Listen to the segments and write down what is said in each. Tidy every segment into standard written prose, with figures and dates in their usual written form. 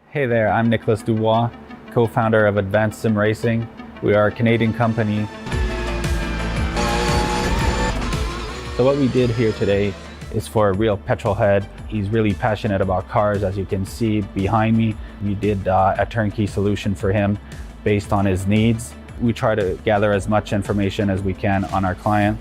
Hey there, I'm Nicholas Dubois, co-founder of Advanced SimRacing. We are a Canadian company. So what we did here today is for a real petrol head. He's really passionate about cars, as you can see behind me. We did a turnkey solution for him based on his needs. We try to gather as much information as we can on our client.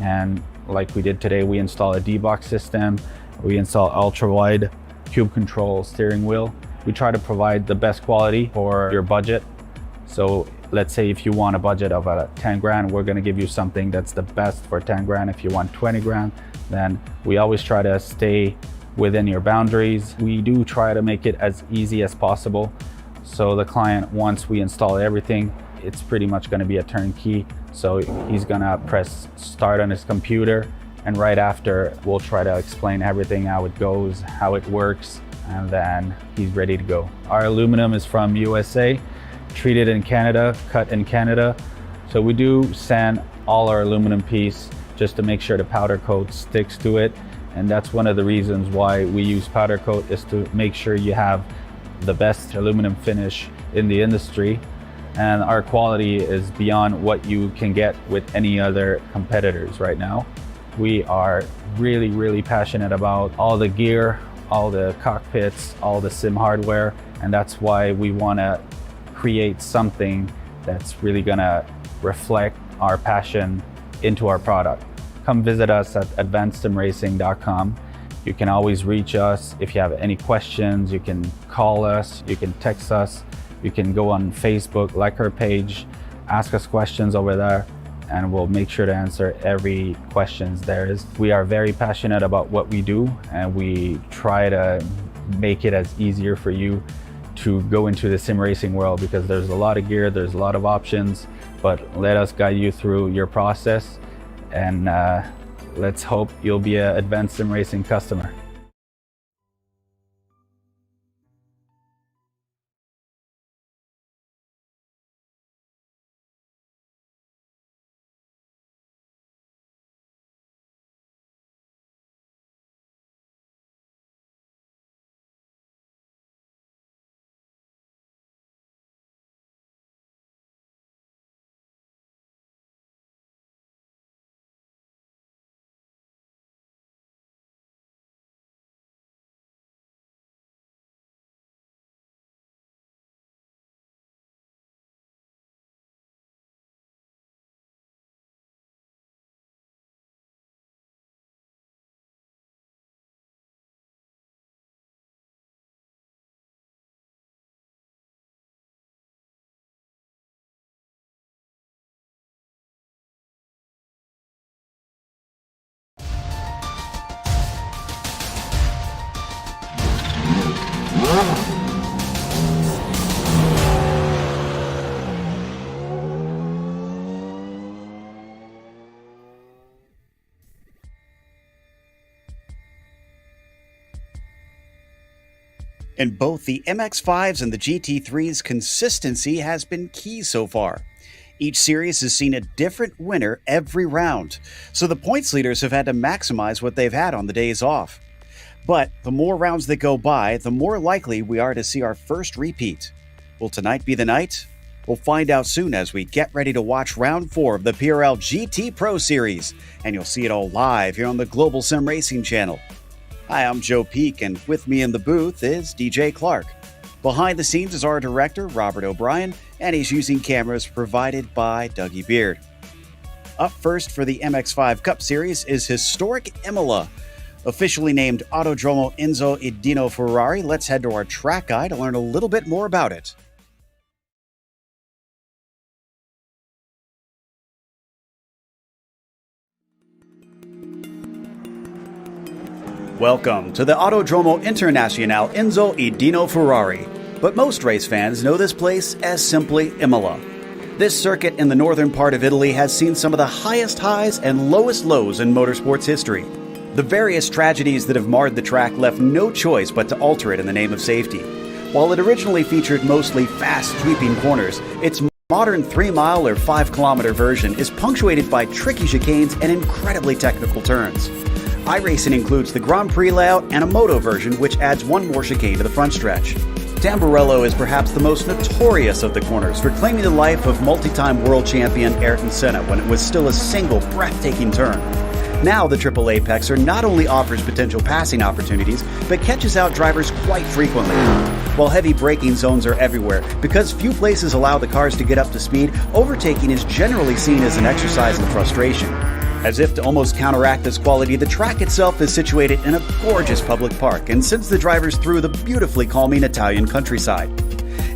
And like we did today, we install a D-box system. We install ultra-wide cube control steering wheel. We try to provide the best quality for your budget. So let's say if you want a budget of 10 grand, we're gonna give you something that's the best for 10 grand. If you want 20 grand, then we always try to stay within your boundaries. We do try to make it as easy as possible. So the client, once we install everything, it's pretty much gonna be a turnkey. So he's gonna press start on his computer, and right after, we'll try to explain everything, how it goes, how it works, and then he's ready to go. Our aluminum is from USA, treated in Canada, cut in Canada. So we do sand all our aluminum piece just to make sure the powder coat sticks to it. And that's one of the reasons why we use powder coat, is to make sure you have the best aluminum finish in the industry. And our quality is beyond what you can get with any other competitors right now. We are really, really passionate about all the gear, all the cockpits, all the sim hardware, and that's why we want to create something that's really going to reflect our passion into our product. Come visit us at advancedsimracing.com. You can always reach us if you have any questions. You can call us, you can text us, you can go on Facebook, like our page, ask us questions over there, and we'll make sure to answer every questions there is. We are very passionate about what we do, and we try to make it as easier for you to go into the sim racing world, because there's a lot of gear, there's a lot of options, but let us guide you through your process, and let's hope you'll be an Advanced Sim Racing customer. In both the MX-5s and the GT3s, consistency has been key so far. Each series has seen a different winner every round, so the points leaders have had to maximize what they've had on the days off. But the more rounds that go by, the more likely we are to see our first repeat. Will tonight be the night? We'll find out soon as we get ready to watch round 4 of the PRL GT Pro Series, and you'll see it all live here on the Global Sim Racing channel. Hi, I'm Joe Peak, and with me in the booth is DJ Clark. Behind the scenes is our director, Robert O'Brien, and he's using cameras provided by Dougie Beard. Up first for the MX-5 Cup Series is historic Imola. Officially named Autodromo Enzo e Dino Ferrari, let's head to our track guide to learn a little bit more about it. Welcome to the Autodromo Internazionale Enzo e Dino Ferrari, but most race fans know this place as simply Imola. This circuit in the northern part of Italy has seen some of the highest highs and lowest lows in motorsports history. The various tragedies that have marred the track left no choice but to alter it in the name of safety. While it originally featured mostly fast, sweeping corners, its modern 3-mile or 5-kilometer version is punctuated by tricky chicanes and incredibly technical turns. iRacing includes the Grand Prix layout and a moto version, which adds one more chicane to the front stretch. Tamburello is perhaps the most notorious of the corners for claiming the life of multi-time world champion Ayrton Senna when it was still a single breathtaking turn. Now the Triple Apexer not only offers potential passing opportunities, but catches out drivers quite frequently. While heavy braking zones are everywhere, because few places allow the cars to get up to speed, overtaking is generally seen as an exercise in frustration. As if to almost counteract this quality, the track itself is situated in a gorgeous public park and sends the drivers through the beautifully calming Italian countryside.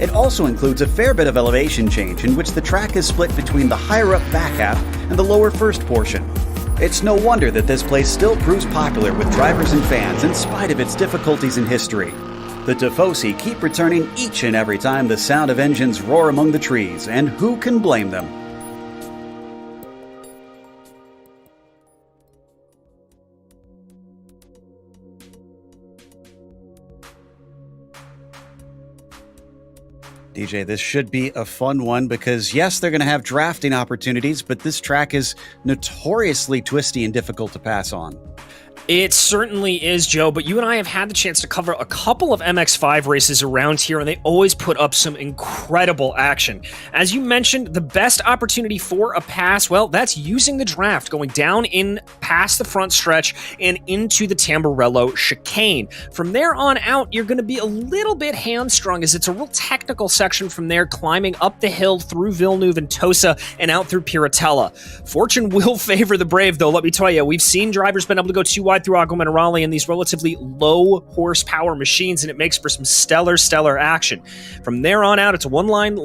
It also includes a fair bit of elevation change in which the track is split between the higher up back half and the lower first portion. It's no wonder that this place still proves popular with drivers and fans in spite of its difficulties in history. The Tifosi keep returning each and every time the sound of engines roar among the trees, and who can blame them? DJ, this should be a fun one because, yes, they're going to have drafting opportunities, but this track is notoriously twisty and difficult to pass on. It certainly is, Joe, but you and I have had the chance to cover a couple of MX5 races around here, and they always put up some incredible action. As you mentioned, the best opportunity for a pass, well, that's using the draft, going down in past the front stretch and into the Tamburello chicane. From there on out, you're going to be a little bit hamstrung as it's a real technical section from there, climbing up the hill through Villeneuve and Tosa and out through Piratella. Fortune will favor the brave, though, let me tell you. We've seen drivers been able to go too wide through Agua Minerale in these relatively low horsepower machines, and it makes for some stellar action. From there on out, it's a one-line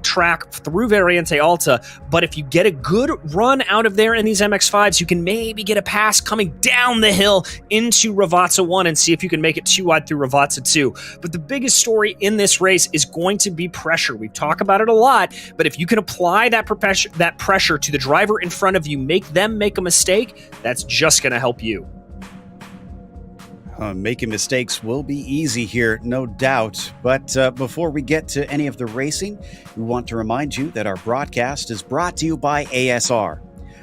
track through Variante Alta, but if you get a good run out of there in these MX-5s, you can maybe get a pass coming down the hill into Ravazza 1 and see if you can make it too wide through Ravazza 2. But the biggest story in this race is going to be pressure. We talk about it a lot, but if you can apply that pressure to the driver in front of you, make them make a mistake, that's just going to help you. Making mistakes will be easy here, no doubt. But before we get to any of the racing, we want to remind you that our broadcast is brought to you by ASR.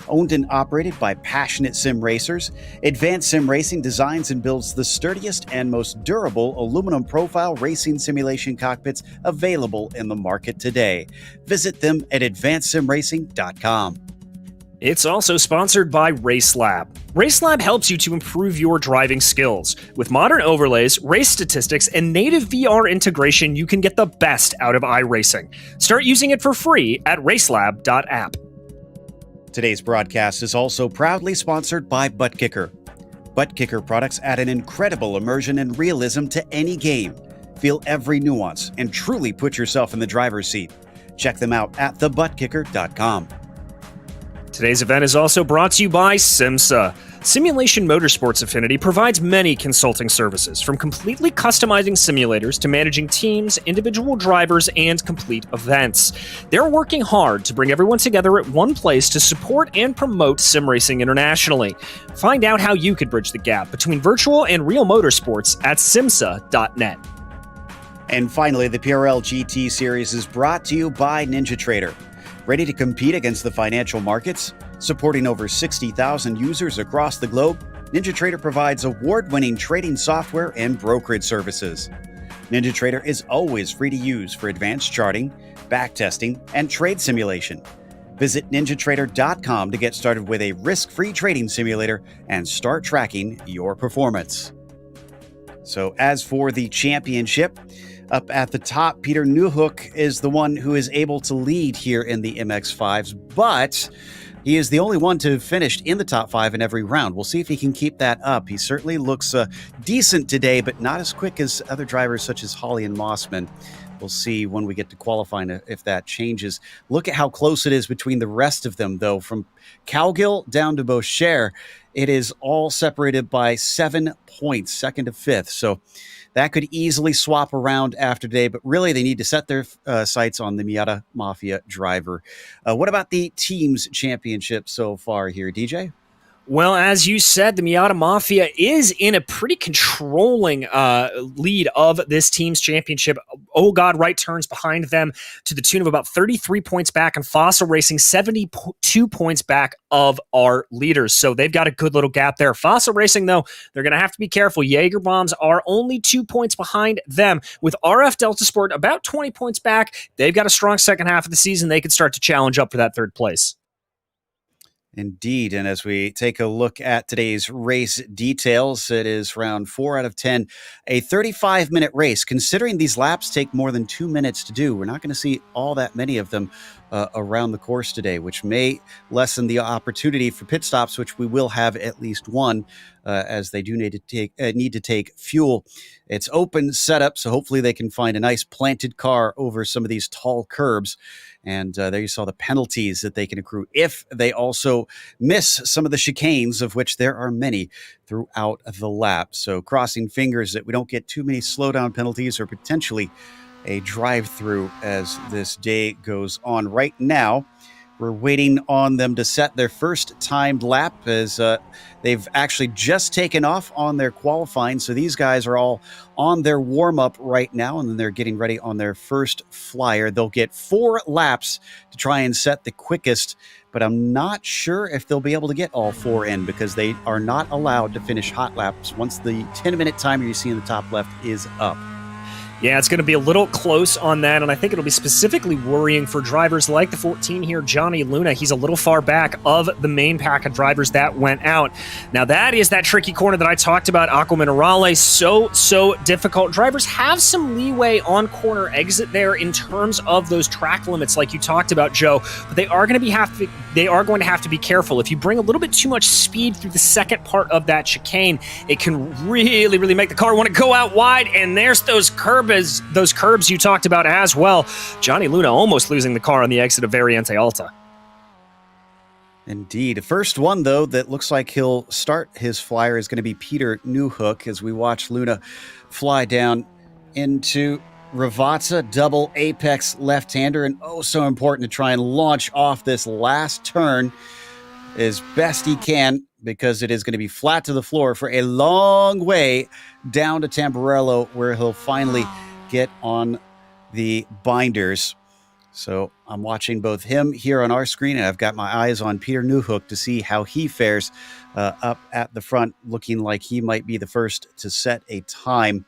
Owned and operated by passionate sim racers, Advanced SimRacing designs and builds the sturdiest and most durable aluminum profile racing simulation cockpits available in the market today. Visit them at advancedsimracing.com. It's also sponsored by RaceLab. RaceLab helps you to improve your driving skills. With modern overlays, race statistics, and native VR integration, you can get the best out of iRacing. Start using it for free at racelab.app. Today's broadcast is also proudly sponsored by ButtKicker. ButtKicker products add an incredible immersion and realism to any game. Feel every nuance and truly put yourself in the driver's seat. Check them out at thebuttkicker.com. Today's event is also brought to you by SimMSA. Simulation Motorsports Affinity provides many consulting services, from completely customizing simulators to managing teams, individual drivers, and complete events. They're working hard to bring everyone together at one place to support and promote sim racing internationally. Find out how you could bridge the gap between virtual and real motorsports at SIMMSA.net. And finally, the PRL GT Series is brought to you by NinjaTrader. Ready to compete against the financial markets? Supporting over 60,000 users across the globe, NinjaTrader provides award-winning trading software and brokerage services. NinjaTrader is always free to use for advanced charting, backtesting, and trade simulation. Visit ninjatrader.com to get started with a risk-free trading simulator and start tracking your performance. So as for the championship, up at the top, Peter Newhook is the one who is able to lead here in the MX-5s, but he is the only one to have finished in the top 5 in every round. We'll see if he can keep that up. He certainly looks decent today, but not as quick as other drivers such as Hawley and Mossman. We'll see when we get to qualifying if that changes. Look at how close it is between the rest of them, though. From Cowgill down to Boucher, it is all separated by 7 points, second to fifth. So that could easily swap around after today, but really they need to set their sights on the Miata Mafia driver. What about the team's championship so far here, DJ? Well, as you said, the Miata Mafia is in a pretty controlling lead of this team's championship. Oh God, right turns behind them to the tune of about 33 points back, and Fossil Racing 72 points back of our leaders. So they've got a good little gap there. Fossil Racing, though, they're going to have to be careful. Jaeger Bombs are only 2 points behind them. With RF Delta Sport about 20 points back, they've got a strong second half of the season. They could start to challenge up for that third place. Indeed. And as we take a look at today's race details, it is round 4 out of 10, a 35-minute race. Considering these laps take more than 2 minutes to do, we're not going to see all that many of them around the course today, which may lessen the opportunity for pit stops, which we will have at least one, as they do need to take fuel. It's open setup, so hopefully they can find a nice planted car over some of these tall curbs. And there you saw the penalties that they can accrue if they also miss some of the chicanes, of which there are many throughout the lap. So crossing fingers that we don't get too many slowdown penalties or potentially a drive-through as this day goes on. Right now, we're waiting on them to set their first timed lap, as they've actually just taken off on their qualifying. So these guys are all on their warm-up right now, and then they're getting ready on their first flyer. They'll get 4 laps to try and set the quickest, but I'm not sure if they'll be able to get all 4 in, because they are not allowed to finish hot laps once the 10-minute timer you see in the top left is up. Yeah, it's going to be a little close on that, and I think it'll be specifically worrying for drivers like the 14 here, Johnny Luna. He's a little far back of the main pack of drivers that went out. Now, that is that tricky corner that I talked about, Aqua Minerale. So difficult. Drivers have some leeway on corner exit there in terms of those track limits like you talked about, Joe, but they are going to have to be careful. If you bring a little bit too much speed through the second part of that chicane, it can really make the car want to go out wide, and there's those curbs you talked about as well. Johnny Luna almost losing the car on the exit of Variante Alta. Indeed. The first one, though, that looks like he'll start his flyer is going to be Peter Newhook, as we watch Luna fly down into Ravazza, double apex left-hander, and oh so important to try and launch off this last turn as best he can, because it is going to be flat to the floor for a long way down to Tamburello, where he'll finally get on the binders. So I'm watching both him here on our screen, and I've got my eyes on Peter Newhook to see how he fares up at the front, looking like he might be the first to set a time.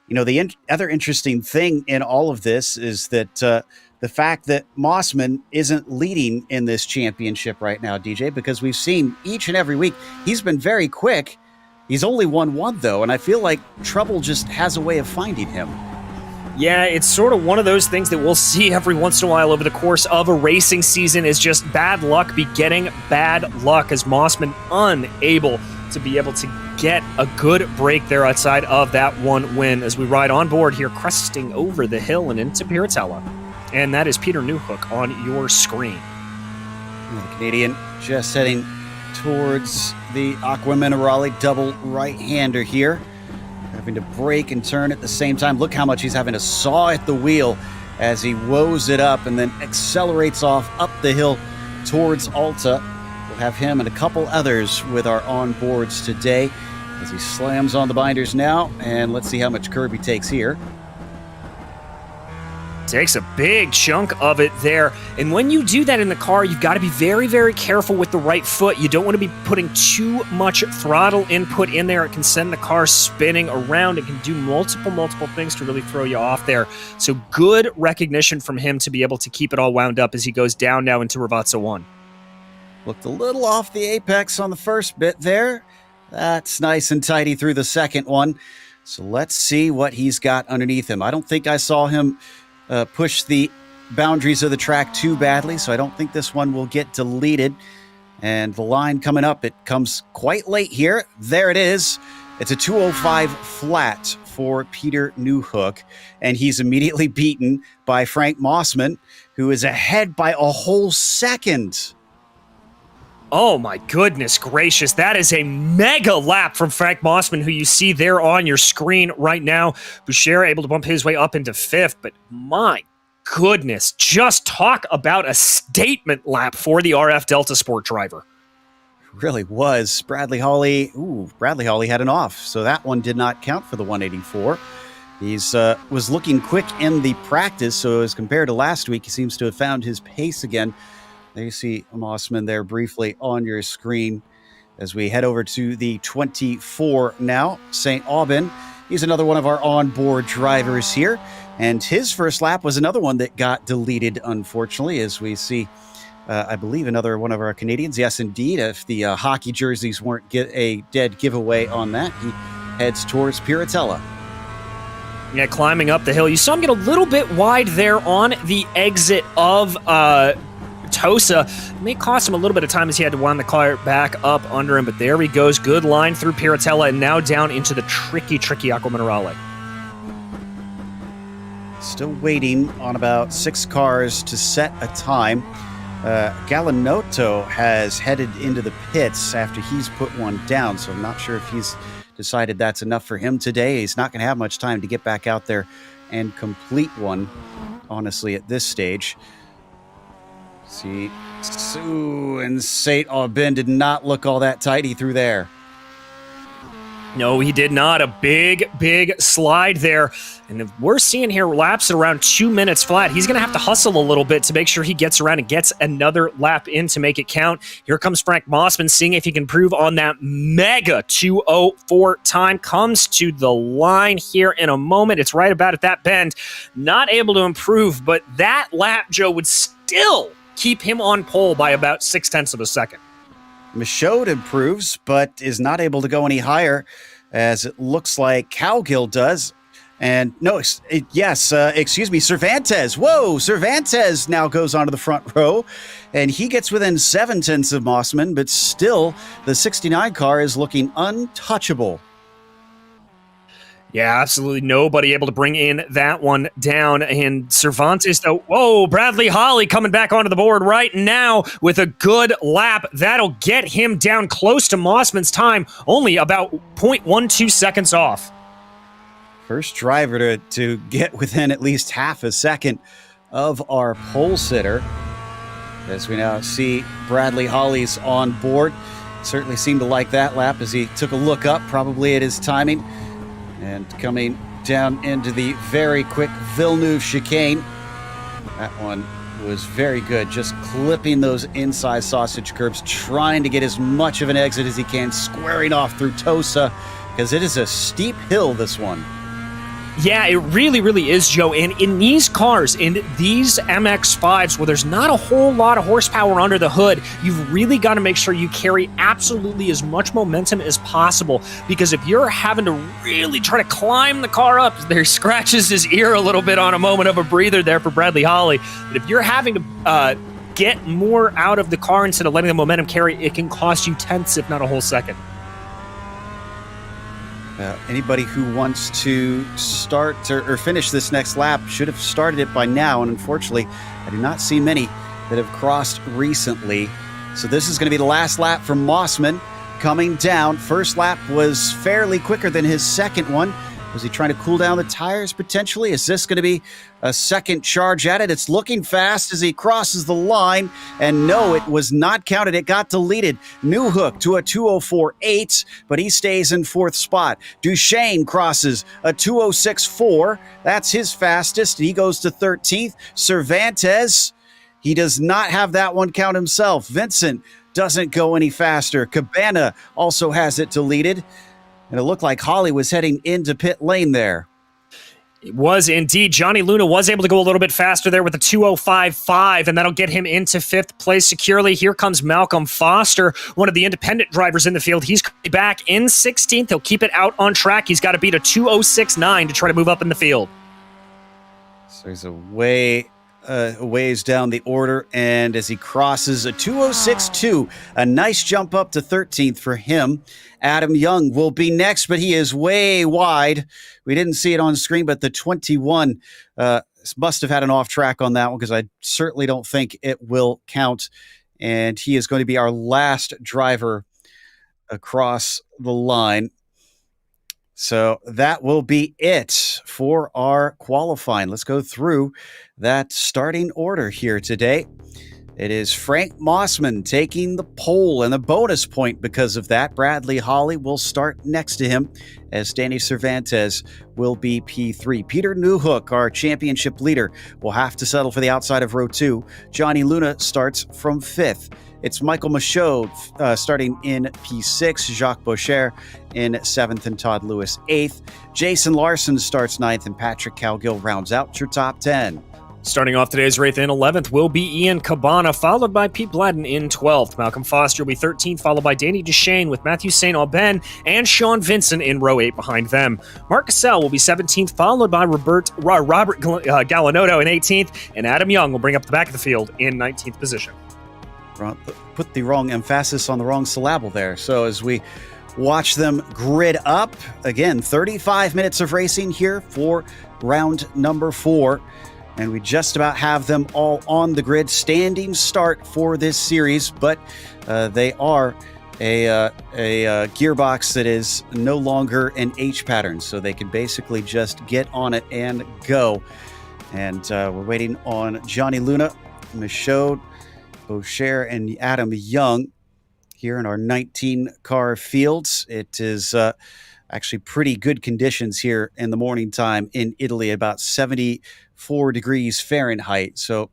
You know, the other interesting thing in all of this is that the fact that Mossman isn't leading in this championship right now, DJ, because we've seen each and every week he's been very quick. He's only won one, though, and I feel like trouble just has a way of finding him. Yeah, it's sort of one of those things that we'll see every once in a while over the course of a racing season, is just bad luck begetting bad luck, as Mossman unable to be able to get a good break there outside of that one win, as we ride on board here, cresting over the hill and into Piratella. And that is Peter Newhook on your screen. The Canadian just heading towards the Aqua Minerale double right-hander here, having to brake and turn at the same time. Look how much he's having to saw at the wheel as he woes it up and then accelerates off up the hill towards Alta. We'll have him and a couple others with our onboards today as he slams on the binders now, and let's see how much curb he takes here. Takes a big chunk of it there. And when you do that in the car, you've got to be very, very careful with the right foot. You don't want to be putting too much throttle input in there. It can send the car spinning around. It can do multiple things to really throw you off there. So good recognition from him to be able to keep it all wound up as he goes down now into Ravazza 1. Looked a little off the apex on the first bit there. That's nice and tidy through the second one. So let's see what he's got underneath him. I don't think I saw him push the boundaries of the track too badly, so I don't think this one will get deleted. And the line coming up, it comes quite late here. There it is. It's a 205 flat for Peter Newhook, and he's immediately beaten by Frank Mossman, who is ahead by a whole second. Oh my goodness gracious, that is a mega lap from Frank Mossman, who you see there on your screen right now. Boucher able to bump his way up into 5th, but my goodness, just talk about a statement lap for the RF Delta Sport driver. Really was. Bradley Holly had an off, so that one did not count for the 184. He's was looking quick in the practice, so as compared to last week, he seems to have found his pace again. There you see Mossman there briefly on your screen as we head over to the 24 now. St. Aubin, he's another one of our onboard drivers here, and his first lap was another one that got deleted, unfortunately, as we see I believe another one of our Canadians. Yes, indeed. If the hockey jerseys weren't a dead giveaway on that, he heads towards Piratella. Yeah, climbing up the hill. You saw him get a little bit wide there on the exit of Tosa. It may cost him a little bit of time as he had to wind the car back up under him, but there he goes. Good line through Piratella and now down into the tricky Acqua Minerale. Still waiting on about 6 cars to set a time. Galanotto has headed into the pits after he's put one down, so I'm not sure if he's decided that's enough for him today. He's not going to have much time to get back out there and complete one, honestly, at this stage. See, Sue and St. Aubin did not look all that tidy through there. No, he did not. A big slide there. And if we're seeing here laps at around 2 minutes flat. He's going to have to hustle a little bit to make sure he gets around and gets another lap in to make it count. Here comes Frank Mossman, seeing if he can improve on that mega 2:04 time. Comes to the line here in a moment. It's right about at that bend. Not able to improve, but that lap, Joe, would still keep him on pole by about 0.6 of a second. Michaud improves, but is not able to go any higher, as it looks like Cowgill does. And excuse me, Cervantes. Whoa, Cervantes now goes onto the front row, and he gets within 0.7 of Mossman, but still the 69 car is looking untouchable. Yeah, absolutely nobody able to bring in that one down. And Cervantes, though, whoa, Bradley Holly coming back onto the board right now with a good lap. That'll get him down close to Mossman's time, only about 0.12 seconds off. First driver to get within at least half a second of our pole sitter. As we now see Bradley Holly's on board. Certainly seemed to like that lap as he took a look up, probably at his timing. And coming down into the very quick Villeneuve chicane. That one was very good, just clipping those inside sausage curbs, trying to get as much of an exit as he can, squaring off through Tosa, because it is a steep hill, this one. Yeah, it really is, Joe. And in these cars, in these MX-5s, where there's not a whole lot of horsepower under the hood, you've really got to make sure you carry absolutely as much momentum as possible. Because if you're having to really try to climb the car up, there scratches his ear a little bit on a moment of a breather there for Bradley Holly. But if you're having to get more out of the car instead of letting the momentum carry, it can cost you tenths, if not a whole second. Anybody who wants to start or finish this next lap should have started it by now, and unfortunately, I do not see many that have crossed recently. So this is going to be the last lap from Mossman coming down. First lap was fairly quicker than his second one. Was he trying to cool down the tires potentially? Is this going to be a second charge at it? It's looking fast as he crosses the line. And no, it was not counted. It got deleted. New Hook to a 2:04.8, but he stays in 4th spot. Duchesne crosses a 2:06.4. That's his fastest. He goes to 13th. Cervantes, he does not have that one count himself. Vincent doesn't go any faster. Cabana also has it deleted. And it looked like Holly was heading into pit lane there. It was indeed. Johnny Luna was able to go a little bit faster there with a 2:05.5, and that'll get him into 5th place securely. Here comes Malcolm Foster, one of the independent drivers in the field. He's back in 16th. He'll keep it out on track. He's got to beat a 2:06.9 to try to move up in the field. So he's a ways down the order, and as he crosses a 2:06.2, a nice jump up to 13th for him. Adam Young will be next, but he is way wide. We didn't see it on screen, but the 21 must have had an off track on that one, because I certainly don't think it will count. And he is going to be our last driver across the line. So that will be it for our qualifying. Let's go through that starting order here today. It is Frank Mossman taking the pole and the bonus point because of that. Bradley Holly will start next to him as Danny Cervantes will be P3. Peter Newhook, our championship leader, will have to settle for the outside of row 2. Johnny Luna starts from 5th. It's Michael Michaud starting in P6, Jacques Boucher in 7th, and Todd Lewis 8th. Jason Larson starts 9th, and Patrick Calgill rounds out your top 10. Starting off today's race in 11th will be Ian Cabana, followed by Pete Bladden in 12th. Malcolm Foster will be 13th, followed by Danny Duchesne with Matthew St. Aubin and Sean Vincent in row 8 behind them. Mark Cassell will be 17th, followed by Robert Gallinotto in 18th, and Adam Young will bring up the back of the field in 19th position. Put the wrong emphasis on the wrong syllable there. So as we watch them grid up, again, 35 minutes of racing here for round number 4. And we just about have them all on the grid. Standing start for this series, but they are a gearbox that is no longer an H pattern, so they can basically just get on it and go. And we're waiting on Johnny Luna, Michaud, Boucher, and Adam Young here in our 19-car fields. It is actually pretty good conditions here in the morning time in Italy, about 74 degrees Fahrenheit. So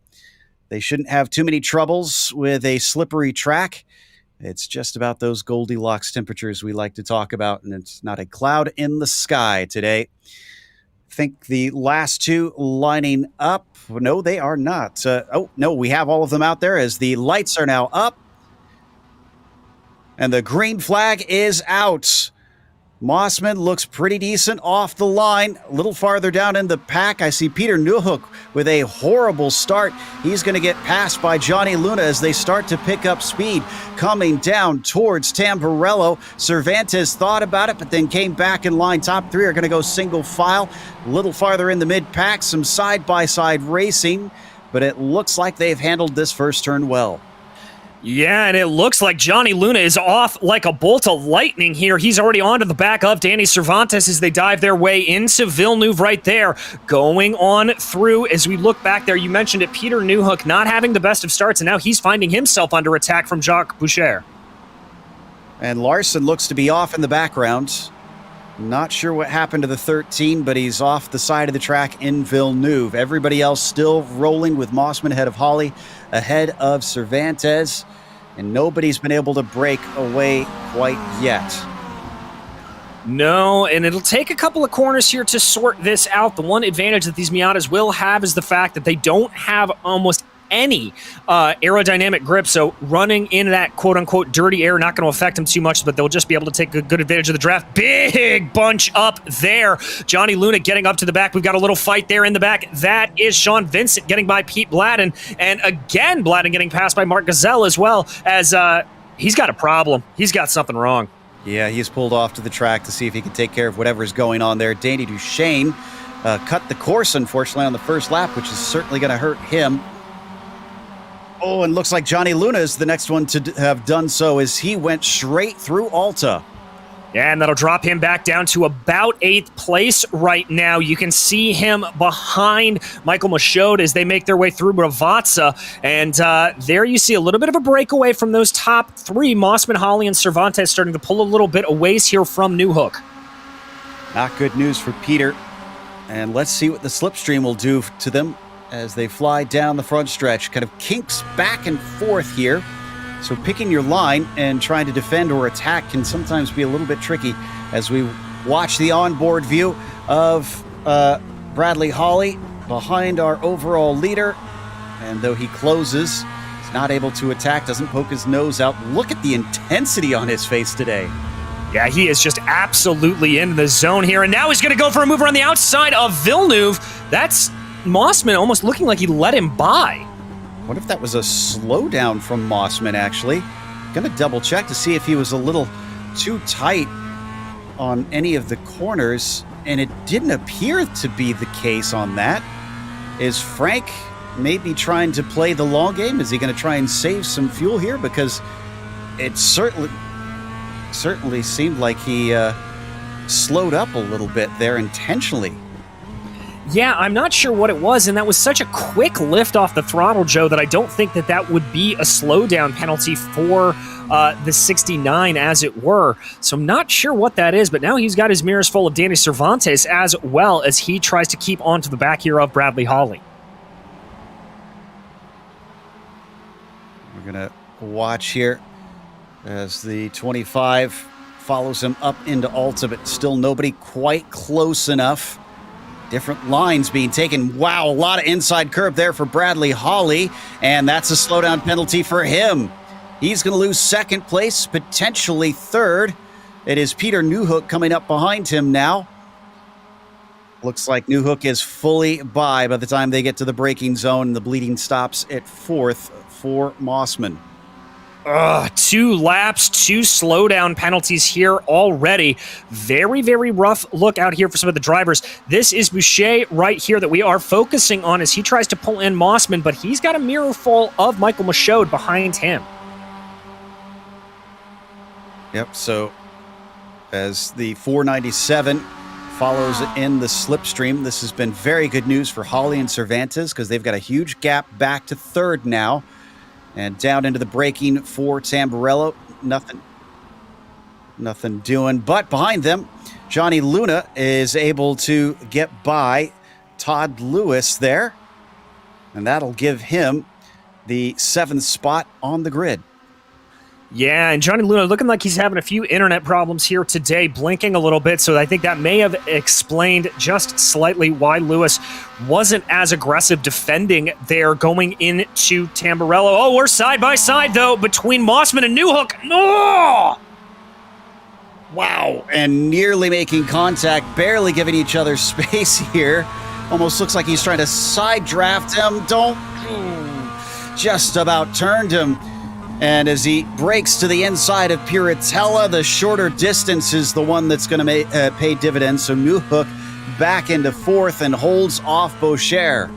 they shouldn't have too many troubles with a slippery track. It's just about those Goldilocks temperatures we like to talk about, and it's not a cloud in the sky today. I think the last two lining up. No, they are not. No, we have all of them out there as the lights are now up. And the green flag is out. Mossman looks pretty decent off the line. A little farther down in the pack, I see Peter Newhook with a horrible start. He's going to get passed by Johnny Luna as they start to pick up speed, coming down towards Tamburello. Cervantes thought about it, but then came back in line. Top 3 are going to go single file. A little farther in the mid-pack, some side-by-side racing, but it looks like they've handled this first turn well. Yeah, and it looks like Johnny Luna is off like a bolt of lightning here. He's already onto the back of Danny Cervantes as they dive their way into Villeneuve right there. Going on through, as we look back there, you mentioned it, Peter Newhook not having the best of starts, and now he's finding himself under attack from Jacques Boucher. And Larson looks to be off in the background. Not sure what happened to the 13, but he's off the side of the track in Villeneuve. Everybody else still rolling with Mossman ahead of Holly, ahead of Cervantes, and nobody's been able to break away quite yet. No, and it'll take a couple of corners here to sort this out. The one advantage that these Miatas will have is the fact that they don't have almost any aerodynamic grip, so running in that quote-unquote dirty air not going to affect them too much, but they'll just be able to take a good advantage of the draft. Big bunch up there. Johnny Luna getting up to the back. We've got a little fight there in the back. That is Sean Vincent getting by Pete Bladden, and again Bladden getting passed by Mark Gazelle as well, as he's got a problem. He's got something wrong. Yeah, he's pulled off to the track to see if he can take care of whatever is going on there. Danny Duchesne cut the course, unfortunately, on the first lap, which is certainly going to hurt him. Oh, and looks like Johnny Luna is the next one to have done so as he went straight through Alta. Yeah, and that'll drop him back down to about 8th place right now. You can see him behind Michael Michaud as they make their way through Ravazza. And there you see a little bit of a breakaway from those top 3. Mossman, Holly, and Cervantes starting to pull a little bit away here from Newhook. Not good news for Peter. And let's see what the slipstream will do to them as they fly down the front stretch. Kind of kinks back and forth here. So picking your line and trying to defend or attack can sometimes be a little bit tricky as we watch the onboard view of Bradley Holly behind our overall leader. And though he closes, he's not able to attack, doesn't poke his nose out. Look at the intensity on his face today. Yeah, he is just absolutely in the zone here. And now he's going to go for a move around the outside of Villeneuve. That's Mossman almost looking like he let him by. What if that was a slowdown from Mossman, actually? Gonna double check to see if he was a little too tight on any of the corners, and it didn't appear to be the case on that. Is Frank maybe trying to play the long game? Is he gonna try and save some fuel here? Because it certainly seemed like he slowed up a little bit there intentionally. Yeah, I'm not sure what it was, and that was such a quick lift off the throttle, Joe, that I don't think that would be a slowdown penalty for the 69, as it were. So I'm not sure what that is, but now he's got his mirrors full of Danny Cervantes, as well as he tries to keep on to the back here of Bradley Hawley. We're going to watch here as the 25 follows him up into Alta, but still nobody quite close enough. Different lines being taken. Wow, a lot of inside curb there for Bradley Hawley, and that's a slowdown penalty for him. He's going to lose second place, potentially third. It is Peter Newhook coming up behind him now. Looks like Newhook is fully by the time they get to the braking zone. The bleeding stops at fourth for Mossman. 2 laps, 2 slowdown penalties here already. Very, very rough look out here for some of the drivers. This is Boucher right here that we are focusing on as he tries to pull in Mossman, but he's got a mirror full of Michael Michaud behind him. Yep, so as the 497 follows in the slipstream, this has been very good news for Hawley and Cervantes because they've got a huge gap back to third now. And down into the braking for Tamburello. Nothing doing. But behind them, Johnny Luna is able to get by Todd Lewis there. And that'll give him the 7th spot on the grid. Yeah, and Johnny Luna looking like he's having a few internet problems here today, blinking a little bit, so I think that may have explained just slightly why Lewis wasn't as aggressive defending there going into Tamburello. Oh, we're side by side, though, between Mossman and Newhook. Oh! Wow, and nearly making contact, barely giving each other space here. Almost looks like he's trying to side draft him. Just about turned him. And as he breaks to the inside of Piratella, the shorter distance is the one that's going to pay dividends. So Newhook back into fourth and holds off Boucher.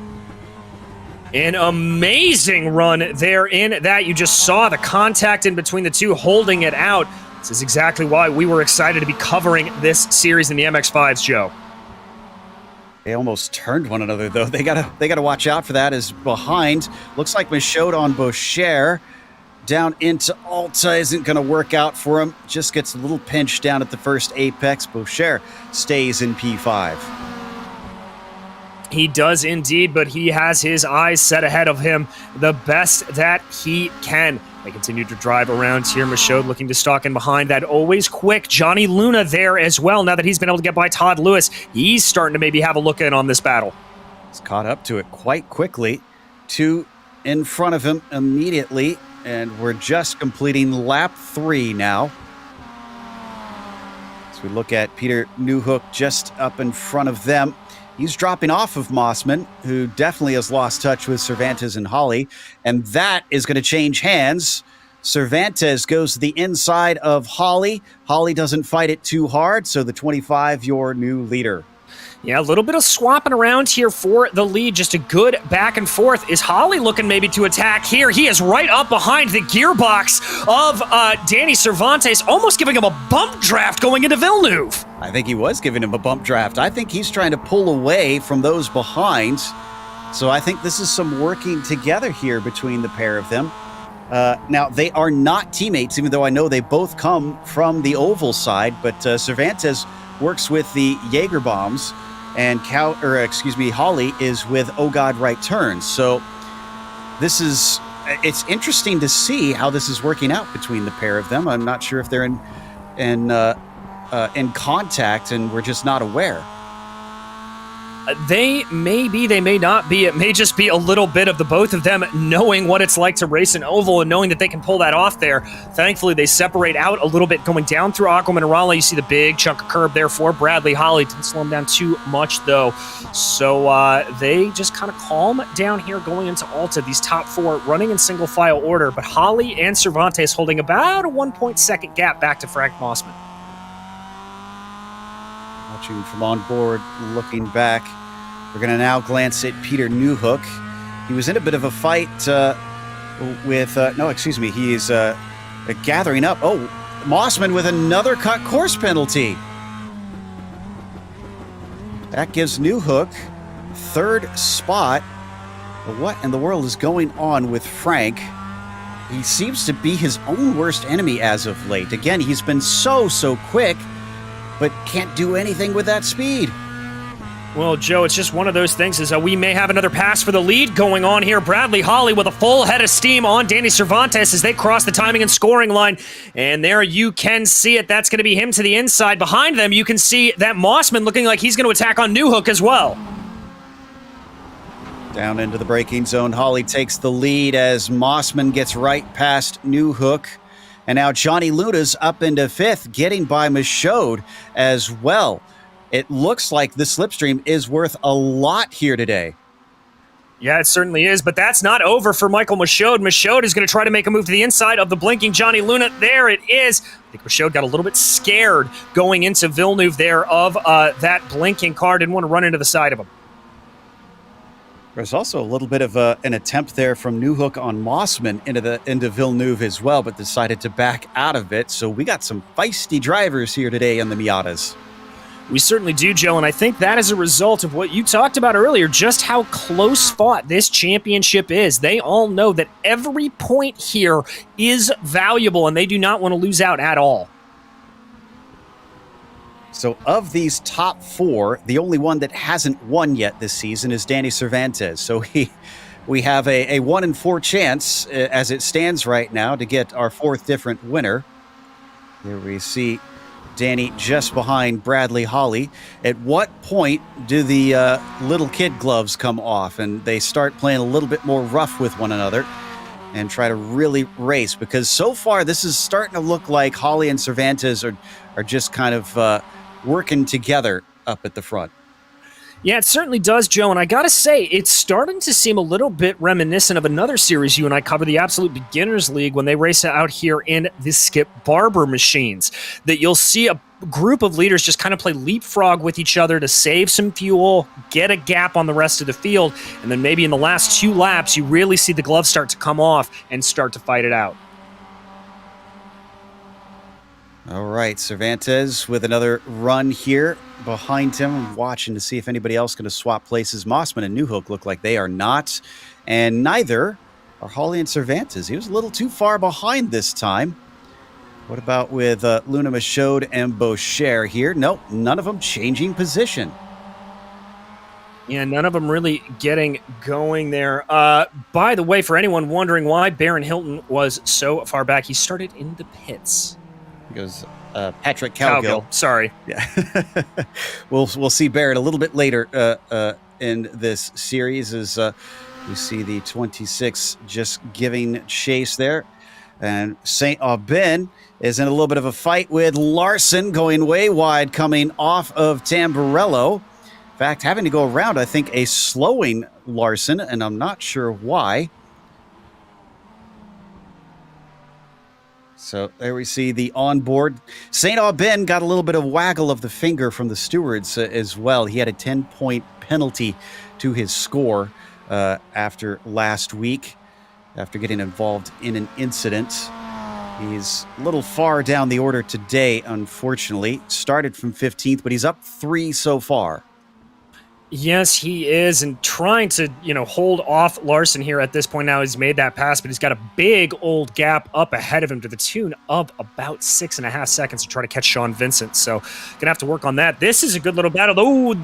An amazing run there in that. You just saw the contact in between the two holding it out. This is exactly why we were excited to be covering this series in the MX-5s, Joe. They almost turned one another, though. They gotta watch out for that. As behind, looks like Michaud on Boucher. Down into Alta isn't going to work out for him. Just gets a little pinch down at the first apex. Boucher stays in P5. He does indeed, but he has his eyes set ahead of him the best that he can. They continue to drive around here. Michaud looking to stalk in behind that always quick Johnny Luna there as well. Now that he's been able to get by Todd Lewis, he's starting to maybe have a look in on this battle. He's caught up to it quite quickly. 2 in front of him immediately. And we're just completing lap 3 now. As we look at Peter Newhook just up in front of them. He's dropping off of Mossman, who definitely has lost touch with Cervantes and Hawley. And that is going to change hands. Cervantes goes to the inside of Hawley. Hawley doesn't fight it too hard, so the 25, your new leader. Yeah, a little bit of swapping around here for the lead. Just a good back and forth. Is Hawley looking maybe to attack here? He is right up behind the gearbox of Danny Cervantes, almost giving him a bump draft going into Villeneuve. I think he was giving him a bump draft. I think he's trying to pull away from those behind. So I think this is some working together here between the pair of them. Now, they are not teammates, even though I know they both come from the oval side, but Cervantes works with the Jaeger bombs. And Hawley is with Oh God Right Turns. So it's interesting to see how this is working out between the pair of them. I'm not sure if they're in contact and we're just not aware. They may be, they may not be. It may just be a little bit of the both of them knowing what it's like to race an oval and knowing that they can pull that off there. Thankfully, they separate out a little bit going down through Aqua Minerale. You see the big chunk of curb there for Bradley Hawley. Didn't slow him down too much, though. So they just kind of calm down here going into Alta. These top 4 running in single file order, but Hawley and Cervantes holding about a 1.2 gap back to Frank Mossman. Watching from on board, looking back. We're going to now glance at Peter Newhook. He was in a bit of a fight he is gathering up. Oh, Mossman with another cut course penalty. That gives Newhook third spot. But what in the world is going on with Frank? He seems to be his own worst enemy as of late. Again, he's been so quick, but can't do anything with that speed. Well, Joe, it's just one of those things is we may have another pass for the lead going on here. Bradley Holly with a full head of steam on Danny Cervantes as they cross the timing and scoring line. And there you can see it. That's going to be him to the inside. Behind them, you can see that Mossman looking like he's going to attack on Newhook as well. Down into the braking zone, Holly takes the lead as Mossman gets right past Newhook. And now Johnny Luna's up into fifth, getting by Michaud as well. It looks like the slipstream is worth a lot here today. Yeah, it certainly is, but that's not over for Michael Michaud. Michaud is going to try to make a move to the inside of the blinking Johnny Luna. There it is. I think Michaud got a little bit scared going into Villeneuve there of that blinking car. Didn't want to run into the side of him. There's also a little bit of an attempt there from Newhook on Mossman into Villeneuve as well, but decided to back out of it. So we got some feisty drivers here today in the Miatas. We certainly do, Joe, and I think that is a result of what you talked about earlier, just how close fought this championship is. They all know that every point here is valuable, and they do not want to lose out at all. So of these top four, the only one that hasn't won yet this season is Danny Cervantes. So we have a 1 in 4 chance as it stands right now to get our fourth different winner. Here we see Danny just behind Bradley Holly. At what point do the little kid gloves come off and they start playing a little bit more rough with one another and try to really race? Because so far this is starting to look like Holly and Cervantes are just kind of working together up at the front. Yeah, it certainly does, Joe, and I gotta say, it's starting to seem a little bit reminiscent of another series you and I cover, the Absolute Beginners League, when they race out here in the Skip Barber machines, that you'll see a group of leaders just kind of play leapfrog with each other to save some fuel, get a gap on the rest of the field, and then maybe in the last 2 laps, you really see the gloves start to come off and start to fight it out. All right, Cervantes with another run here behind him, watching to see if anybody else going to swap places. Mossman and Newhook look like they are not, and neither are Holly and Cervantes. He was a little too far behind this time. What about with Luna Michaud and Boucher here? Nope, none of them changing position. Yeah, none of them really getting going there. By the way, for anyone wondering why Baron Hilton was so far back, he started in the pits. It goes Patrick Cowgill. Sorry. Yeah. We'll see Barrett a little bit later in this series as we see the 26 just giving chase there. And St. Aubin is in a little bit of a fight with Larson, going way wide, coming off of Tamburello. In fact, having to go around, I think, a slowing Larson, and I'm not sure why. So there we see the onboard. St. Aubin got a little bit of waggle of the finger from the stewards as well. He had a 10-point penalty to his score after last week, after getting involved in an incident. He's a little far down the order today, unfortunately. Started from 15th, but he's up 3 so far. Yes, he is, and trying to, hold off Larson here at this point now. He's made that pass, but he's got a big old gap up ahead of him to the tune of about 6.5 seconds to try to catch Sean Vincent. So gonna have to work on that. This is a good little battle. Oh,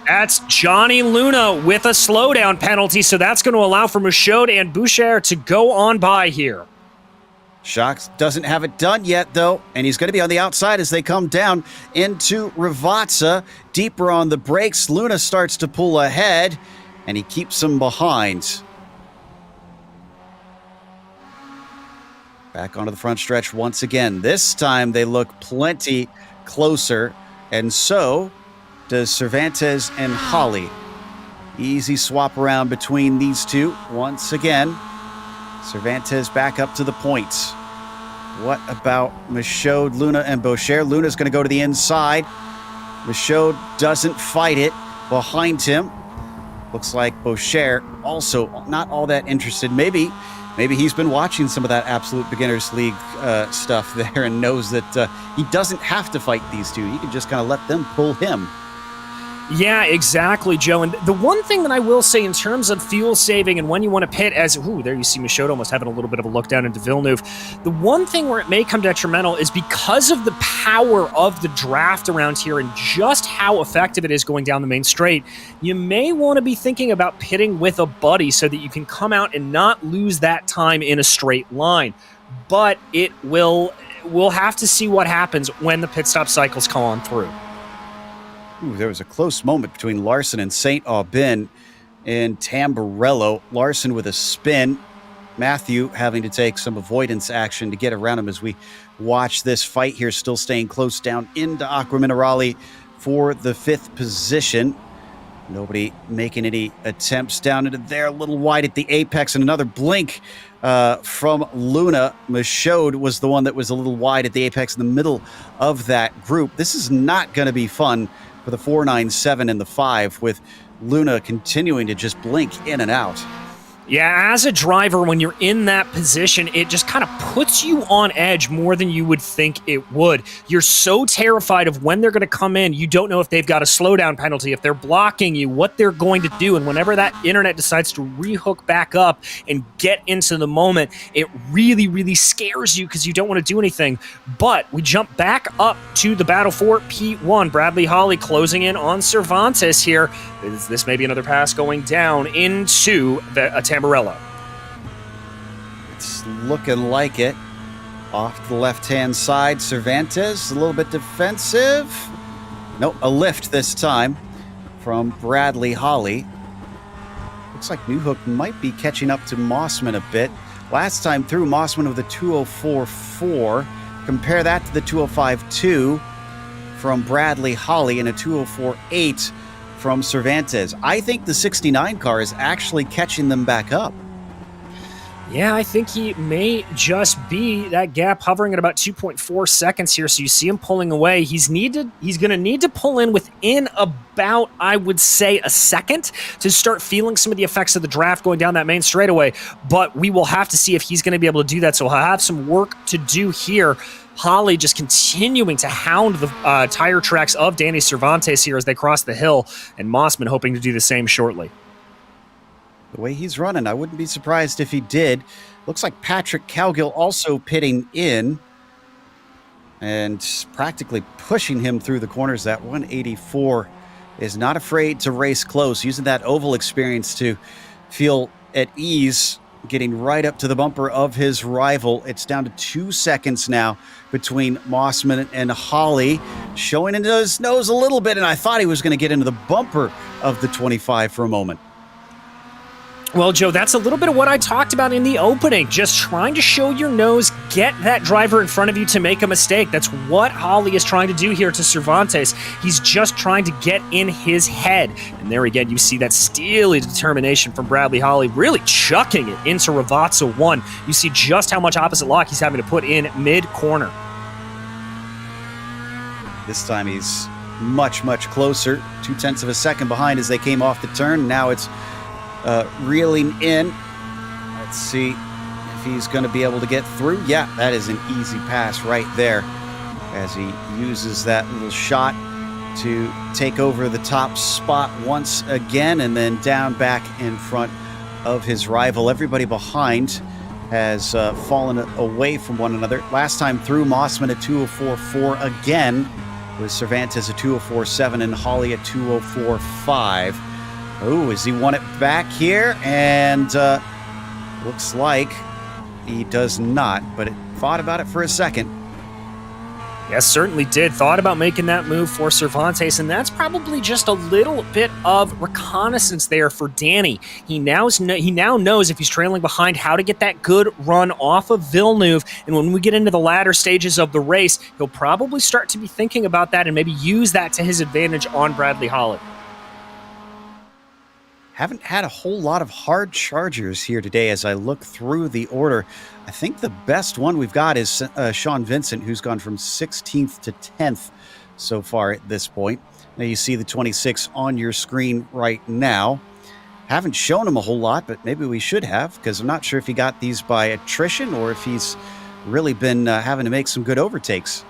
that's Johnny Luna with a slowdown penalty, so that's going to allow for Michaud and Boucher to go on by here. Shocks doesn't have it done yet, though, and he's going to be on the outside as they come down into Rivazza. Deeper on the brakes, Luna starts to pull ahead, and he keeps him behind. Back onto the front stretch once again. This time they look plenty closer, and so does Cervantes and Holly. Easy swap around between these two once again. Cervantes back up to the points. What about Michaud, Luna, and Boucher? Luna's going to go to the inside. Michaud doesn't fight it behind him. Looks like Boucher also not all that interested. Maybe he's been watching some of that Absolute Beginners League stuff there and knows that he doesn't have to fight these two. He can just kind of let them pull him. Yeah, exactly, Joe. And the one thing that I will say in terms of fuel saving and when you want to pit, there you see Michaud almost having a little bit of a look down into Villeneuve. The one thing where it may come detrimental is because of the power of the draft around here and just how effective it is going down the main straight, you may want to be thinking about pitting with a buddy so that you can come out and not lose that time in a straight line. But we'll have to see what happens when the pit stop cycles come on through. Ooh, there was a close moment between Larson and St. Aubin in Tamburello. Larson with a spin. Matthew having to take some avoidance action to get around him as we watch this fight here, still staying close down into Aqua Minerale for the 5th position. Nobody making any attempts down into there, a little wide at the apex, and another blink from Luna. Michaud was the one that was a little wide at the apex in the middle of that group. This is not going to be fun for the 497 and the 5, with Luna continuing to just blink in and out. Yeah, as a driver, when you're in that position, it just kind of puts you on edge more than you would think it would. You're so terrified of when they're going to come in. You don't know if they've got a slowdown penalty, if they're blocking you, what they're going to do. And whenever that internet decides to rehook back up and get into the moment, it really, really scares you because you don't want to do anything. But we jump back up to the battle for P1. Bradley Holly closing in on Cervantes here. This may be another pass going down into the Tamburello. It's looking like it. Off to the left-hand side, Cervantes, a little bit defensive. No, a lift this time from Bradley Holly. Looks like Newhook might be catching up to Mossman a bit. Last time through, Mossman with a 204.4. Compare that to the 205.2 from Bradley Holly and a 204.8 from Cervantes. I think the 69 car is actually catching them back up. Yeah, I think he may just be that gap hovering at about 2.4 seconds here. So you see him pulling away. He's going to need to pull in within about, I would say, a second to start feeling some of the effects of the draft going down that main straightaway. But we will have to see if he's going to be able to do that. So he'll have some work to do here. Holly just continuing to hound the tire tracks of Danny Cervantes here as they cross the hill, and Mossman hoping to do the same shortly. The way he's running, I wouldn't be surprised if he did. Looks like Patrick Cowgill also pitting in and practically pushing him through the corners. That 184 is not afraid to race close, using that oval experience to feel at ease, getting right up to the bumper of his rival. It's down to 2 seconds now between Mossman and Holly, showing into his nose a little bit, and I thought he was going to get into the bumper of the 25 for a moment. Well, Joe, that's a little bit of what I talked about in the opening. Just trying to show your nose, get that driver in front of you to make a mistake. That's what Holly is trying to do here to Cervantes. He's just trying to get in his head. And there again, you see that steely determination from Bradley Holly, really chucking it into Ravazza 1. You see just how much opposite lock he's having to put in mid-corner. This time he's much, much closer. 0.2 of a second behind as they came off the turn. Now it's reeling in. Let's see if he's going to be able to get through. Yeah, that is an easy pass right there as he uses that little shot to take over the top spot once again and then down back in front of his rival. Everybody behind has fallen away from one another. Last time through, Mossman at 204.4 again, with Cervantes at 204.7 and Holly at 204.5. Oh, has he won it back here? And looks like he does not, but thought about it for a second. Yes, certainly did. Thought about making that move for Cervantes, and that's probably just a little bit of reconnaissance there for Danny. He now knows if he's trailing behind how to get that good run off of Villeneuve, and when we get into the latter stages of the race, he'll probably start to be thinking about that and maybe use that to his advantage on Bradley Holly. Haven't had a whole lot of hard chargers here today as I look through the order. I think the best one we've got is Sean Vincent, who's gone from 16th to 10th so far at this point. Now you see the 26 on your screen right now. Haven't shown him a whole lot, but maybe we should have, because I'm not sure if he got these by attrition or if he's really been having to make some good overtakes.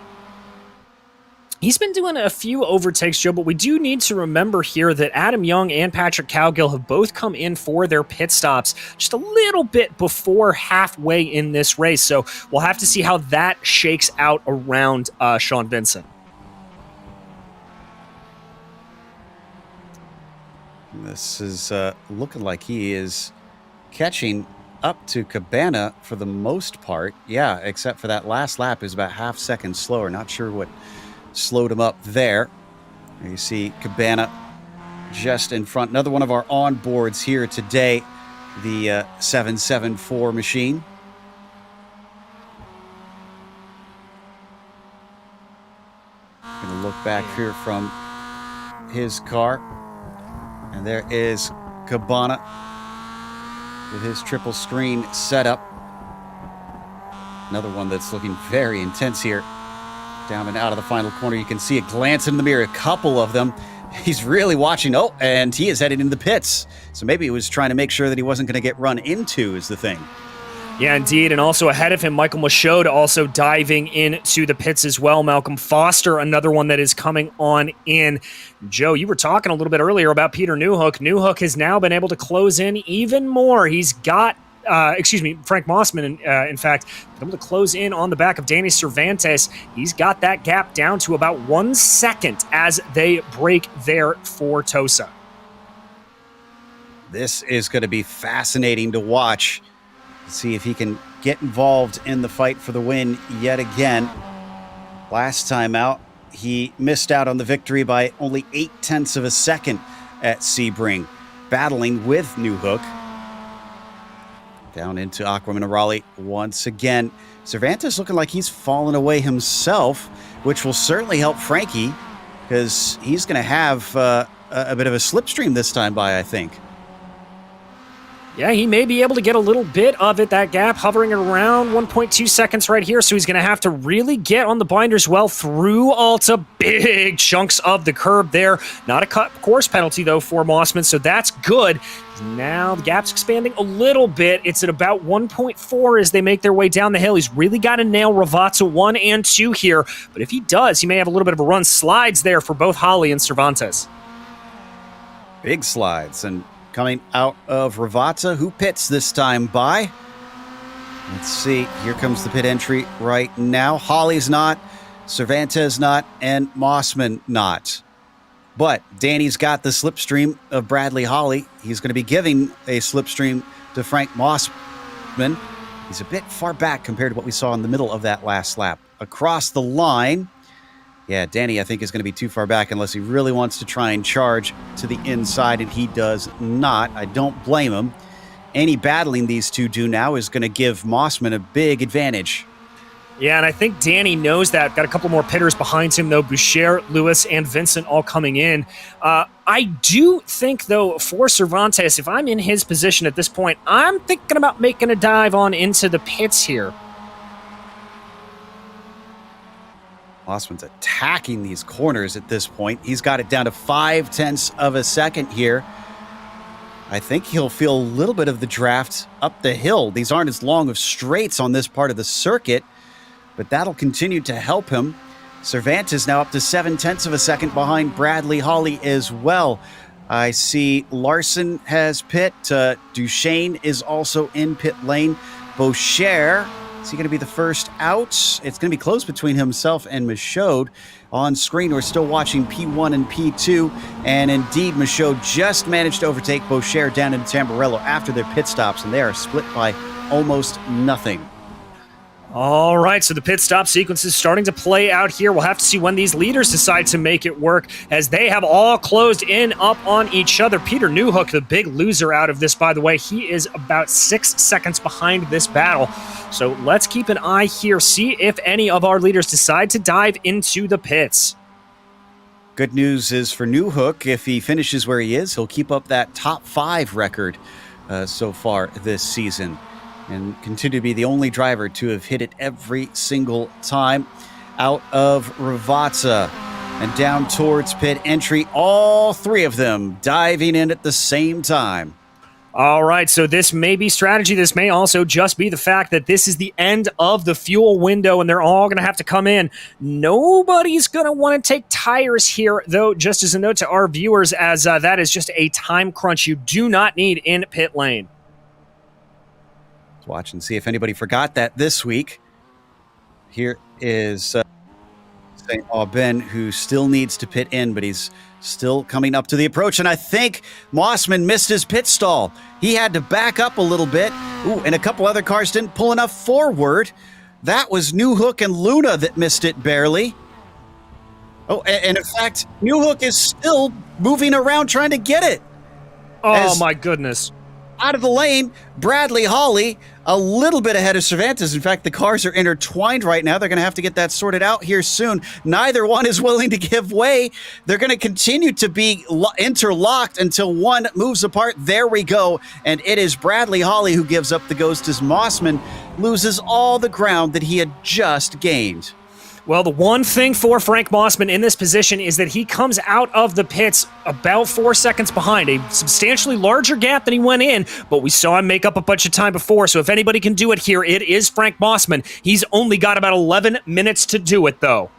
He's been doing a few overtakes, Joe, but we do need to remember here that Adam Young and Patrick Cowgill have both come in for their pit stops just a little bit before halfway in this race. So we'll have to see how that shakes out around Sean Vincent. This is looking like he is catching up to Cabana for the most part. Yeah, except for that last lap is about half second slower. Not sure what slowed him up there. You see Cabana just in front. Another one of our onboards here today, the 774 machine. Gonna look back here from his car, and there is Cabana with his triple screen setup. Another one that's looking very intense here. Down and out of the final corner, you can see a glance in the mirror, a couple of them. He's really watching. Oh, and he is headed into the pits. So maybe he was trying to make sure that he wasn't going to get run into is the thing. Yeah, indeed. And also ahead of him, Michael Michaud also diving into the pits as well. Malcolm Foster, another one that is coming on in. Joe, you were talking a little bit earlier about Peter Newhook. Newhook has now been able to close in even more. He's got Frank Mossman, in fact, able to close in on the back of Danny Cervantes. He's got that gap down to about 1 second as they break there for Tosa. This is going to be fascinating to watch. See if he can get involved in the fight for the win yet again. Last time out, he missed out on the victory by only 0.8 of a second at Sebring, battling with Newhook. Down into Aqua Minerale once again. Cervantes looking like he's fallen away himself, which will certainly help Frankie because he's going to have a bit of a slipstream this time by, I think. Yeah, he may be able to get a little bit of it, that gap hovering around 1.2 seconds right here, so he's going to have to really get on the binders well through Alta. Big chunks of the curb there. Not a course penalty, though, for Mossman, so that's good. Now the gap's expanding a little bit. It's at about 1.4 as they make their way down the hill. He's really got to nail Ravazza 1 and 2 here, but if he does, he may have a little bit of a run. Slides there for both Holly and Cervantes. Big slides, and coming out of Ravazza, who pits this time by? Let's see. Here comes the pit entry right now. Holly's not, Cervantes not, and Mossman not. But Danny's got the slipstream of Bradley Holly. He's going to be giving a slipstream to Frank Mossman. He's a bit far back compared to what we saw in the middle of that last lap. Across the line, yeah, Danny, I think, is going to be too far back unless he really wants to try and charge to the inside, and he does not. I don't blame him. Any battling these two do now is going to give Mossman a big advantage. Yeah, and I think Danny knows that. Got a couple more pitters behind him, though. Boucher, Lewis, and Vincent all coming in. I do think, though, for Cervantes, if I'm in his position at this point, I'm thinking about making a dive on into the pits here. Mossman's attacking these corners at this point. He's got it down to 0.5 of a second here. I think he'll feel a little bit of the draft up the hill. These aren't as long of straights on this part of the circuit, but that'll continue to help him. Cervantes now up to 0.7 of a second behind Bradley Holly as well. I see Larson has pit. Duchesne is also in pit lane. Boucher, is he going to be the first out? It's going to be close between himself and Michaud. On screen, we're still watching P1 and P2, and indeed, Michaud just managed to overtake Boucher down in Tamburello after their pit stops, and they are split by almost nothing. All right, so the pit stop sequence is starting to play out here. We'll have to see when these leaders decide to make it work, as they have all closed in up on each other. Peter Newhook, the big loser out of this, by the way, he is about 6 seconds behind this battle. So let's keep an eye here, see if any of our leaders decide to dive into the pits. Good news is for Newhook, if he finishes where he is, he'll keep up that top 5 record so far this season, and continue to be the only driver to have hit it every single time. Out of Ravazza and down towards pit entry, all 3 of them diving in at the same time. All right, so this may be strategy. This may also just be the fact that this is the end of the fuel window and they're all going to have to come in. Nobody's going to want to take tires here, though, just as a note to our viewers, as that is just a time crunch you do not need in pit lane. Let's watch and see if anybody forgot that this week. Here is St. Aubin, who still needs to pit in, but he's still coming up to the approach. And I think Mossman missed his pit stall. He had to back up a little bit. Ooh, and a couple other cars didn't pull enough forward. That was New Hook and Luna that missed it barely. Oh, and in fact, New Hook is still moving around trying to get it. Oh, my goodness. Out of the lane, Bradley Holly a little bit ahead of Cervantes. In fact, the cars are intertwined right now. They're going to have to get that sorted out here soon. Neither one is willing to give way. They're going to continue to be interlocked until one moves apart. There we go. And it is Bradley Holly who gives up the ghost as Mossman loses all the ground that he had just gained. Well, the one thing for Frank Mossman in this position is that he comes out of the pits about 4 seconds behind, a substantially larger gap than he went in, but we saw him make up a bunch of time before, so if anybody can do it here, it is Frank Mossman. He's only got about 11 minutes to do it, though.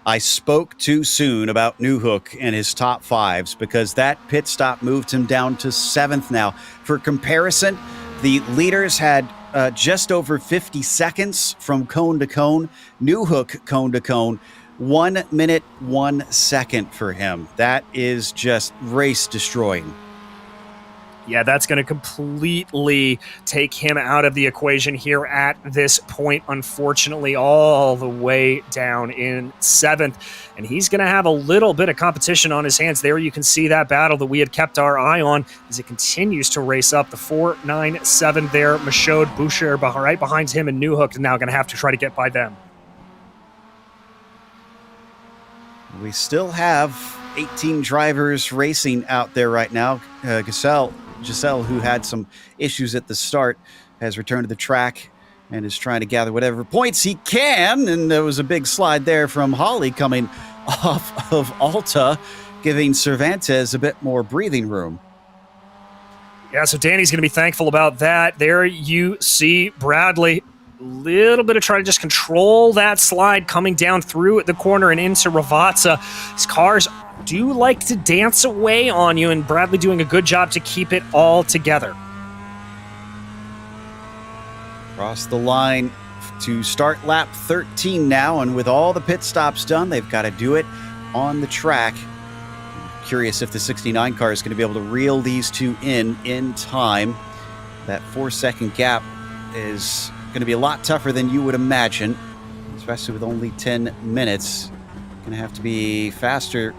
I spoke too soon about New Hook and his top fives because that pit stop moved him down to 7th now. For comparison, the leaders had just over 50 seconds from cone to cone. New Hook cone to cone, 1 minute, 1 second for him. That is just race destroying. Yeah, that's going to completely take him out of the equation here at this point, unfortunately, all the way down in 7th. And he's going to have a little bit of competition on his hands. There you can see that battle that we had kept our eye on as it continues to race up. The 4-9-7 there, Michaud, Boucher right behind him, and New Hook is now going to have to try to get by them. We still have 18 drivers racing out there right now. Giselle, who had some issues at the start, has returned to the track and is trying to gather whatever points he can. And there was a big slide there from Holly coming off of Alta, giving Cervantes a bit more breathing room. Yeah, so Danny's going to be thankful about that. There you see Bradley. A little bit of trying to just control that slide coming down through the corner and into Ravazza. His cars do like to dance away on you, and Bradley doing a good job to keep it all together. Across the line to start lap 13 now, and with all the pit stops done, they've got to do it on the track. I'm curious if the 69 car is going to be able to reel these two in time. That 4-second gap is going to be a lot tougher than you would imagine, especially with only 10 minutes. Going to have to be faster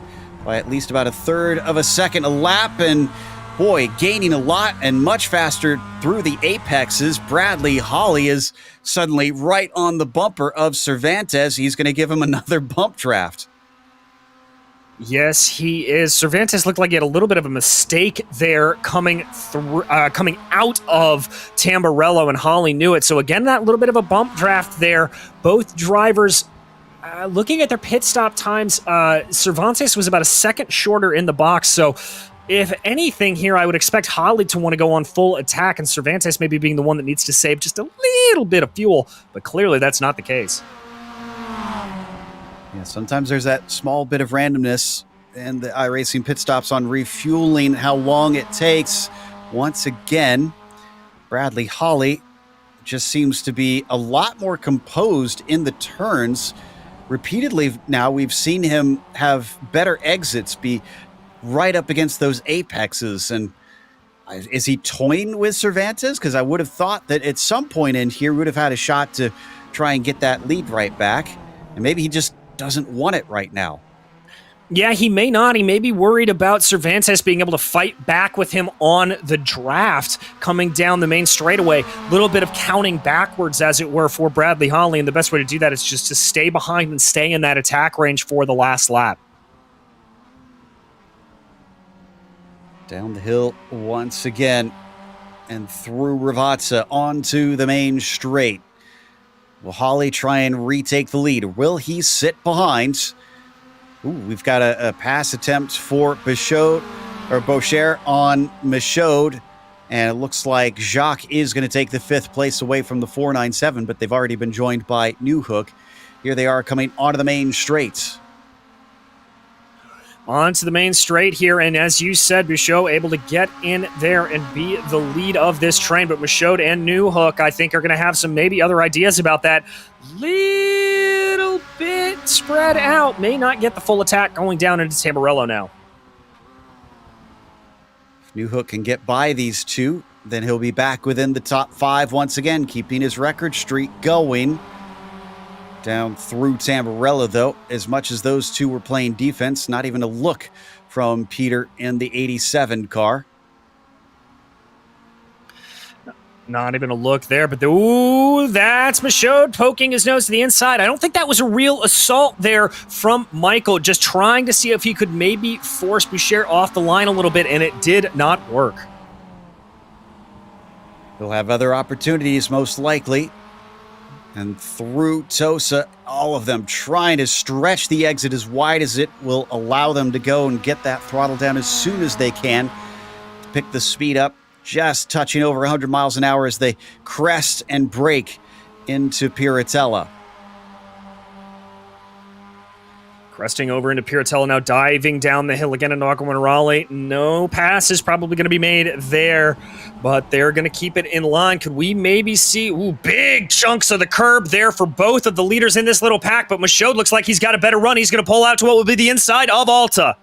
by at least about 1/3 of a second a lap, and boy, gaining a lot and much faster through the apexes. Bradley Holly is suddenly right on the bumper of Cervantes. He's going to give him another bump draft. Yes, he is. Cervantes looked like he had a little bit of a mistake there coming out of Tamburello, and Holly knew it. So again, that little bit of a bump draft there. Both drivers looking at their pit stop times, Cervantes was about a second shorter in the box. So if anything here, I would expect Holly to want to go on full attack, and Cervantes maybe being the one that needs to save just a little bit of fuel. But clearly that's not the case. Yeah, sometimes there's that small bit of randomness and the iRacing pit stops on refueling, how long it takes. Once again, Bradley Holly just seems to be a lot more composed in the turns. Repeatedly now, we've seen him have better exits, be right up against those apexes. And is he toying with Cervantes? Because I would have thought that at some point in here, we would have had a shot to try and get that lead right back. And maybe he just doesn't want it right now. Yeah, he may not. He may be worried about Cervantes being able to fight back with him on the draft coming down the main straightaway. A little bit of counting backwards, as it were, for Bradley Holly, and the best way to do that is just to stay behind and stay in that attack range for the last lap. Down the hill once again and through Ravazza onto the main straight. Will Holly try and retake the lead? Will he sit behind? Ooh, we've got a pass attempt for Boucher on Michaud. And it looks like Jacques is going to take the 5th place away from the 497, but they've already been joined by New Hook. Here they are coming onto the main straight. Onto the main straight here, and as you said, Bouchot able to get in there and be the lead of this train, but Bouchot and New Hook, I think, are going to have some maybe other ideas about that. Little bit spread out. May not get the full attack going down into Tamburello now. If New Hook can get by these two, then he'll be back within the top 5 once again, keeping his record streak going. Down through Tamburello, though, as much as those two were playing defense, not even a look from Peter in the 87 car. Not even a look there, but ooh, that's Michaud poking his nose to the inside. I don't think that was a real assault there from Michael, just trying to see if he could maybe force Boucher off the line a little bit, and it did not work. He'll have other opportunities, most likely. And through Tosa, all of them trying to stretch the exit as wide as it will allow them to go and get that throttle down as soon as they can to pick the speed up, just touching over 100 miles an hour as they crest and brake into Piratella. Cresting over into Piratella now, diving down the hill again in Agua No pass is probably going to be made there, but they're going to keep it in line. Could we maybe see big chunks of the curb there for both of the leaders in this little pack, but Michaud looks like he's got a better run. He's going to pull out to what will be the inside of Alta.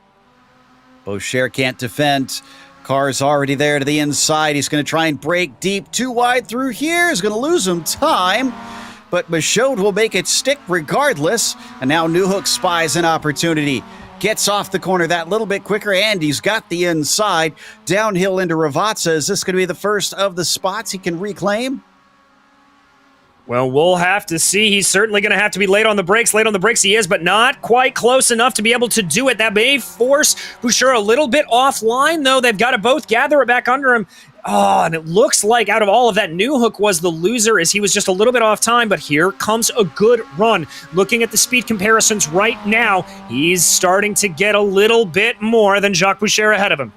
Boucher can't defend. Car's already there to the inside. He's going to try and break deep, too wide through here. He's going to lose him time. But Michaud will make it stick regardless. And now New Hook spies an opportunity. Gets off the corner that little bit quicker, and he's got the inside. Downhill into Ravazza. Is this going to be the first of the spots he can reclaim? Well, we'll have to see. He's certainly going to have to be late on the brakes. Late on the brakes he is, but not quite close enough to be able to do it. That may force Boucher a little bit offline, though. They've got to both gather it back under him. Oh, and it looks like out of all of that, New Hook was the loser as he was just a little bit off time, but here comes a good run. Looking at the speed comparisons right now, he's starting to get a little bit more than Jacques Boucher ahead of him.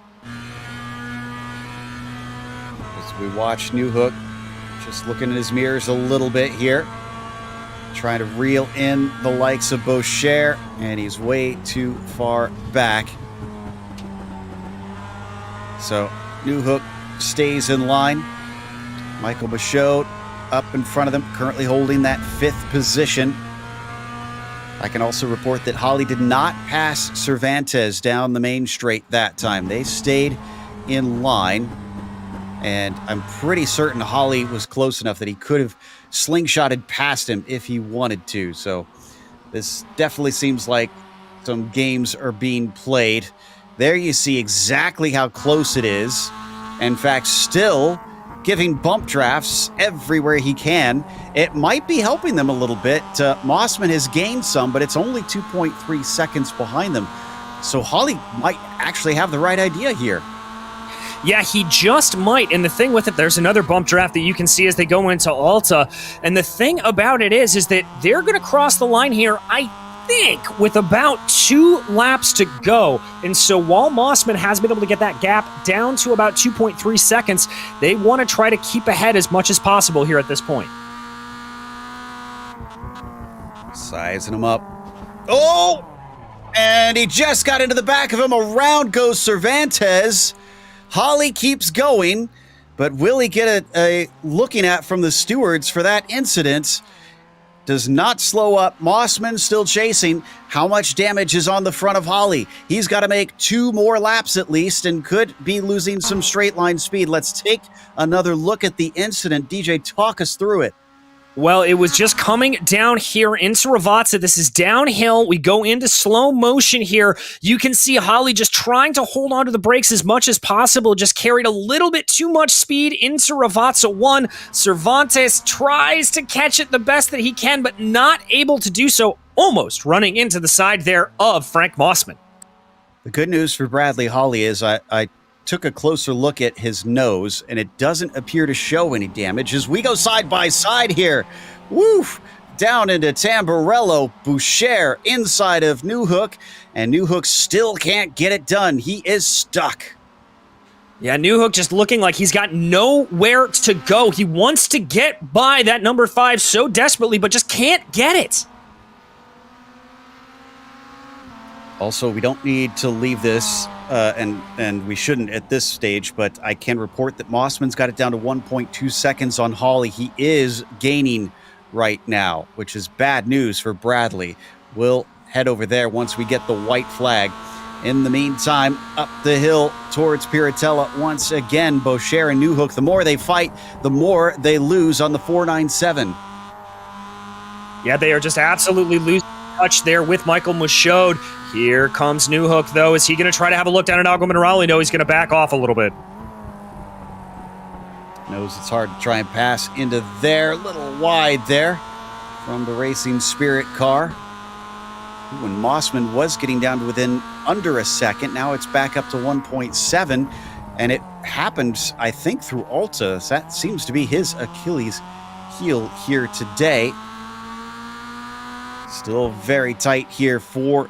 As we watch New Hook, just looking in his mirrors a little bit here, trying to reel in the likes of Boucher, and he's way too far back. So New Hook stays in line. Michael Michaud up in front of them, currently holding that 5th position. I can also report that Holly did not pass Cervantes down the main straight that time. They stayed in line, and I'm pretty certain Holly was close enough that he could have slingshotted past him if he wanted to. So this definitely seems like some games are being played. There you see exactly how close it is. In fact, still giving bump drafts everywhere he can. It might be helping them a little bit. Mossman has gained some, but it's only 2.3 seconds behind them. So Holly might actually have the right idea here. Yeah, he just might. And the thing with it, there's another bump draft that you can see as they go into Alta. And the thing about it is that they're going to cross the line here, I think, with about 2 laps to go. And so while Mossman has been able to get that gap down to about 2.3 seconds, they want to try to keep ahead as much as possible here at this point. Sizing him up. Oh! And he just got into the back of him. Around goes Cervantes. Holly keeps going, but will he get a looking at from the stewards for that incident? Does not slow up. Mossman still chasing. How much damage is on the front of Holly? He's got to make 2 more laps at least and could be losing some straight line speed. Let's take another look at the incident. DJ, talk us through it. Well, it was just coming down here into Ravazza. This is downhill. We go into slow motion here. You can see Holly just trying to hold on to the brakes as much as possible. Just carried a little bit too much speed into Ravazza 1. Cervantes tries to catch it the best that he can, but not able to do so. Almost running into the side there of Frank Mossman. The good news for Bradley Holly is I took a closer look at his nose, and it doesn't appear to show any damage as we go side by side here. Woof! Down into Tamburello, Boucher inside of New Hook, and New Hook still can't get it done. He is stuck. Yeah, Newhook just looking like he's got nowhere to go. He wants to get by that number 5 so desperately, but just can't get it. Also, we don't need to leave this, and we shouldn't at this stage, but I can report that Mossman's got it down to 1.2 seconds on Holly. He is gaining right now, which is bad news for Bradley. We'll head over there once we get the white flag. In the meantime, up the hill towards Piratella once again, Boucher and Newhook. The more they fight, the more they lose on the 497. Yeah, they are just absolutely losing touch there with Michael Michaud. Here comes Newhook, though. Is he going to try to have a look down at Agua Minerale? No, he's going to back off a little bit. Knows it's hard to try and pass into there. A little wide there from the Racing Spirit car. When Mossman was getting down to within under a second, now it's back up to 1.7, and it happened, I think, through Alta. That seems to be his Achilles heel here today. Still very tight here for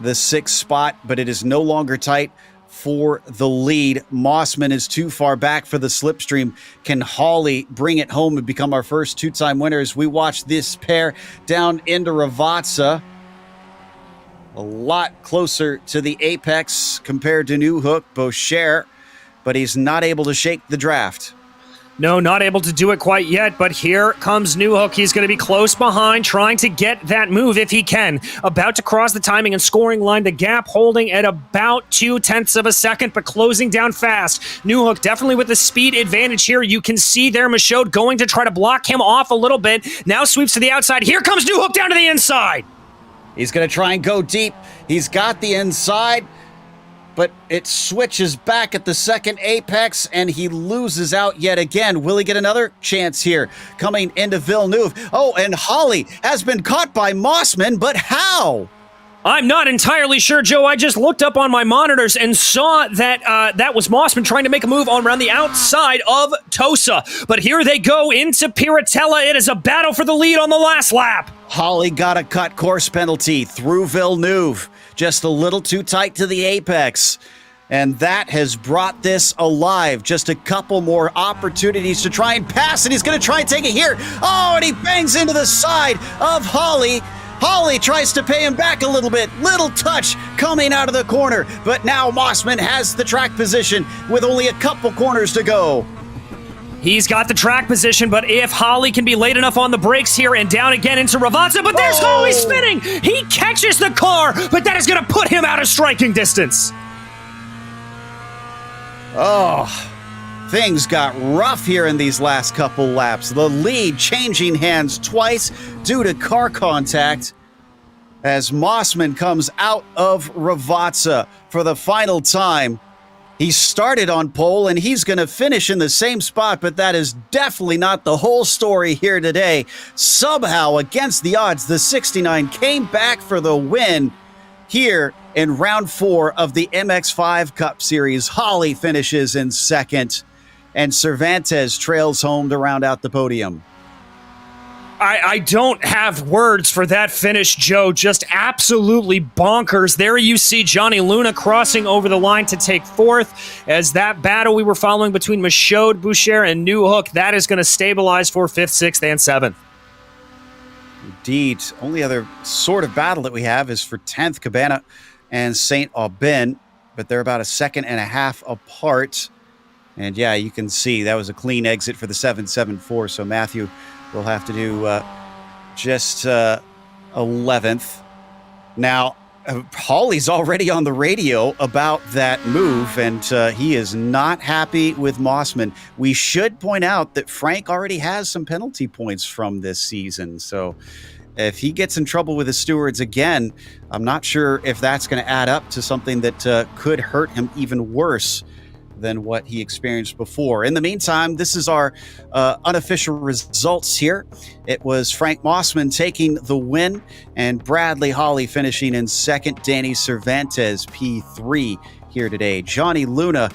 the 6th spot, but it is no longer tight for the lead. Mossman is too far back for the slipstream. Can Hawley bring it home and become our first 2-time winners? We watch this pair down into Ravazza. A lot closer to the apex compared to Newhook, Boucher, but he's not able to shake the draft. No, not able to do it quite yet, but here comes Newhook. He's going to be close behind, trying to get that move if he can. About to cross the timing and scoring line. The gap holding at about 0.2 of a second, but closing down fast. Newhook definitely with the speed advantage here. You can see there Michaud going to try to block him off a little bit. Now sweeps to the outside. Here comes Newhook down to the inside. He's going to try and go deep. He's got the inside, but it switches back at the second apex, and he loses out yet again. Will he get another chance here coming into Villeneuve? Oh, and Holly has been caught by Mossman, but how? I'm not entirely sure, Joe. I just looked up on my monitors and saw that that was Mossman trying to make a move on around the outside of Tosa. But here they go into Piratella. It is a battle for the lead on the last lap. Holly got a cut course penalty through Villeneuve. Just a little too tight to the apex. And that has brought this alive. Just a couple more opportunities to try and pass, and he's going to try and take it here. Oh, and he bangs into the side of Holly. Holly tries to pay him back a little bit. Little touch coming out of the corner. But now Mossman has the track position with only a couple corners to go. He's got the track position, but if Holly can be late enough on the brakes here and down again into Ravazza, but there's Holly spinning! He catches the car, but that is going to put him out of striking distance. Oh, things got rough here in these last couple laps. The lead changing hands twice due to car contact as Mossman comes out of Ravazza for the final time. He started on pole, and he's going to finish in the same spot, but that is definitely not the whole story here today. Somehow, against the odds, the 69 came back for the win here in round 4 of the MX5 Cup Series. Holly finishes in second, and Cervantes trails home to round out the podium. I don't have words for that finish, Joe. Just absolutely bonkers. There you see Johnny Luna crossing over the line to take 4th. As that battle we were following between Michaud, Boucher, and Newhook, that is going to stabilize for 5th, 6th, and 7th. Indeed. Only other sort of battle that we have is for 10th, Cabana and St. Aubin, but they're about a second and a half apart. And yeah, you can see that was a clean exit for the 774, so Matthew will have to do just 11th. Now, Hawley's already on the radio about that move, and he is not happy with Mossman. We should point out that Frank already has some penalty points from this season, so if he gets in trouble with the stewards again, I'm not sure if that's going to add up to something that could hurt him even worse than what he experienced before. In the meantime, this is our unofficial results here. It was Frank Mossman taking the win and Bradley Hawley finishing in second. Danny Cervantes, P3 here today. Johnny Luna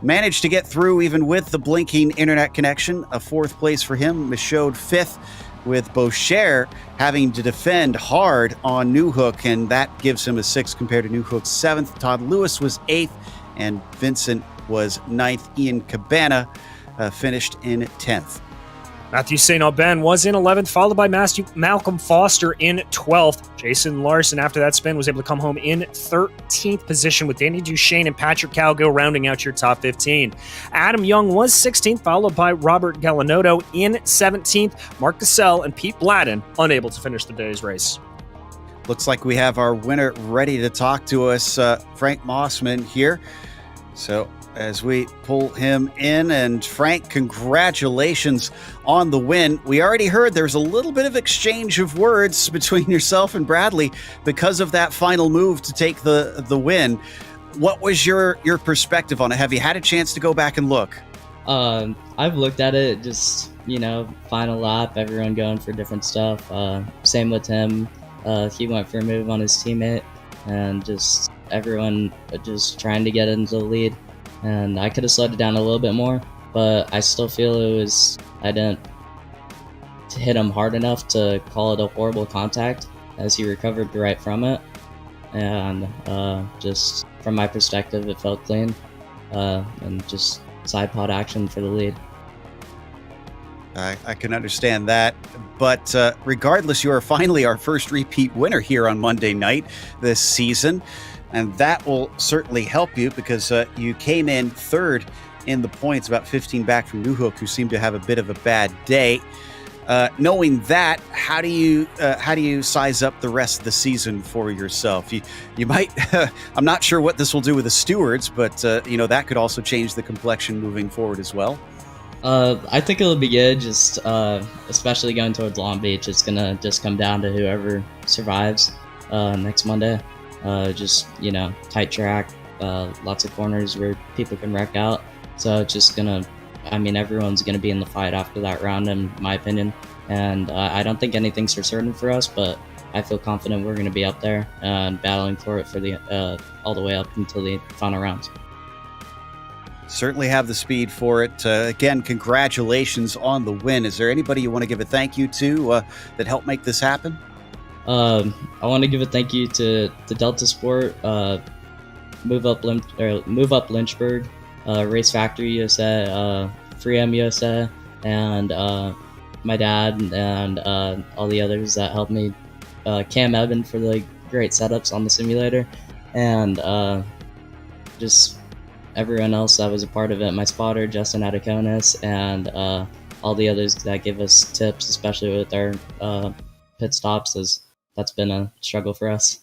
managed to get through even with the blinking internet connection. A 4th place for him. Michaud 5th, with Boucher having to defend hard on Newhook, and that gives him a 6th compared to Newhook's 7th. Todd Lewis was 8th, and Vincent was 9th. Ian Cabana finished in 10th. Matthew St. Aubin was in 11th, followed by Malcolm Foster in 12th. Jason Larson, after that spin, was able to come home in 13th position, with Danny Duchesne and Patrick Calgill rounding out your top 15. Adam Young was 16th, followed by Robert Gallinotto in 17th. Mark Cassell and Pete Bladden unable to finish the day's race. Looks like we have our winner ready to talk to us, Frank Mossman here. So as we pull him in, and Frank, congratulations on the win. We already heard there's a little bit of exchange of words between yourself and Bradley because of that final move to take the win. What was your perspective on it? Have you had a chance to go back and look? I've looked at it, just, final lap, everyone going for different stuff. Same with him. He went for a move on his teammate, and just everyone just trying to get into the lead. And I could have slowed it down a little bit more, but I still feel I didn't hit him hard enough to call it a horrible contact, as he recovered right from it. And just from my perspective, it felt clean, and just side pod action for the lead. I can understand that, but regardless, you are finally our first repeat winner here on Monday night this season. And that will certainly help you, because you came in third in the points, about 15 back from Newhook, who seemed to have a bit of a bad day. Knowing that, how do you size up the rest of the season for yourself? You might. I'm not sure what this will do with the stewards, but that could also change the complexion moving forward as well. I think it'll be good. Just especially going towards Long Beach, it's gonna just come down to whoever survives next Monday. Tight track, lots of corners where people can wreck out. So it's just everyone's gonna be in the fight after that round, in my opinion. And I don't think anything's for certain for us, but I feel confident we're gonna be up there and battling for it for the all the way up until the final rounds. Certainly have the speed for it. Again, congratulations on the win. Is there anybody you want to give a thank you to that helped make this happen? I want to give a thank you to Delta Sport, Move Up Lynchburg, Race Factory USA, Freem USA, and my dad, and all the others that helped me. Cam Evan for the great setups on the simulator, and just everyone else that was a part of it. My spotter, Justin Adekonis, and all the others that give us tips, especially with our pit stops, as that's been a struggle for us.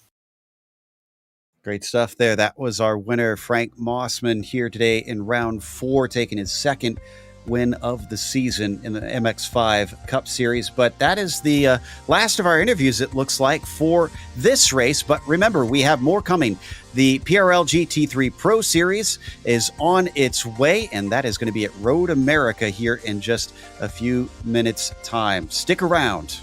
Great stuff there. That was our winner, Frank Mossman, here today in round 4, taking his second win of the season in the MX5 Cup Series. But that is the last of our interviews, it looks like, for this race. But remember, we have more coming. The PRL GT3 Pro Series is on its way, and that is going to be at Road America here in just a few minutes' time. Stick around.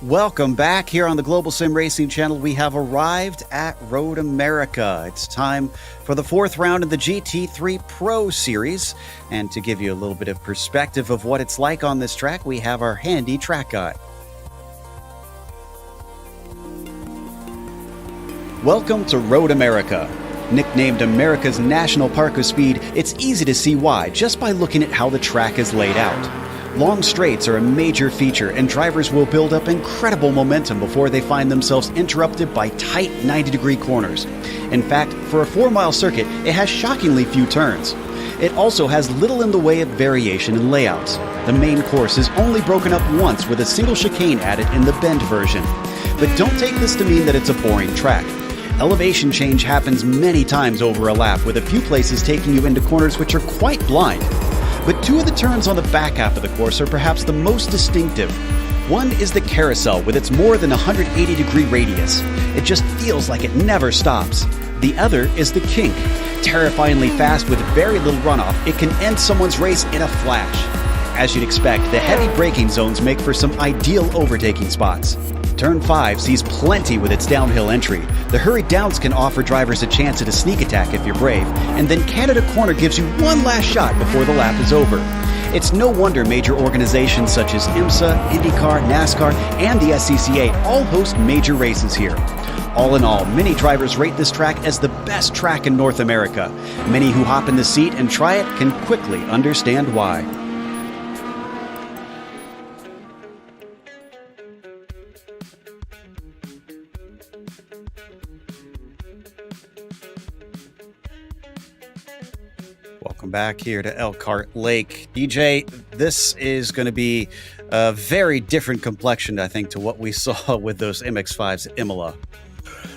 Welcome back here on the Global Sim Racing channel. We have arrived at Road America. It's time for the fourth round of the GT3 Pro Series. And to give you a little bit of perspective of what it's like on this track, we have our handy track guide. Welcome to Road America. Nicknamed America's National Park of Speed, it's easy to see why just by looking at how the track is laid out. Long straights are a major feature, and drivers will build up incredible momentum before they find themselves interrupted by tight 90-degree corners. In fact, for a 4-mile circuit, it has shockingly few turns. It also has little in the way of variation in layouts. The main course is only broken up once with a single chicane added in the bend version. But don't take this to mean that it's a boring track. Elevation change happens many times over a lap, with a few places taking you into corners which are quite blind. But two of the turns on the back half of the course are perhaps the most distinctive. One is the carousel with its more than 180-degree radius. It just feels like it never stops. The other is the kink. Terrifyingly fast with very little runoff, it can end someone's race in a flash. As you'd expect, the heavy braking zones make for some ideal overtaking spots. Turn 5 sees plenty with its downhill entry. The hurried downs can offer drivers a chance at a sneak attack if you're brave, and then Canada Corner gives you one last shot before the lap is over. It's no wonder major organizations such as IMSA, IndyCar, NASCAR, and the SCCA all host major races here. All in all, many drivers rate this track as the best track in North America. Many who hop in the seat and try it can quickly understand why. Welcome back here to Elkhart Lake. DJ, this is going to be a very different complexion, I think, to what we saw with those MX-5s at Imola.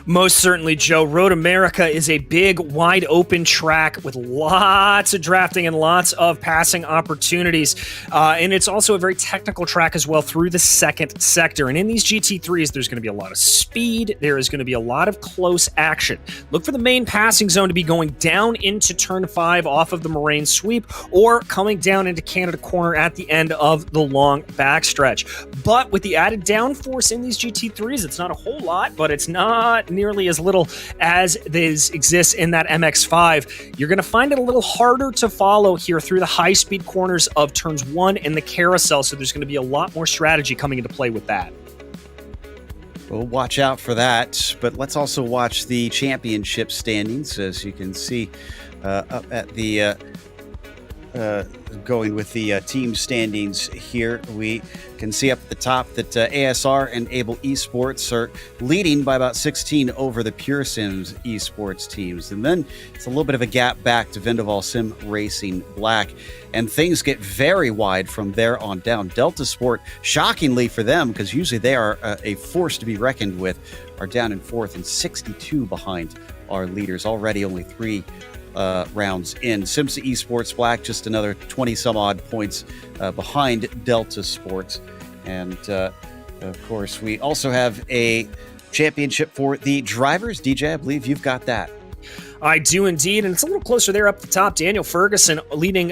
Most certainly, Joe. Road America is a big, wide-open track with lots of drafting and lots of passing opportunities. And it's also a very technical track as well through the second sector. And in these GT3s, there's going to be a lot of speed. There is going to be a lot of close action. Look for the main passing zone to be going down into Turn 5 off of the Moraine Sweep or coming down into Canada Corner at the end of the long backstretch. But with the added downforce in these GT3s, it's not a whole lot, but it's not nearly as little as exists in that MX-5. You're going to find it a little harder to follow here through the high-speed corners of turns 1 and the carousel, so there's going to be a lot more strategy coming into play with that. We'll watch out for that, but let's also watch the championship standings. As you can see up at the going with the team standings here, we can see up at the top that ASR and Able Esports are leading by about 16 over the Pure Sims Esports teams. And then it's a little bit of a gap back to Vindeval Sim Racing Black. And things get very wide from there on down. Delta Sport, shockingly for them, because usually they are a force to be reckoned with, are down in 4th and 62 behind our leaders. Already only 3 rounds in. SimMSA Esports Black, just another 20 some odd points behind Delta Sports. And of course, we also have a championship for the drivers. DJ, I believe you've got that. I do indeed, and it's a little closer there up the top. Daniel Ferguson leading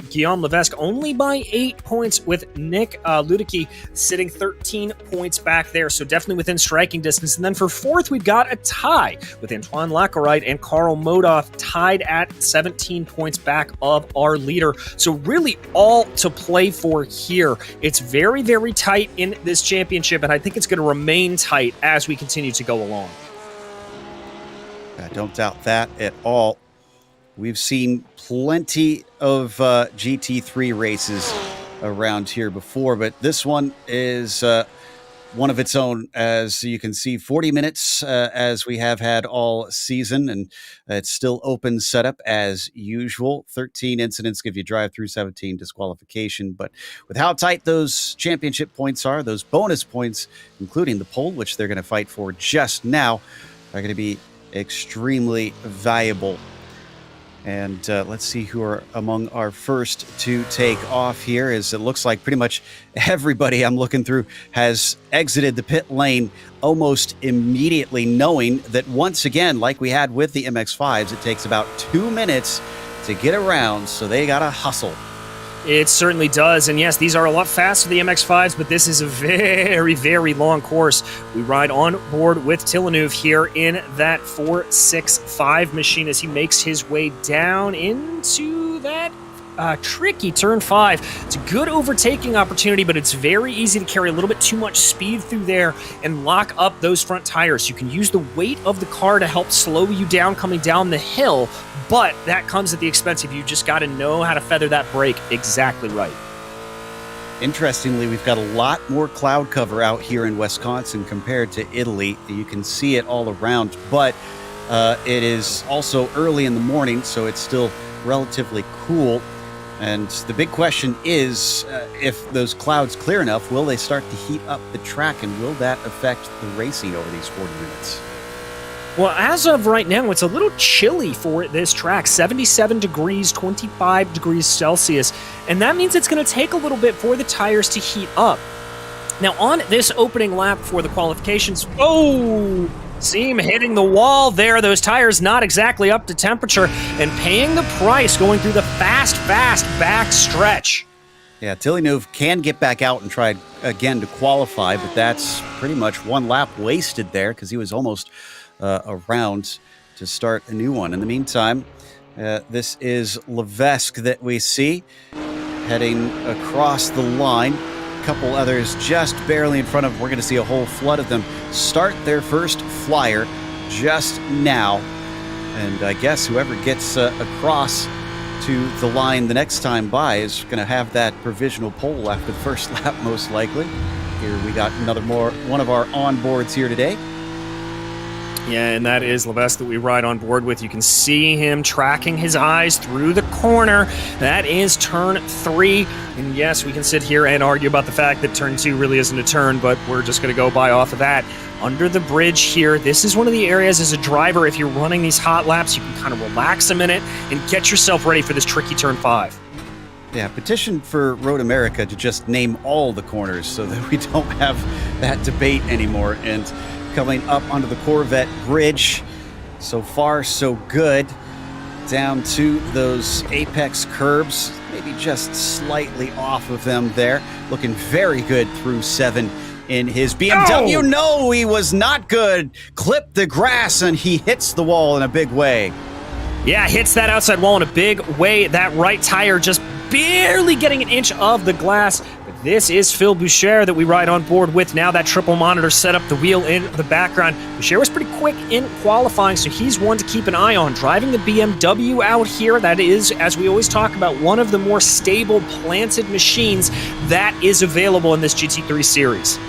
Guillaume Levesque only by 8 points, with Nick Ludicky sitting 13 points back there, so definitely within striking distance. And then for 4th, we've got a tie with Antoine Lacarite and Carl Modoff tied at 17 points back of our leader. So really all to play for here. It's very, very tight in this championship, and I think it's going to remain tight as we continue to go along. I don't doubt that at all. We've seen plenty of GT3 races around here before, but this one is one of its own. As you can see, 40 minutes as we have had all season, and it's still open setup as usual. 13 incidents give you drive-through, 17 disqualification. But with how tight those championship points are, those bonus points, including the pole, which they're going to fight for just now, are going to be extremely valuable. And let's see who are among our first to take off here, as it looks like pretty much everybody I'm looking through has exited the pit lane almost immediately, knowing that once again, like we had with the MX-5s, it takes about 2 minutes to get around, so they gotta hustle. It certainly does. And yes, these are a lot faster than the MX-5s, but this is a very, very long course. We ride on board with Villeneuve here in that 465 machine as he makes his way down into that tricky turn 5. It's a good overtaking opportunity, but it's very easy to carry a little bit too much speed through there and lock up those front tires. You can use the weight of the car to help slow you down coming down the hill, but that comes at the expense of you just got to know how to feather that brake exactly right. Interestingly, we've got a lot more cloud cover out here in Wisconsin compared to Italy. You can see it all around, but it is also early in the morning, so it's still relatively cool. And the big question is, if those clouds clear enough, will they start to heat up the track, and will that affect the racing over these 40 minutes? Well, as of right now, it's a little chilly for this track, 77 degrees, 25 degrees Celsius, and that means it's going to take a little bit for the tires to heat up. Now, on this opening lap for the qualifications, see him hitting the wall there. Those tires not exactly up to temperature and paying the price going through the fast back stretch. Yeah, Villeneuve can get back out and try again to qualify, but that's pretty much one lap wasted there because he was almost around to start a new one. In the meantime, this is Levesque that we see heading across the line. A couple others just barely in front of him. We're going to see a whole flood of them start their first flyer just now. And I guess whoever gets across to the line the next time by is going to have that provisional pole after the first lap, most likely. Here we got one of our onboards here today. Yeah, and that is Levesque that we ride on board with. You can see him tracking his eyes through the corner. That is turn 3. And yes, we can sit here and argue about the fact that turn 2 really isn't a turn, but we're just going to go by off of that. Under the bridge here, this is one of the areas as a driver, if you're running these hot laps, you can kind of relax a minute and get yourself ready for this tricky turn 5. Yeah, petition for Road America to just name all the corners so that we don't have that debate anymore. And coming up onto the Corvette bridge, so far so good. Down to those apex curbs, maybe just slightly off of them there. Looking very good through 7 in his BMW. No, he was not good. Clipped the grass and he hits the wall in a big way. Yeah, hits that outside wall in a big way. That right tire just barely getting an inch of the glass. But this is Phil Boucher that we ride on board with now. That triple monitor set up, the wheel in the background. Boucher was pretty quick in qualifying, so he's one to keep an eye on. Driving the BMW out here, that is, as we always talk about, one of the more stable planted machines that is available in this GT3 series.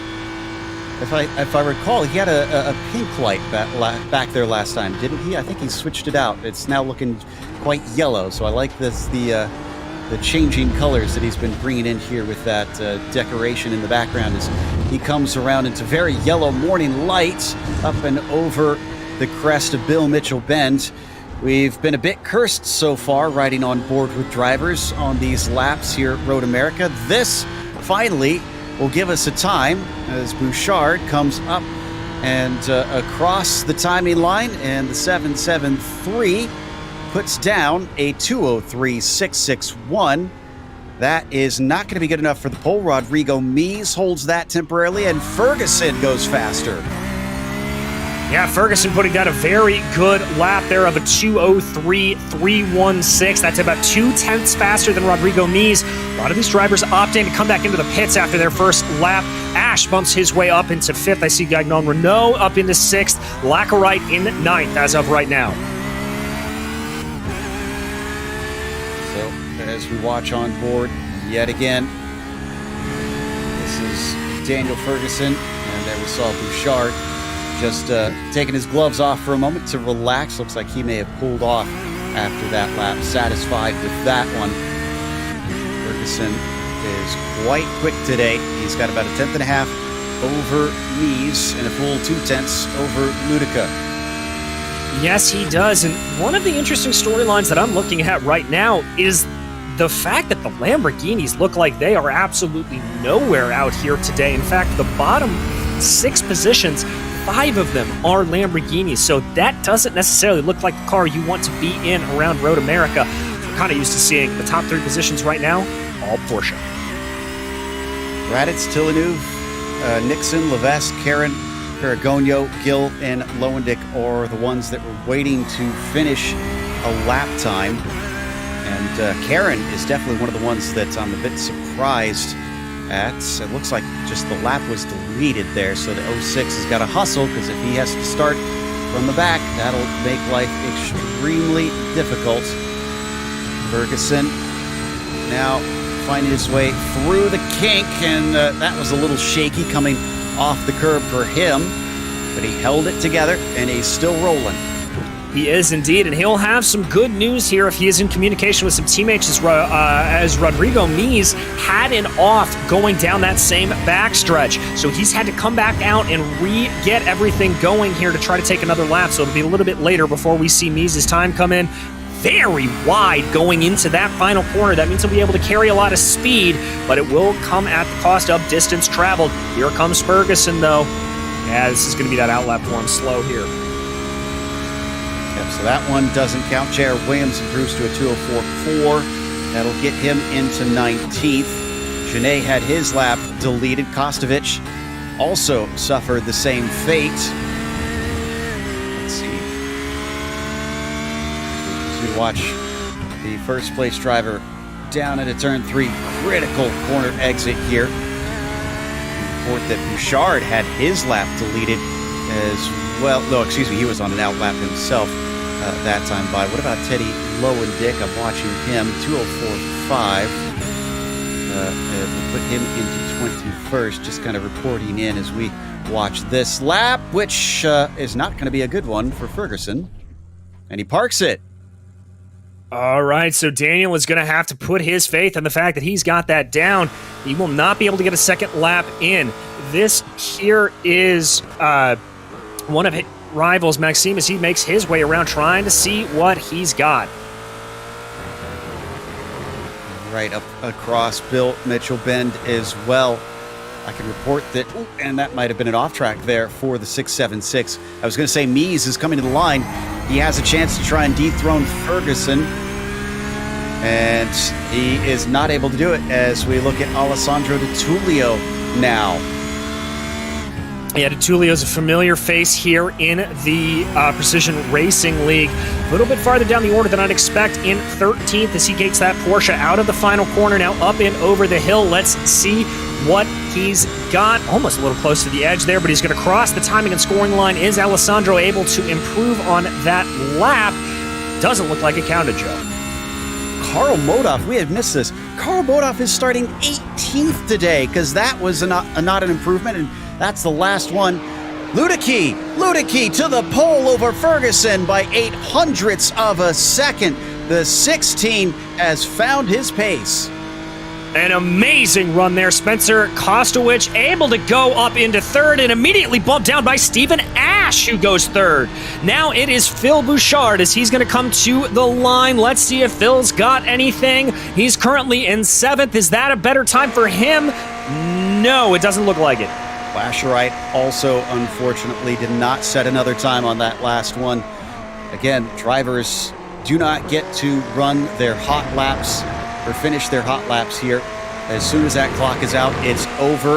If I recall, he had a pink light back there last time, didn't he? I think he switched it out. It's now looking quite yellow, so I like this the changing colors that he's been bringing in here with that decoration in the background as he comes around into very yellow morning light up and over the crest of Bill Mitchell Bend. We've been a bit cursed so far riding on board with drivers on these laps here at Road America. This finally will give us a time as Bouchard comes up and across the timing line, and the 773 puts down a 2:03.661. That is not going to be good enough for the pole. Rodrigo Mies holds that temporarily, and Ferguson goes faster. Yeah, Ferguson putting down a very good lap there of a 2:03.316. That's about 0.2 faster than Rodrigo Mies. A lot of these drivers opt in to come back into the pits after their first lap. Ash bumps his way up into 5th. I see Gagnon Renault up into 6th. Lacquerite in 9th as of right now. So as we watch on board yet again, this is Daniel Ferguson, and there we saw Bouchard just taking his gloves off for a moment to relax. Looks like he may have pulled off after that lap, satisfied with that one. Ferguson is quite quick today. He's got about a 10.5 over Mies and a full 0.2 over Ludica. Yes, he does. And one of the interesting storylines that I'm looking at right now is the fact that the Lamborghinis look like they are absolutely nowhere out here today. In fact, the bottom 6 positions, 5 of them are Lamborghinis, so that doesn't necessarily look like the car you want to be in around Road America. We're kind of used to seeing the top 3 positions right now all Porsche. Raditz, Villeneuve, Nixon, Levesque, Karen, Ferragonio, Gill, and Lowendick are the ones that were waiting to finish a lap time. And Karen is definitely one of the ones that I'm a bit surprised at. It looks like just the lap was deleted there, so the 06 has got to hustle, because if he has to start from the back, that'll make life extremely difficult. Ferguson now finding his way through the kink, and that was a little shaky coming off the curb for him, but he held it together, and he's still rolling. He is indeed, and he'll have some good news here if he is in communication with some teammates as Rodrigo Mies had an off going down that same backstretch. So he's had to come back out and get everything going here to try to take another lap. So it'll be a little bit later before we see Mies' time come in. Very wide going into that final corner. That means he'll be able to carry a lot of speed, but it will come at the cost of distance traveled. Here comes Ferguson, though. Yeah, this is going to be that outlap for him slow here. Yep, so that one doesn't count. J.R. Williams improves to a 2:04.4. That'll get him into 19th. Genet had his lap deleted. Kostovich also suffered the same fate. Let's see. As we watch the first place driver down into turn 3, critical corner exit here. Report that Bouchard had his lap deleted as well. No, excuse me, he was on an outlap himself that time by. What about Teddy Lowendick? I'm watching him, 2:04.5. We'll put him into 21st, just kind of reporting in as we watch this lap, which is not going to be a good one for Ferguson. And he parks it. All right, so Daniel is going to have to put his faith in the fact that he's got that down. He will not be able to get a second lap in. This here is one of his rivals, Maxime, as he makes his way around trying to see what he's got. Right up across Bill Mitchell Bend as well. I can report that, and that might have been an off track there for the 676. I was going to say Mies is coming to the line. He has a chance to try and dethrone Ferguson, and he is not able to do it as we look at Alessandro Di Tullio now. Yeah, Di Tullio's a familiar face here in the Precision Racing League. A little bit farther down the order than I'd expect in 13th as he gates that Porsche out of the final corner, now up and over the hill. Let's see what he's got. Almost a little close to the edge there, but he's going to cross the timing and scoring line. Is Alessandro able to improve on that lap? Doesn't look like it counted, Joe. Karl Modhoff, we had missed this. Karl Modhoff is starting 18th today because that was not an improvement, and that's the last one. Ludicky to the pole over Ferguson by 0.08 of a second. The 16 has found his pace. An amazing run there. Spencer Kostowicz able to go up into third and immediately bumped down by Stephen Ash, who goes third. Now it is Phil Bouchard as he's going to come to the line. Let's see if Phil's got anything. He's currently in 7th. Is that a better time for him? No, it doesn't look like it. Lasherite also, unfortunately, did not set another time on that last one. Again, drivers do not get to run their hot laps or finish their hot laps here. As soon as that clock is out, it's over.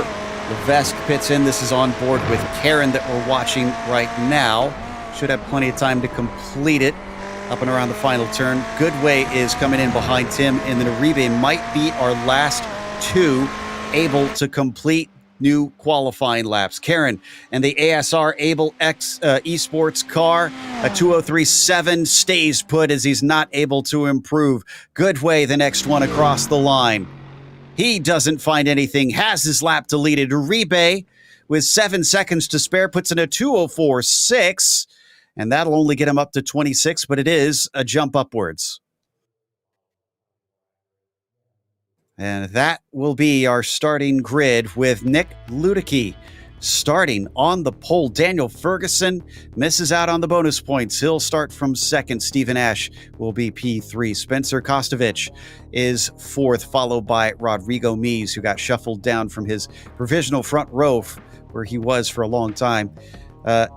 Levesque pits in. This is on board with Karen that we're watching right now. Should have plenty of time to complete it up and around the final turn. Goodway is coming in behind Tim, and then Uribe might be our last two able to complete new qualifying laps. Karen and the ASR Able X Esports car, a 2:03.7, stays put as he's not able to improve. Goodway, the next one across the line. He doesn't find anything, has his lap deleted. Uribe, with 7 seconds to spare, puts in a 2:04.6, and that'll only get him up to 26, but it is a jump upwards. And that will be our starting grid with Nick Ludicky starting on the pole. Daniel Ferguson misses out on the bonus points. He'll start from 2nd. Stephen Ash will be P3. Spencer Kostovich is 4th, followed by Rodrigo Mies, who got shuffled down from his provisional front row where he was for a long time.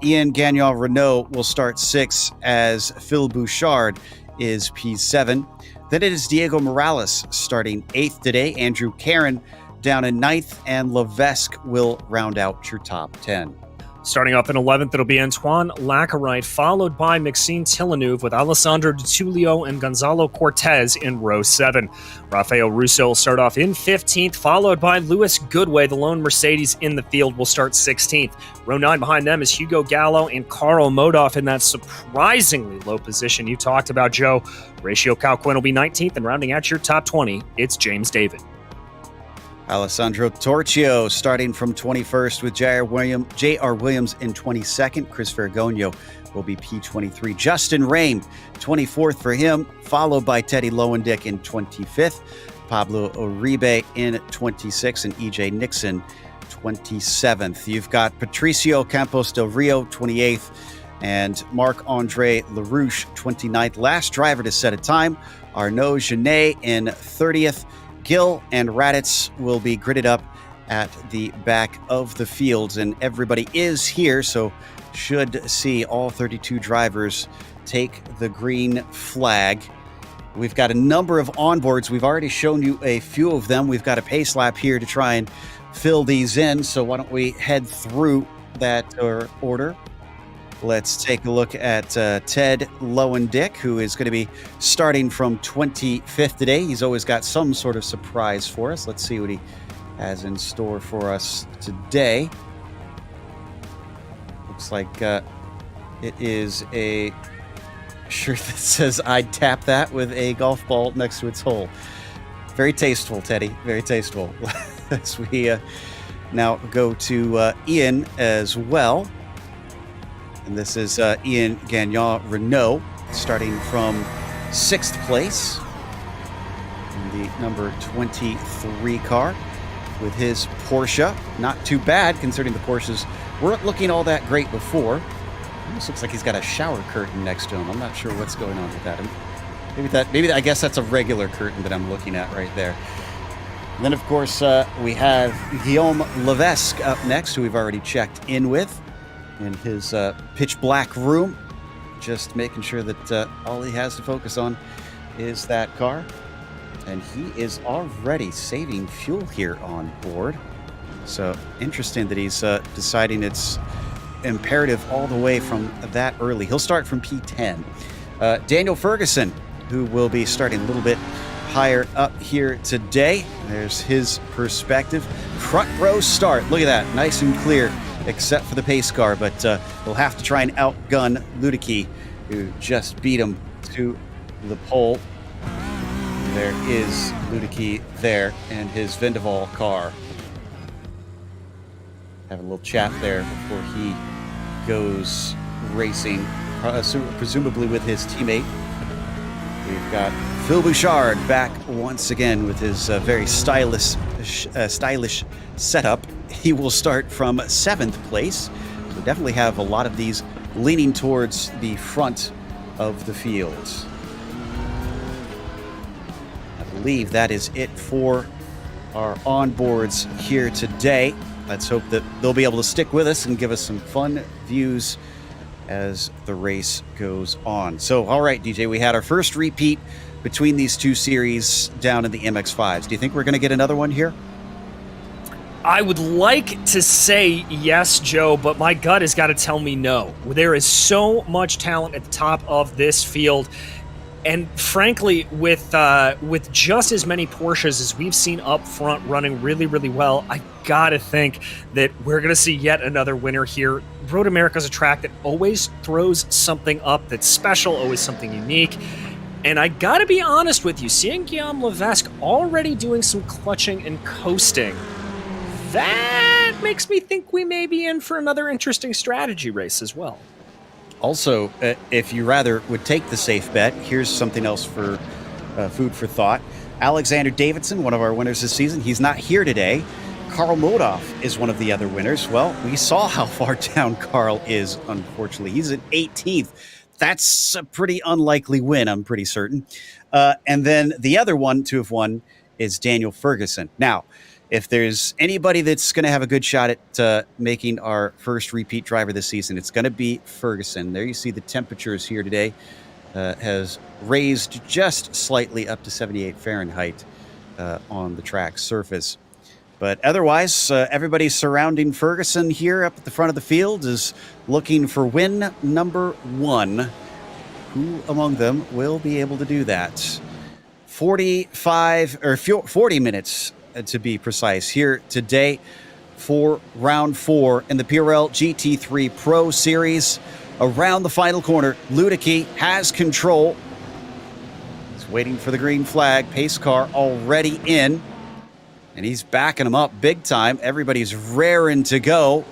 Ian Gagnon Renault will start 6th as Phil Bouchard is P7. Then it is Diego Morales starting 8th today. Andrew Caron down in 9th, and Levesque will round out your top 10. Starting off in 11th, it'll be Antoine Lacarite, followed by Maxime Tilleneuve with Alessandro Di Tullio and Gonzalo Cortez in row 7. Rafael Russo will start off in 15th, followed by Louis Goodway. The lone Mercedes in the field will start 16th. Row 9 behind them is Hugo Gallo and Karl Modoff in that surprisingly low position you talked about, Joe. Ratio Calquin will be 19th, and rounding out your top 20, it's James David. Alessandro Torchio starting from 21st with J.R. Williams in 22nd. Chris Ferragno will be P23. Justin Rame, 24th for him, followed by Teddy Lowendick in 25th. Pablo Uribe in 26th, and E.J. Nixon 27th. You've got Patricio Campos del Rio, 28th, and Marc-Andre LaRouche, 29th. Last driver to set a time, Arnaud Genet in 30th. Gill and Raditz will be gridded up at the back of the fields, and everybody is here, so should see all 32 drivers take the green flag. We've got a number of onboards. We've already shown you a few of them. We've got a pace lap here to try and fill these in, so why don't we head through that order. Let's take a look at Ted Lowendick, who is going to be starting from 25th today. He's always got some sort of surprise for us. Let's see what he has in store for us today. Looks like it is a shirt that says, "I'd tap that," with a golf ball next to its hole. Very tasteful, Teddy. Very tasteful. As we now go to Ian as well. And this is Ian Gagnon-Renault, starting from 6th place in the number 23 car with his Porsche. Not too bad, considering the Porsches weren't looking all that great before. Almost looks like he's got a shower curtain next to him. I'm not sure what's going on with that. Maybe I guess that's a regular curtain that I'm looking at right there. And then, of course, we have Guillaume Levesque up next, who we've already checked in with in his pitch black room, just making sure that all he has to focus on is that car. And he is already saving fuel here on board. So interesting that he's deciding it's imperative all the way from that early. He'll start from P10. Daniel Ferguson, who will be starting a little bit higher up here today. There's his perspective. Front row start. Look at that. Nice and clear, except for the pace car, but he'll have to try and outgun Ludicky, who just beat him to the pole. There is Ludicky there and his Vendaval car. Have a little chat there before he goes racing, presumably with his teammate. We've got Phil Bouchard back once again with his very stylish setup. He will start from 7th place. So definitely have a lot of these leaning towards the front of the field. I believe that is it for our onboards here today. Let's hope that they'll be able to stick with us and give us some fun views as the race goes on. So, all right, DJ, we had our first repeat between these two series down in the MX-5s. Do you think we're going to get another one here? I would like to say yes, Joe, but my gut has got to tell me no. There is so much talent at the top of this field. And frankly, with just as many Porsches as we've seen up front running really, really well, I gotta think that we're gonna see yet another winner here. Road America is a track that always throws something up that's special, always something unique. And I gotta be honest with you, seeing Guillaume Levesque already doing some clutching and coasting, that makes me think we may be in for another interesting strategy race as well. Also, if you rather would take the safe bet, here's something else for food for thought. Alexander Davidson, one of our winners this season, he's not here today. Karl Modoff is one of the other winners. Well, we saw how far down Karl is, unfortunately. He's at 18th. That's a pretty unlikely win, I'm pretty certain. And then the other one to have won is Daniel Ferguson. Now, if there's anybody that's going to have a good shot at making our first repeat driver this season, it's going to be Ferguson. There you see the temperatures here today. has raised just slightly up to 78 Fahrenheit on the track surface. But otherwise, everybody surrounding Ferguson here up at the front of the field is looking for win number 1. Who among them will be able to do that? 40 minutes to be precise here today for round 4 in the PRL GT3 Pro Series. Around the final corner, Ludicky has control. He's waiting for the green flag. Pace car already in. And he's backing him up big time. Everybody's raring to go.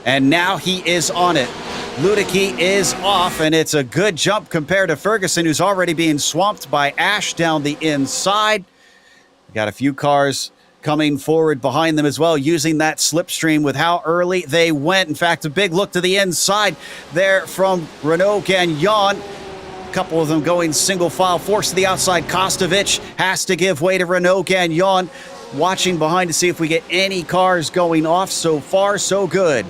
And now he is on it. Ludicky is off, and it's a good jump compared to Ferguson, who's already being swamped by Ash down the inside. Got a few cars coming forward behind them as well, using that slipstream with how early they went. In fact, a big look to the inside there from Renault Gagnon. A couple of them going single file, forced to the outside. Kostovic has to give way to Renault Gagnon. Watching behind to see if we get any cars going off. So far, so good.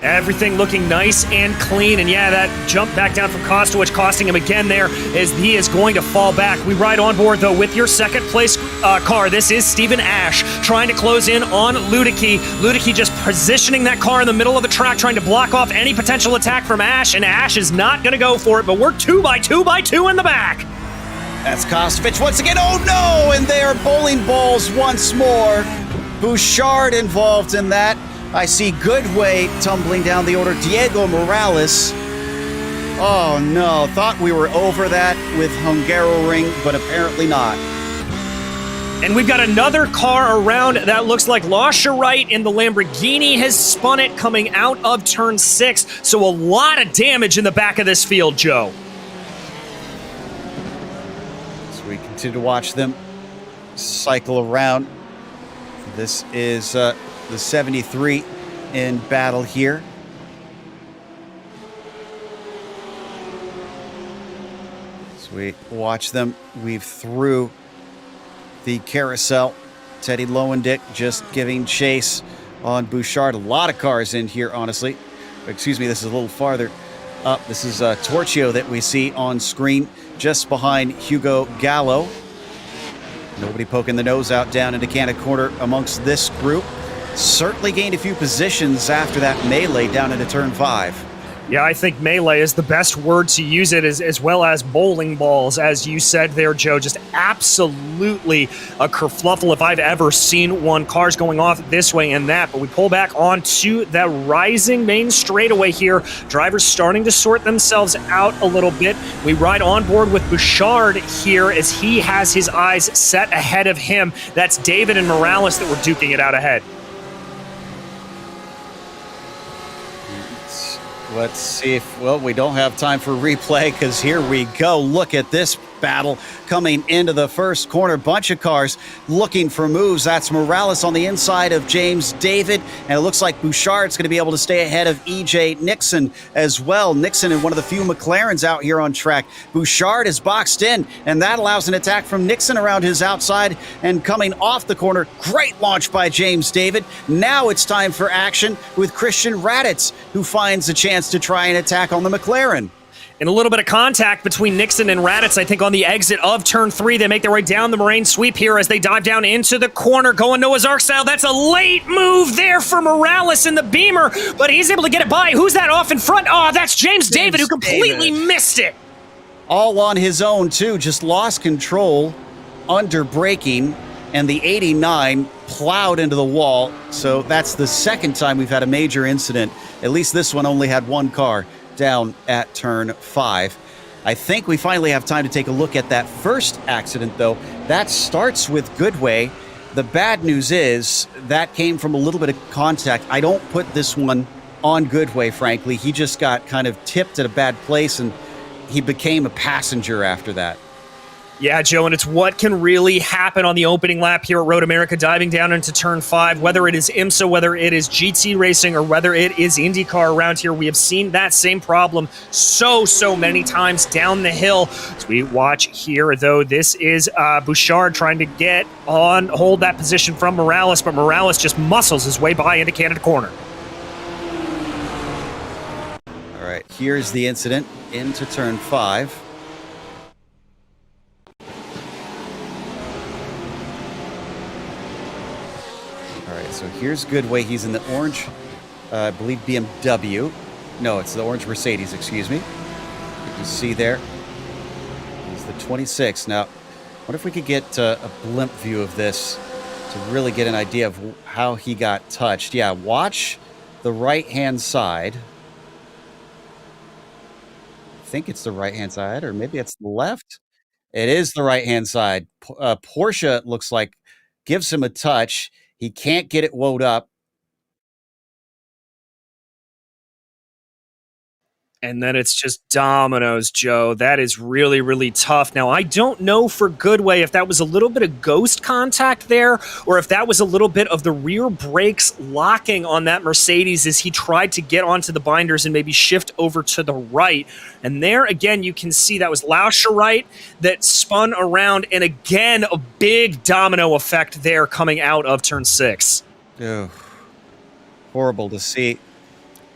Everything looking nice and clean. And yeah, that jump back down from Kostovic costing him again there as he is going to fall back. We ride on board, though, with your second place car. This is Stephen Ash trying to close in on Ludicky. Ludicky just positioning that car in the middle of the track, trying to block off any potential attack from Ash. And Ash is not going to go for it, but we're 2x2x2 in the back. That's Kostovic once again. Oh no! And they are bowling balls once more. Bouchard involved in that. I see Goodway tumbling down the order. Diego Morales. Oh no, thought we were over that with Hungaroring, but apparently not. And we've got another car around that looks like Lascherite in the Lamborghini has spun it coming out of turn 6. So a lot of damage in the back of this field, Joe. So we continue to watch them cycle around. This is the 73 in battle here. So we watch them weave through the carousel. Teddy Lowendick just giving chase on Bouchard. A lot of cars in here, honestly. Excuse me, this is a little farther up. This is Torchio that we see on screen just behind Hugo Gallo. Nobody poking the nose out down into Canada Corner amongst this group. Certainly gained a few positions after that melee down into turn 5. Yeah, I think melee is the best word to use it, as well as bowling balls, as you said there, Joe. Just absolutely a kerfluffle if I've ever seen one. Cars going off this way and that, but we pull back onto that rising main straightaway here. Drivers starting to sort themselves out a little bit. We ride on board with Bouchard here as he has his eyes set ahead of him. That's David and Morales that were duking it out ahead. Let's see if, well, we don't have time for replay because here we go. Look at this battle coming into the first corner. Bunch of cars looking for moves. That's Morales on the inside of James David. And it looks like Bouchard's going to be able to stay ahead of EJ Nixon as well. Nixon in one of the few McLarens out here on track. Bouchard is boxed in, and that allows an attack from Nixon around his outside and coming off the corner. Great launch by James David. Now it's time for action with Christian Raditz, who finds a chance to try and attack on the McLaren. And a little bit of contact between Nixon and Raditz, I think, on the exit of turn 3. They make their way down the moraine sweep here as they dive down into the corner, going Noah's Ark style. That's a late move there for Morales in the Beamer, but he's able to get it by. Who's that off in front? Oh, that's James David, who completely missed it. All on his own, too. Just lost control, under braking, and the 89 plowed into the wall. So that's the second time we've had a major incident. At least this one only had one car down at turn 5. I think we finally have time to take a look at that first accident, though. That starts with Goodway. The bad news is that came from a little bit of contact. I don't put this one on Goodway, frankly. He just got kind of tipped at a bad place, and he became a passenger after that. Yeah, Joe, and it's what can really happen on the opening lap here at Road America, diving down into turn 5, whether it is IMSA, whether it is GT racing, or whether it is IndyCar around here. We have seen that same problem so many times down the hill. As we watch here, though, this is Bouchard trying to hold that position from Morales, but Morales just muscles his way by into Canada Corner. All right, here's the incident into turn 5. So here's Goodway. He's in the orange, I believe BMW. No, it's the orange Mercedes, excuse me. You can see there. He's the 26. Now, what if we could get a blimp view of this to really get an idea of how he got touched? Yeah, watch the right-hand side. I think it's the right-hand side, or maybe it's the left. It is the right-hand side. Porsche looks like gives him a touch. He can't get it wound up. And then it's just dominoes, Joe. That is really, really tough. Now, I don't know for Goodway if that was a little bit of ghost contact there or if that was a little bit of the rear brakes locking on that Mercedes as he tried to get onto the binders and maybe shift over to the right. And there, again, you can see that was Lauscher right that spun around. And again, a big domino effect there coming out of turn 6. Oh, horrible to see.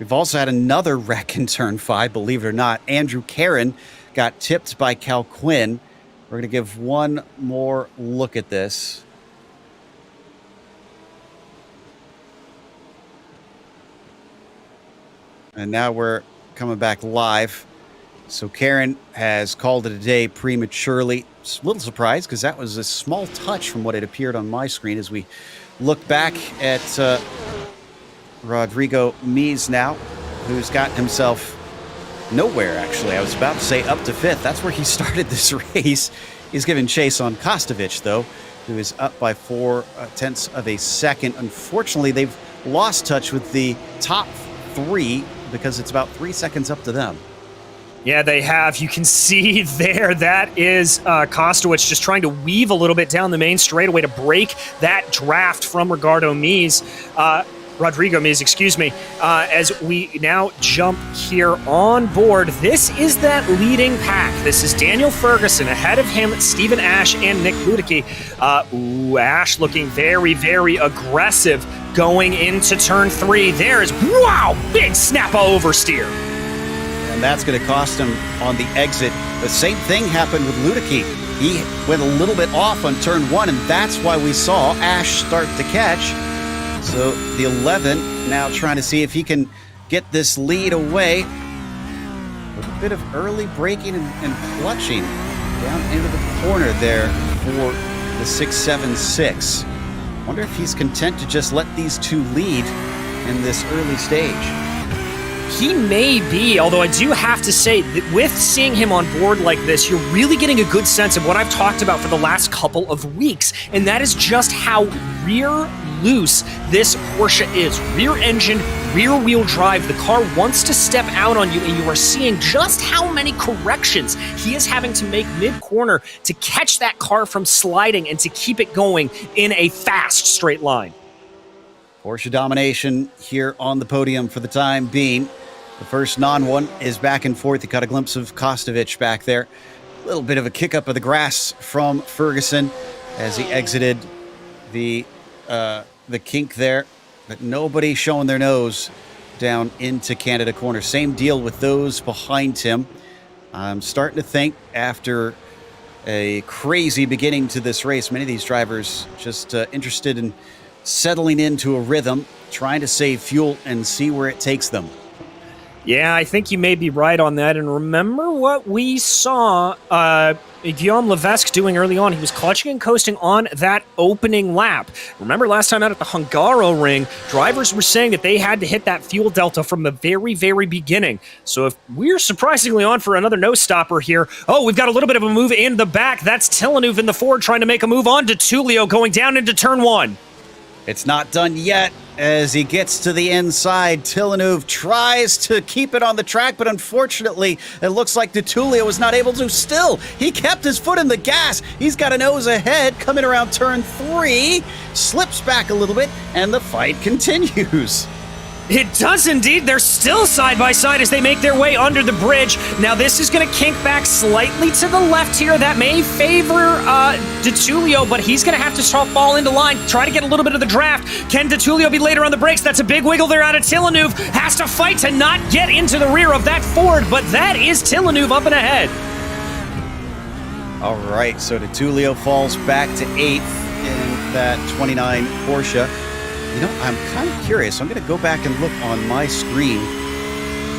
We've also had another wreck in turn 5, believe it or not. Andrew Caron got tipped by Cal Quinn. We're going to give one more look at this. And now we're coming back live. So Caron has called it a day prematurely. It's a little surprised because that was a small touch from what had appeared on my screen as we look back at Rodrigo Mies now, who's gotten himself nowhere, actually. I was about to say up to 5th. That's where he started this race. He's given chase on Kostovic, though, who is up by 4/10 of a second. Unfortunately, they've lost touch with the top 3 because it's about 3 seconds up to them. Yeah, they have. You can see there, that is Kostovic just trying to weave a little bit down the main straightaway to break that draft from Rodrigo Mies, excuse me, as we now jump here on board. This is that leading pack. This is Daniel Ferguson. Ahead of him, Stephen Ash and Nick Luedecke. Ash looking very, very aggressive going into turn 3. There's, wow, big snappa oversteer. And that's going to cost him on the exit. The same thing happened with Luedecke. He went a little bit off on turn 1, and that's why we saw Ash start to catch. So the 11 now trying to see if he can get this lead away. With a bit of early braking and clutching down into the corner there for the 676. Wonder if he's content to just let these two lead in this early stage. He may be, although I do have to say that with seeing him on board like this, you're really getting a good sense of what I've talked about for the last couple of weeks, and that is just how rear loose this Porsche is. Rear engine, rear wheel drive. The car wants to step out on you, and you are seeing just how many corrections he is having to make mid-corner to catch that car from sliding and to keep it going in a fast straight line. Porsche domination here on the podium for the time being. The first non-one is back and forth. You caught a glimpse of Kostovic back there. A little bit of a kick up of the grass from Ferguson as he exited the kink there, but nobody showing their nose down into Canada corner. Same deal with those behind him. I'm starting to think after a crazy beginning to this race, many of these drivers just interested in settling into a rhythm, trying to save fuel and see where it takes them. Yeah, I think you may be right on that. And remember what we saw Guillaume Levesque doing early on. He was clutching and coasting on that opening lap. Remember last time out at the Hungaroring, drivers were saying that they had to hit that fuel delta from the very, very beginning. So if we're surprisingly on for another no-stopper here, we've got a little bit of a move in the back. That's Villeneuve in the Ford trying to make a move on to Tullio going down into turn 1. It's not done yet as he gets to the inside. Villeneuve tries to keep it on the track, but unfortunately, it looks like Tullio was not able to. Still, he kept his foot in the gas. He's got a nose ahead coming around turn 3, slips back a little bit, and the fight continues. It does indeed. They're still side by side as they make their way under the bridge. Now this is going to kink back slightly to the left here. That may favor Tullio, but he's going to have to fall into line, try to get a little bit of the draft. Can Tullio be later on the brakes? That's a big wiggle there out of Villeneuve. Has to fight to not get into the rear of that Ford, but that is Villeneuve up and ahead. All right, so Tullio falls back to 8th in that 29 Porsche. You know, I'm kind of curious. I'm going to go back and look on my screen.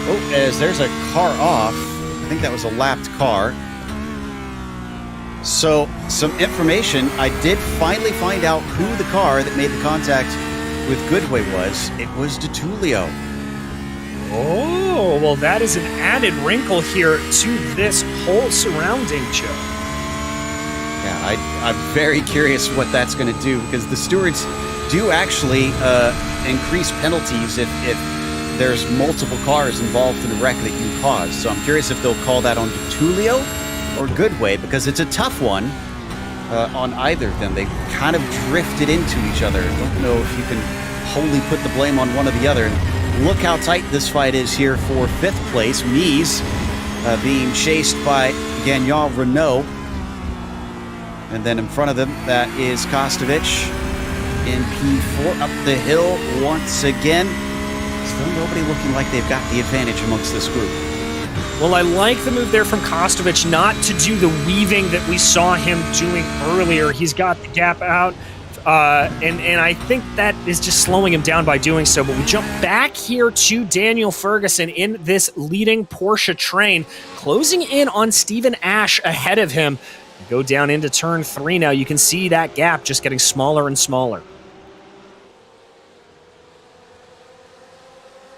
Oh, as there's a car off. I think that was a lapped car. So, some information. I did finally find out who the car that made the contact with Goodway was. It was DeTulio. Oh, well, that is an added wrinkle here to this whole surrounding, Joe. Yeah, I'm very curious what that's going to do, because the stewards do actually increase penalties if there's multiple cars involved in a wreck that you cause. So I'm curious if they'll call that on DeTulio or Goodway, because it's a tough one on either of them. They kind of drifted into each other. I don't know if you can wholly put the blame on one or the other. Look how tight this fight is here for 5th place. Mies being chased by Gagnon Renault. And then in front of them, that is Kostovic in P4 up the hill once again. Still nobody looking like they've got the advantage amongst this group. Well, I like the move there from Kostovic not to do the weaving that we saw him doing earlier. He's got the gap out, and I think that is just slowing him down by doing so. But we jump back here to Daniel Ferguson in this leading Porsche train, closing in on Stephen Ash ahead of him. Go down into turn 3 now. You can see that gap just getting smaller and smaller.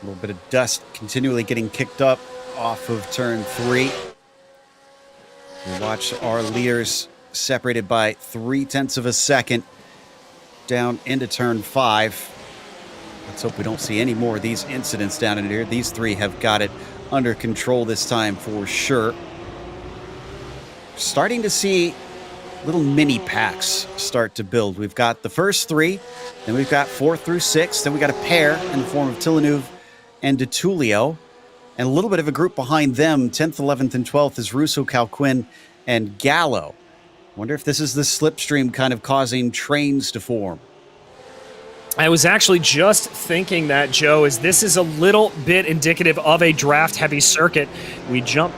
A little bit of dust continually getting kicked up off of turn 3. We watch our leaders separated by 0.3 of a second down into turn 5. Let's hope we don't see any more of these incidents down in here. These 3 have got it under control this time for sure. Starting to see little mini packs start to build. We've got the first 3, then we've got 4 through 6, then we got a pair in the form of Villeneuve and DeTulio, and a little bit of a group behind them. 10th, 11th, and 12th is Russo, Calquin, and Gallo. Wonder if this is the slipstream kind of causing trains to form. I was actually just thinking that, Joe, as this is a little bit indicative of a draft-heavy circuit. We jump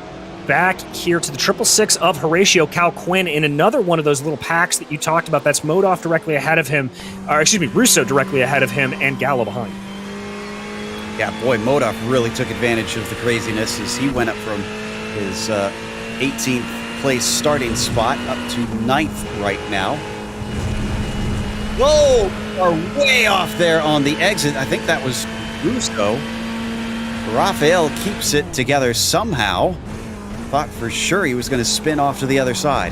back here to the 666 of Horatio Calquin in another one of those little packs that you talked about. That's Modoff directly ahead of him, or excuse me, Russo directly ahead of him, and Gallo behind. Yeah, boy, Modoff really took advantage of the craziness as he went up from his 18th place starting spot up to 9th right now. Whoa! Are way off there on the exit. I think that was Russo. Raphael keeps it together somehow. Thought for sure he was going to spin off to the other side.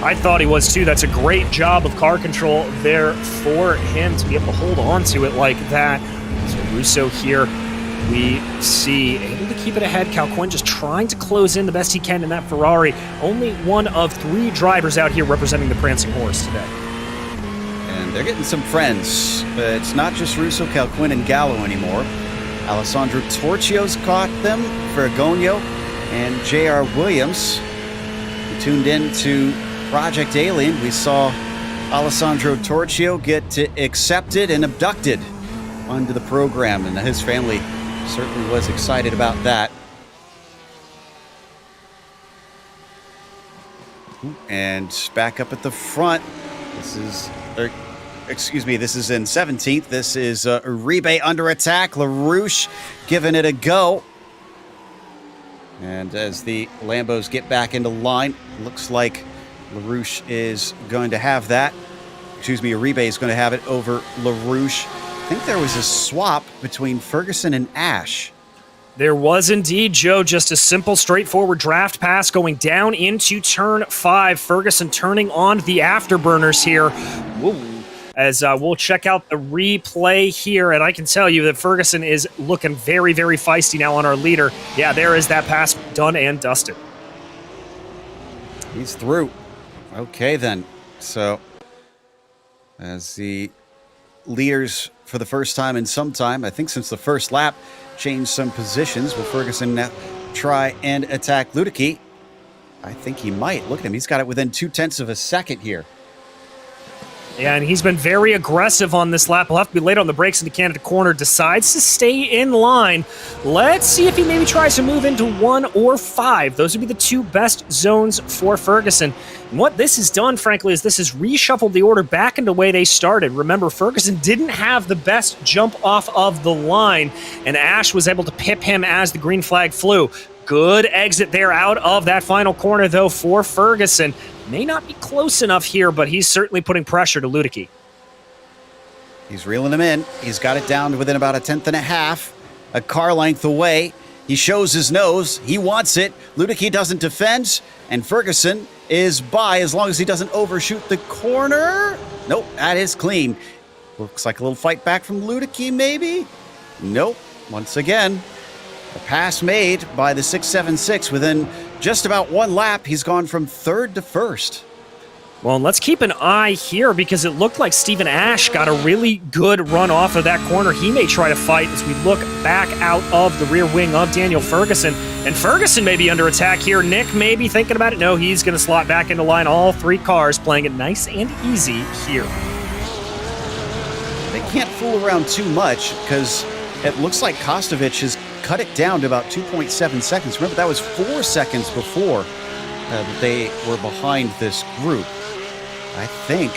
I thought he was too. That's a great job of car control there for him to be able to hold on to it like that. So Russo here, we see able to keep it ahead. Calquin just trying to close in the best he can in that Ferrari. Only one of 3 drivers out here representing the Prancing Horse today. And they're getting some friends. It's not just Russo, Calquin, and Gallo anymore. Alessandro Torchio's caught them, Fergonio, and J.R. Williams. We tuned in to Project Alien. We saw Alessandro Torchio get accepted and abducted onto the program, and his family certainly was excited about that. And back up at the front, this is in 17th. This is Uribe under attack. LaRouche giving it a go. And as the Lambos get back into line, looks like LaRouche is going to have that. Uribe is going to have it over LaRouche. I think there was a swap between Ferguson and Ash. There was indeed, Joe. Just a simple, straightforward draft pass going down into turn 5. Ferguson turning on the afterburners here. Whoa. As we'll check out the replay here, and I can tell you that Ferguson is looking very, very feisty now on our leader. Yeah, there is that pass done and dusted. He's through. Okay, then. So, as the leaders, for the first time in some time, I think since the first lap, changed some positions. Will Ferguson now try and attack Ludicky? I think he might. Look at him. He's got it within 0.2 of a second here. Yeah, and he's been very aggressive on this lap. He'll have to be late on the brakes into Canada corner. Decides to stay in line. Let's see if he maybe tries to move into 1 or 5. Those would be the 2 best zones for Ferguson. And what this has done, frankly, is this has reshuffled the order back into the way they started. Remember, Ferguson didn't have the best jump off of the line, and Ash was able to pip him as the green flag flew. Good exit there out of that final corner, though, for Ferguson. May not be close enough here, but he's certainly putting pressure to Luedecke. He's reeling him in. He's got it down to within about a 1/10 and a half, a car length away. He shows his nose. He wants it. Luedecke doesn't defend, and Ferguson is by as long as he doesn't overshoot the corner. Nope, that is clean. Looks like a little fight back from Luedecke, maybe? Nope. Once again, a pass made by the 676 within just about 1 lap. He's gone from 3rd to 1st. Well, and let's keep an eye here because it looked like Stephen Ash got a really good run off of that corner. He may try to fight as we look back out of the rear wing of Daniel Ferguson. And Ferguson may be under attack here. Nick may be thinking about it. No, he's going to slot back into line. All 3 cars playing it nice and easy here. They can't fool around too much because it looks like Kostovic has cut it down to about 2.7 seconds. Remember, that was 4 seconds before they were behind this group. I think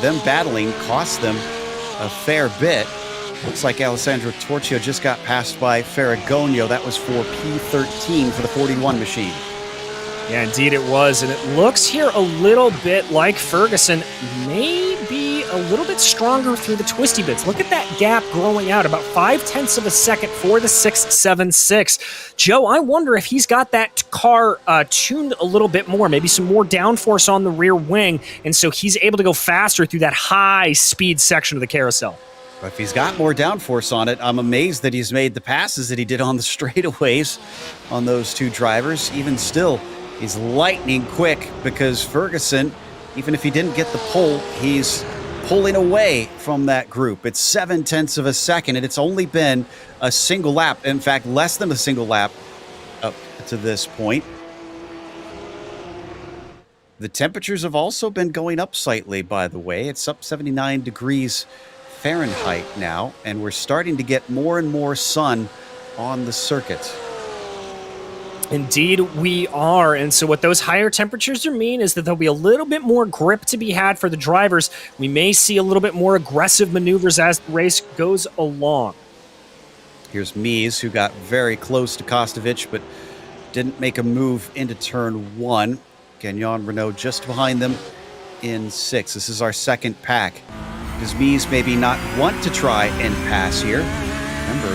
them battling cost them a fair bit. Looks like Alessandro Torchio just got passed by Ferragono. That was for P13 for the 41 machine. Yeah, indeed it was. And it looks here a little bit like Ferguson may be a little bit stronger through the twisty bits. Look at that gap growing out, about 0.5 of a second for the 676. Joe, I wonder if he's got that car tuned a little bit more, maybe some more downforce on the rear wing, and so he's able to go faster through that high-speed section of the carousel. If he's got more downforce on it, I'm amazed that he's made the passes that he did on the straightaways on those 2 drivers. Even still, he's lightning quick because Ferguson, even if he didn't get the pole, he's pulling away from that group. It's 0.7 of a second, and it's only been a single lap. In fact, less than a single lap up to this point. The temperatures have also been going up slightly, by the way. It's up 79 degrees Fahrenheit now, and we're starting to get more and more sun on the circuit. Indeed, we are. And so what those higher temperatures mean is that there'll be a little bit more grip to be had for the drivers. We may see a little bit more aggressive maneuvers as the race goes along. Here's Mies, who got very close to Kostovic, but didn't make a move into turn 1. Gagnon Renault just behind them in 6. This is our second pack. Does Mies maybe not want to try and pass here? Remember,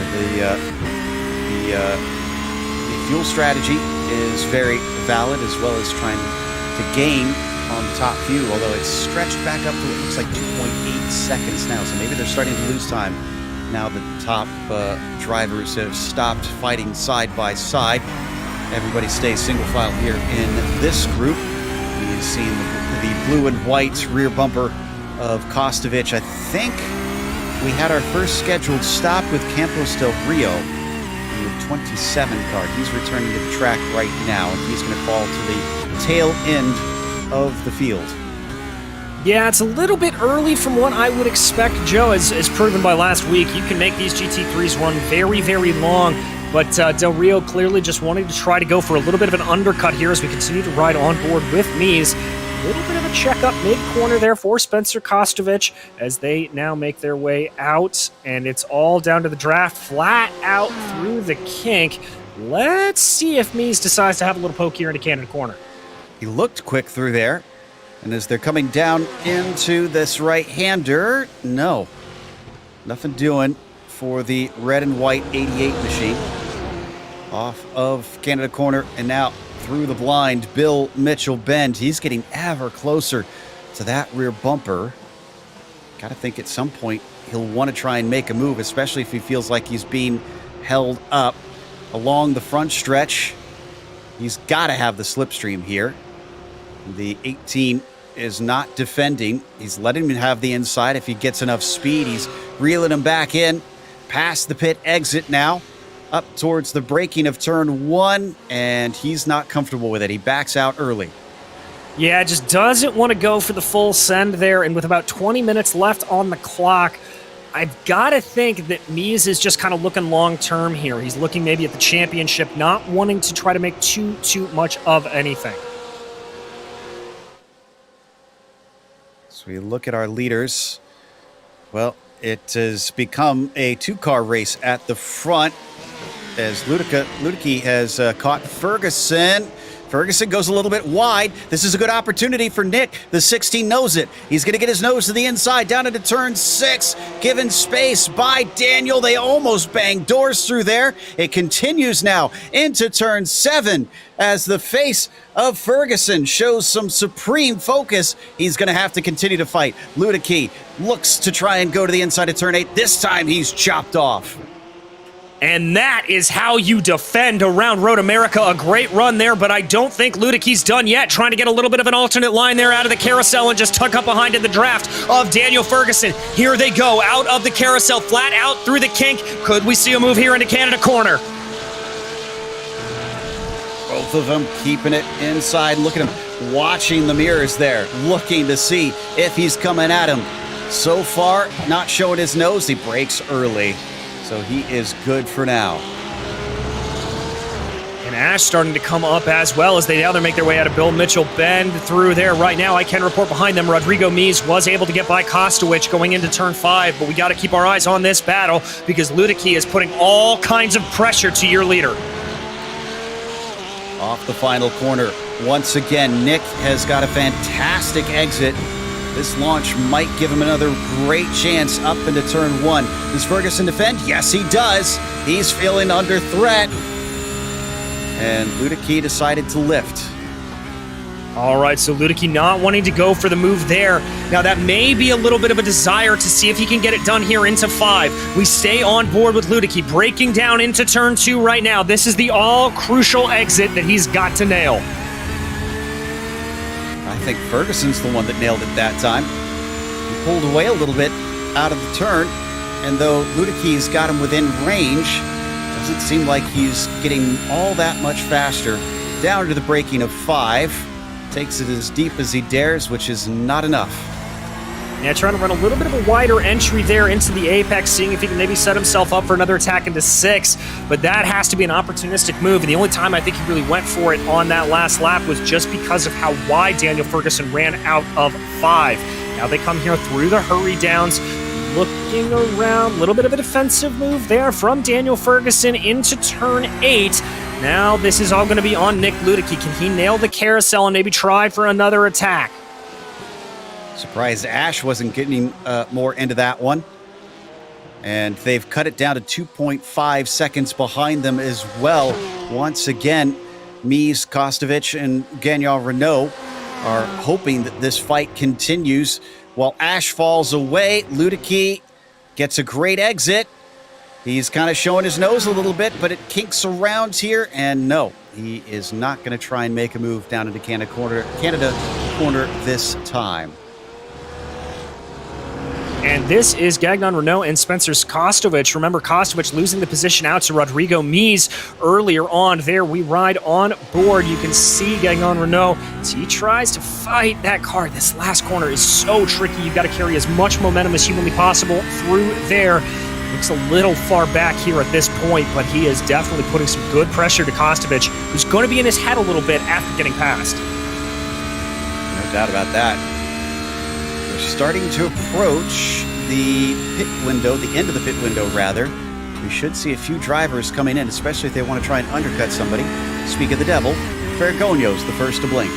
the fuel strategy is very valid, as well as trying to gain on the top fuel, although it's stretched back up to what looks like 2.8 seconds now. So maybe they're starting to lose time now that the top drivers have stopped fighting side by side. Everybody stays single file here in this group. We've seen the blue and white rear bumper of Kostovic. I think we had our first scheduled stop with Campos del Rio. 27 car. He's returning to the track right now, and he's going to fall to the tail end of the field. Yeah, it's a little bit early from what I would expect, Joe, as proven by last week. You can make these GT3s run very, very long, but Del Rio clearly just wanting to try to go for a little bit of an undercut here as we continue to ride on board with Mies. A little bit of a checkup mid-corner there for Spencer Kostovic as they now make their way out, and it's all down to the draft, flat out through the kink. Let's see if Mies decides to have a little poke here into Canada corner. He looked quick through there, and as they're coming down into this right-hander, no. Nothing doing for the red and white 88 machine. Off of Canada corner, and now through the blind, Bill Mitchell Bend. He's getting ever closer to that rear bumper. Got to think at some point he'll want to try and make a move, especially if he feels like he's being held up along the front stretch. He's got to have the slipstream here. The 18 is not defending. He's letting him have the inside. If he gets enough speed, he's reeling him back in. Past the pit exit now. Up towards the braking of turn 1, and he's not comfortable with it. He backs out early. Yeah, just doesn't want to go for the full send there, and with about 20 minutes left on the clock, I've got to think that Mies is just kind of looking long-term here. He's looking maybe at the championship, not wanting to try to make too much of anything. So we look at our leaders. Well, it has become a two-car race at the front as Ludicky has caught Ferguson. Ferguson goes a little bit wide. This is a good opportunity for Nick. The 16 knows it. He's going to get his nose to the inside, down into turn 6, given space by Daniel. They almost banged doors through there. It continues now into turn 7 as the face of Ferguson shows some supreme focus. He's going to have to continue to fight. Ludicky looks to try and go to the inside of turn 8. This time he's chopped off. And that is how you defend around Road America. A great run there, but I don't think Ludicky's done yet. Trying to get a little bit of an alternate line there out of the carousel and just tuck up behind in the draft of Daniel Ferguson. Here they go, out of the carousel, flat out through the kink. Could we see a move here into Canada corner? Both of them keeping it inside. Look at him watching the mirrors there, looking to see if he's coming at him. So far, not showing his nose. He breaks early. So he is good for now. And Ash starting to come up as well as they now make their way out of Bill Mitchell Bend through there right now. I can report behind them. Rodrigo Mies was able to get by Kostowicz going into turn 5, but we got to keep our eyes on this battle because Ludicky is putting all kinds of pressure to your leader. Off the final corner. Once again, Nick has got a fantastic exit. This launch might give him another great chance up into turn 1. Does Ferguson defend? Yes, he does. He's feeling under threat. And Ludicky decided to lift. All right, so Ludicky not wanting to go for the move there. Now, that may be a little bit of a desire to see if he can get it done here into 5. We stay on board with Ludicky, breaking down into turn 2 right now. This is the all-crucial exit that he's got to nail. I think Ferguson's the one that nailed it that time. He pulled away a little bit out of the turn, and though Ludicky's got him within range, doesn't seem like he's getting all that much faster. Down to the braking of 5. Takes it as deep as he dares, which is not enough. Yeah, trying to run a little bit of a wider entry there into the apex, seeing if he can maybe set himself up for another attack into 6. But that has to be an opportunistic move, and the only time I think he really went for it on that last lap was just because of how wide Daniel Ferguson ran out of 5. Now they come here through the hurry downs, looking around. A little bit of a defensive move there from Daniel Ferguson into turn 8. Now this is all going to be on Nick Ludicky. Can he nail the carousel and maybe try for another attack? Surprised Ash wasn't getting more into that one. And they've cut it down to 2.5 seconds behind them as well. Once again, Mies, Kostowicz, and Gagnon Renault are hoping that this fight continues. While Ash falls away, Ludicky gets a great exit. He's kind of showing his nose a little bit, but it kinks around here, and no, he is not going to try and make a move down into Canada corner this time. And this is Gagnon Renault and Spencer Kostowicz. Remember, Kostowicz losing the position out to Rodrigo Mies earlier on. There we ride on board. You can see Gagnon Renault as he tries to fight that car. This last corner is so tricky. You've got to carry as much momentum as humanly possible through there. Looks a little far back here at this point, but he is definitely putting some good pressure to Kostowicz, who's going to be in his head a little bit after getting past. No doubt about that. We're starting to approach the pit window, the end of the pit window, rather. We should see a few drivers coming in, especially if they want to try and undercut somebody. Speak of the devil, Fergonio's the first to blink.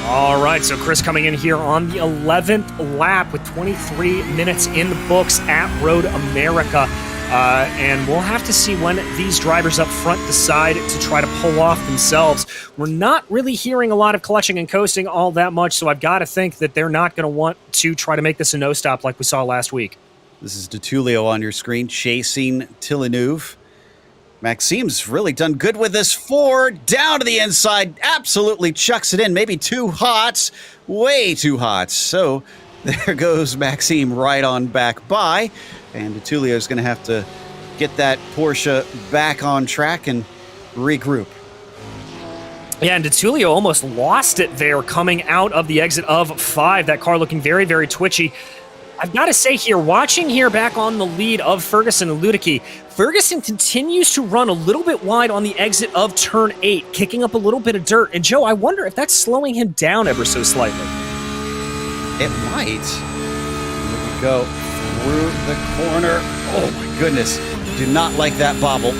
All right, so Chris coming in here on the 11th lap with 23 minutes in the books at Road America. And we'll have to see when these drivers up front decide to try to pull off themselves. We're not really hearing a lot of clutching and coasting all that much, so I've got to think that they're not going to want to try to make this a no-stop like we saw last week. This is DeTulio on your screen, chasing Villeneuve. Maxime's really done good with this Ford. Down to the inside, absolutely chucks it in. Maybe too hot, way too hot. So there goes Maxime right on back by. And DeTulio's going to have to get that Porsche back on track and regroup. Yeah, and DeTulio almost lost it there coming out of the exit of 5. That car looking very, very twitchy. I've got to say here, watching here back on the lead of Ferguson and Ludicky, Ferguson continues to run a little bit wide on the exit of turn 8, kicking up a little bit of dirt. And Joe, I wonder if that's slowing him down ever so slightly. It might. Here we go through the corner. Oh my goodness. Do not like that bobble,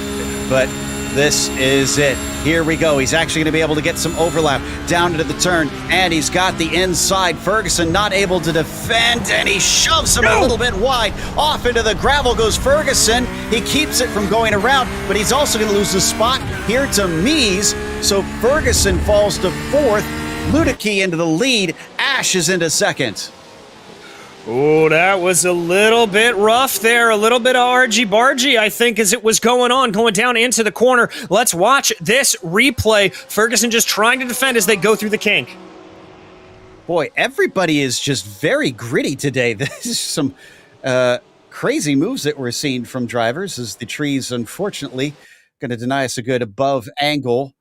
but this is it. Here we go. He's actually going to be able to get some overlap down into the turn, and he's got the inside. Ferguson not able to defend, and he shoves him a little bit wide. Off into the gravel goes Ferguson. He keeps it from going around, but he's also going to lose the spot here to Mies. So Ferguson falls to 4th. Ludicky into the lead. Ash is into 2nd. Oh, that was a little bit rough there. A little bit of argy-bargy, I think, as it was going down into the corner. Let's watch this replay. Ferguson just trying to defend as they go through the kink. Boy, everybody is just very gritty today. This is some crazy moves that we're seeing from drivers as the trees, unfortunately, going to deny us a good above angle.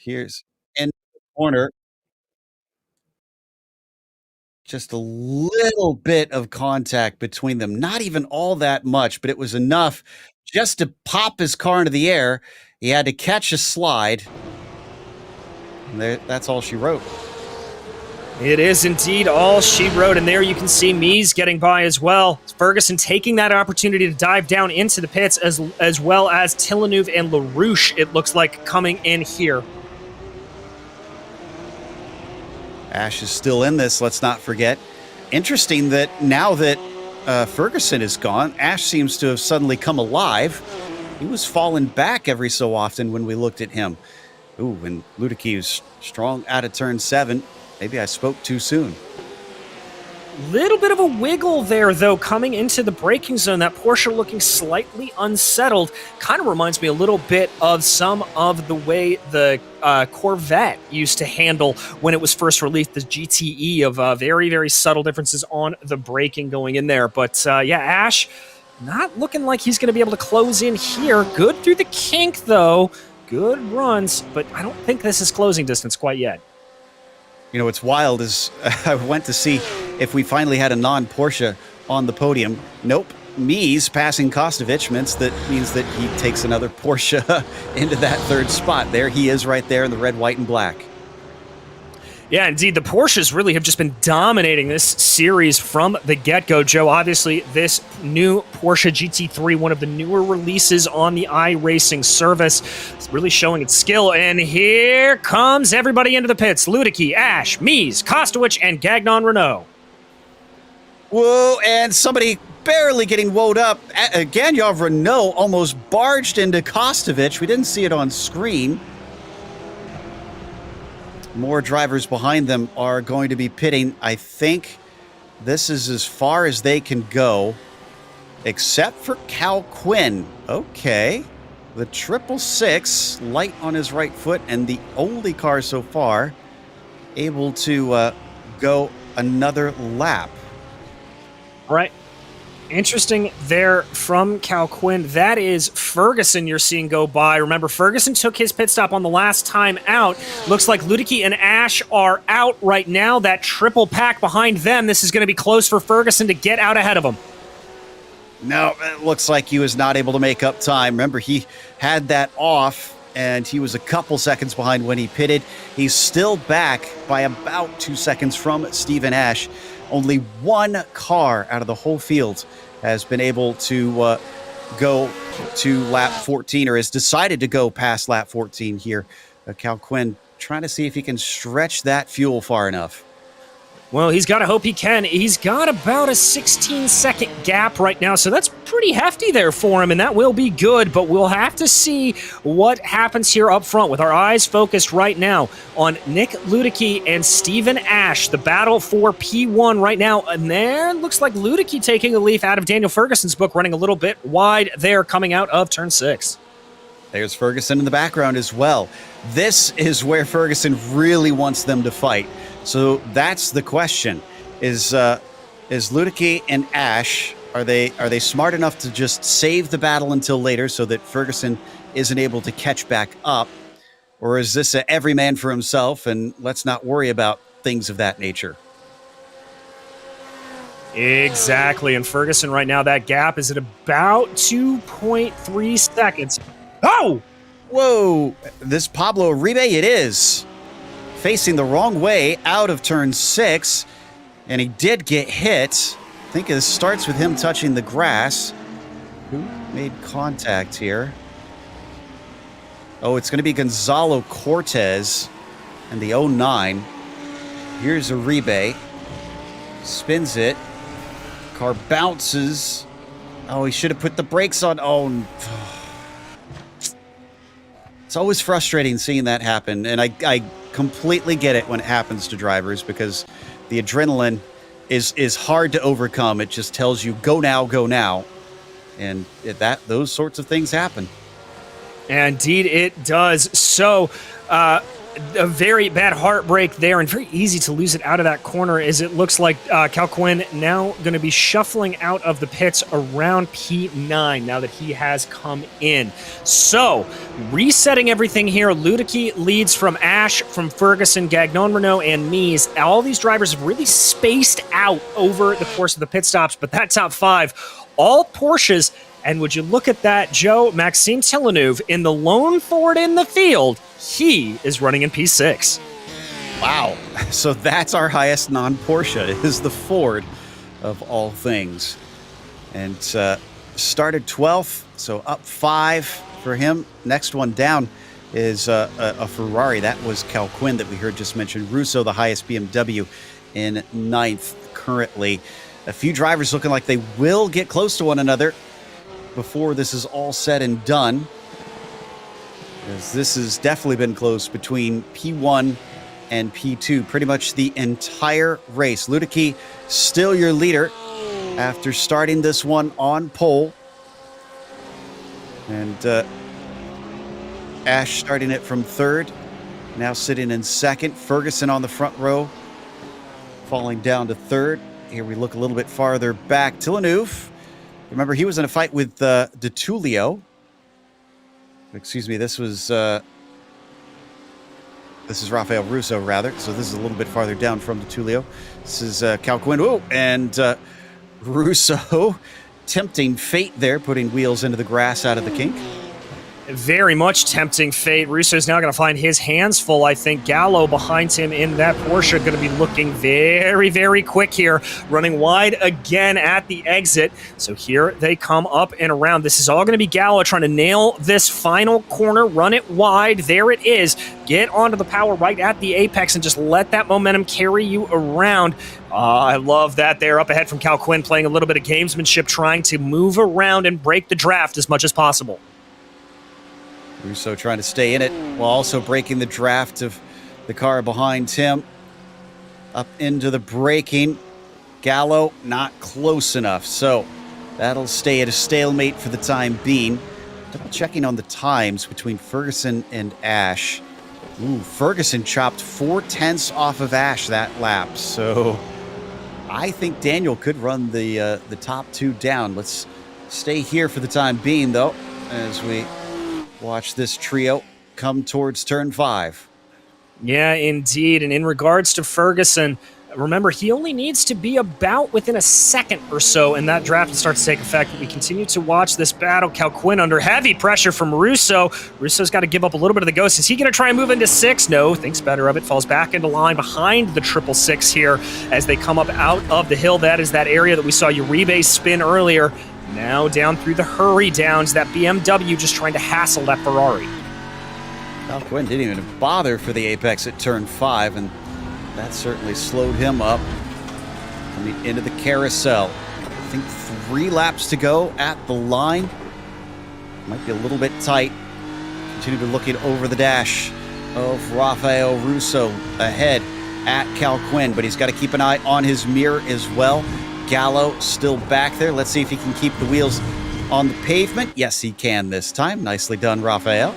Here's in the corner. Just a little bit of contact between them. Not even all that much, but it was enough just to pop his car into the air. He had to catch a slide. And that's all she wrote. It is indeed all she wrote, and there you can see Mies getting by as well. Ferguson taking that opportunity to dive down into the pits, as well as Villeneuve and LaRouche, it looks like, coming in here. Ash is still in this, let's not forget. Interesting that now that Ferguson is gone, Ash seems to have suddenly come alive. He was falling back every so often when we looked at him. Ooh, and Ludicky was strong out of turn 7. Maybe I spoke too soon. Little bit of a wiggle there, though, coming into the braking zone. That Porsche looking slightly unsettled. Kind of reminds me a little bit of some of the way the Corvette used to handle when it was first released, the GTE, of very, very subtle differences on the braking going in there. But yeah, Ash not looking like he's going to be able to close in here. Good through the kink, though. Good runs, but I don't think this is closing distance quite yet. You know, what's wild is I went to see if we finally had a non-Porsche on the podium. Nope. Mies passing Kostovich means that he takes another Porsche into that 3rd spot. There he is right there in the red, white, and black. Yeah, indeed. The Porsches really have just been dominating this series from the get-go, Joe. Obviously, this new Porsche GT3, one of the newer releases on the iRacing service, is really showing its skill. And here comes everybody into the pits. Ludicky, Ash, Mies, Kostowicz, and Gagnon Renault. Whoa, and somebody barely getting woed up. Gagnon Renault almost barged into Kostovich. We didn't see it on screen. More drivers behind them are going to be pitting. I think this is as far as they can go, except for Cal Quinn. Okay. The 666, light on his right foot, and the only car so far able to go another lap. Right. Interesting there from Cal Quinn. That is Ferguson you're seeing go by. Remember, Ferguson took his pit stop on the last time out. Looks like Ludicky and Ash are out right now. That triple pack behind them. This is going to be close for Ferguson to get out ahead of him. No, it looks like he was not able to make up time. Remember, he had that off, and he was a couple seconds behind when he pitted. He's still back by about 2 seconds from Stephen Ash. Only one car out of the whole field has been able to go to lap 14, or has decided to go past lap 14 here. Cal Quinn trying to see if he can stretch that fuel far enough. Well, he's got to hope he can. He's got about a 16-second gap right now, so that's pretty hefty there for him, and that will be good, but we'll have to see what happens here up front with our eyes focused right now on Nick Ludicky and Stephen Ash, the battle for P1 right now, and there looks like Ludicky taking a leaf out of Daniel Ferguson's book, running a little bit wide there coming out of turn 6. There's Ferguson in the background as well. This is where Ferguson really wants them to fight. So that's the question: is Ludicky and Ash, are they smart enough to just save the battle until later so that Ferguson isn't able to catch back up? Or is this a every man for himself and let's not worry about things of that nature? Exactly. And Ferguson right now, that gap is at about 2.3 seconds. Oh! Whoa! This Pablo Uribe, it is. Facing the wrong way out of turn 6. And he did get hit. I think it starts with him touching the grass. Who made contact here? Oh, it's going to be Gonzalo Cortez and the 09. Here's Uribe. Spins it. Car bounces. Oh, he should have put the brakes on. Oh, it's always frustrating seeing that happen. And I completely get it when it happens to drivers because the adrenaline is hard to overcome. It just tells you, go now, go now. And those sorts of things happen. Indeed, it does. So, a very bad heartbreak there, and very easy to lose it out of that corner, as it looks like Cal Quinn now going to be shuffling out of the pits around P9 now that he has come in. So, resetting everything here, Ludicky leads from Ash, from Ferguson, Gagnon, Renault, and Mies. All these drivers have really spaced out over the course of the pit stops, but that top 5, all Porsches. And would you look at that, Joe, Maxime Villeneuve in the lone Ford in the field, he is running in P6. Wow. So that's our highest non-Porsche, is the Ford of all things. And started 12th, so up 5 for him. Next one down is a Ferrari. That was Cal Quinn that we heard just mentioned. Russo, the highest BMW, in 9th currently. A few drivers looking like they will get close to one another before this is all said and done, as this has definitely been close between P1 and P2 pretty much the entire race. Ludicky still your leader after starting this one on pole, and Ash starting it from 3rd, now sitting in 2nd. Ferguson on the front row falling down to 3rd. Here we look a little bit farther back. Villeneuve, remember, he was in a fight with De Tullio. Excuse me, this is Rafael Russo, rather. So this is a little bit farther down from De Tullio. This is Cal Quinn. Oh, and Russo tempting fate there, putting wheels into the grass out of the kink. Very much tempting fate. Russo's now going to find his hands full, I think. Gallo behind him in that Porsche going to be looking very, very quick here. Running wide again at the exit. So here they come up and around. This is all going to be Gallo trying to nail this final corner. Run it wide. There it is. Get onto the power right at the apex and just let that momentum carry you around. I love that. They're up ahead from Cal Quinn, playing a little bit of gamesmanship, trying to move around and break the draft as much as possible. Russo trying to stay in it while also breaking the draft of the car behind him. Up into the braking. Gallo not close enough, so that'll stay at a stalemate for the time being. Double checking on the times between Ferguson and Ash. Ooh, Ferguson chopped 4/10 off of Ash that lap, so I think Daniel could run the top 2 down. Let's stay here for the time being, though, as we watch this trio come towards turn 5. Yeah, indeed. And in regards to Ferguson, remember, he only needs to be about within a second or so, and that draft will start to take effect. We continue to watch this battle. Cal Quinn under heavy pressure from Russo. Russo's got to give up a little bit of the ghost. Is he going to try and move into 6? No, thinks better of it. Falls back into line behind the 666 here as they come up out of the hill. That is that area that we saw Uribe spin earlier. Now down through the hurry downs, that BMW just trying to hassle that Ferrari. Cal Quinn didn't even bother for the apex at turn 5, and that certainly slowed him up. Coming into the carousel. I think 3 laps to go at the line. Might be a little bit tight. Continue to looking over the dash of Rafael Russo ahead at Cal Quinn, but he's got to keep an eye on his mirror as well. Gallo still back there. Let's see if he can keep the wheels on the pavement. Yes, he can this time. Nicely done, Rafael.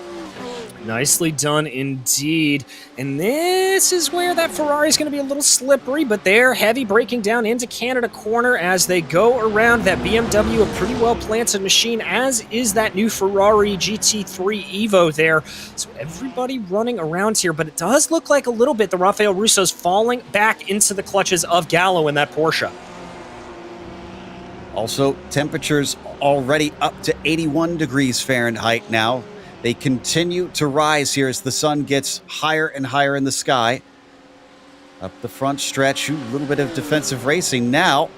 Nicely done indeed. And this is where that Ferrari is going to be a little slippery, but they're heavy braking down into Canada corner as they go around that BMW, a pretty well planted machine, as is that new Ferrari GT3 Evo there. So everybody running around here, but it does look like a little bit the Rafael Russo's falling back into the clutches of Gallo in that Porsche. Also, temperatures already up to 81 degrees Fahrenheit now. They continue to rise here as the sun gets higher and higher in the sky. Up the front stretch, a little bit of defensive racing now.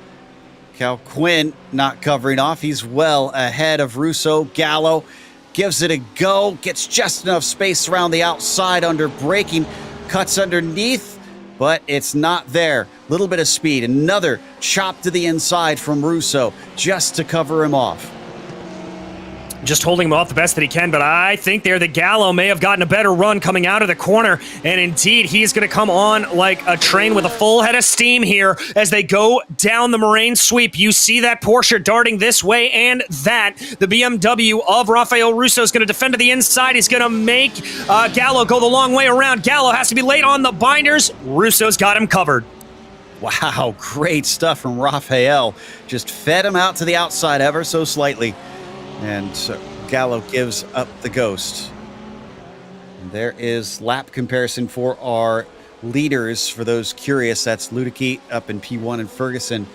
Cal Quinn not covering off. He's well ahead of Russo. Gallo gives it a go, gets just enough space around the outside under braking, cuts underneath, but it's not there. Little bit of speed. Another chop to the inside from Russo just to cover him off. Just holding him off the best that he can, but I think there that Gallo may have gotten a better run coming out of the corner, and indeed he's going to come on like a train with a full head of steam here as they go down the moraine sweep. You see that Porsche darting this way and that. The BMW of Rafael Russo is going to defend to the inside. He's going to make Gallo go the long way around. Gallo has to be late on the binders. Russo's got him covered. Wow, great stuff from Rafael. Just fed him out to the outside ever so slightly. And so Gallo gives up the ghost. And there is lap comparison for our leaders. For those curious, that's Ludicky up in P1 and Ferguson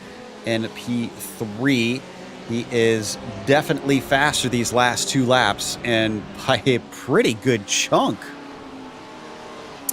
in P3. He is definitely faster these last two laps and by a pretty good chunk.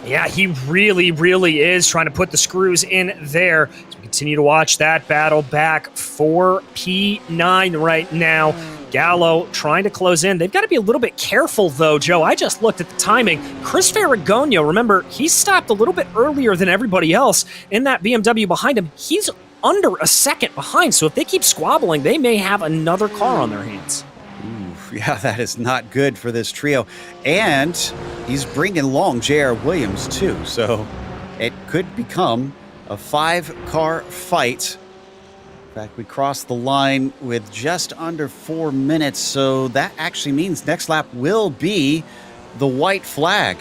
Yeah, he really, really is trying to put the screws in there. So we continue to watch that battle back for P9 right now. Gallo trying to close in. They've got to be a little bit careful, though, Joe. I just looked at the timing. Chris Ferragono, remember, he stopped a little bit earlier than everybody else in that BMW behind him. He's under a second behind, so if they keep squabbling, they may have another car on their hands. Ooh, yeah, that is not good for this trio. And he's bringing along J.R. Williams, too, so it could become a 5-car fight. In fact, we crossed the line with just under 4 minutes, so that actually means next lap will be the white flag.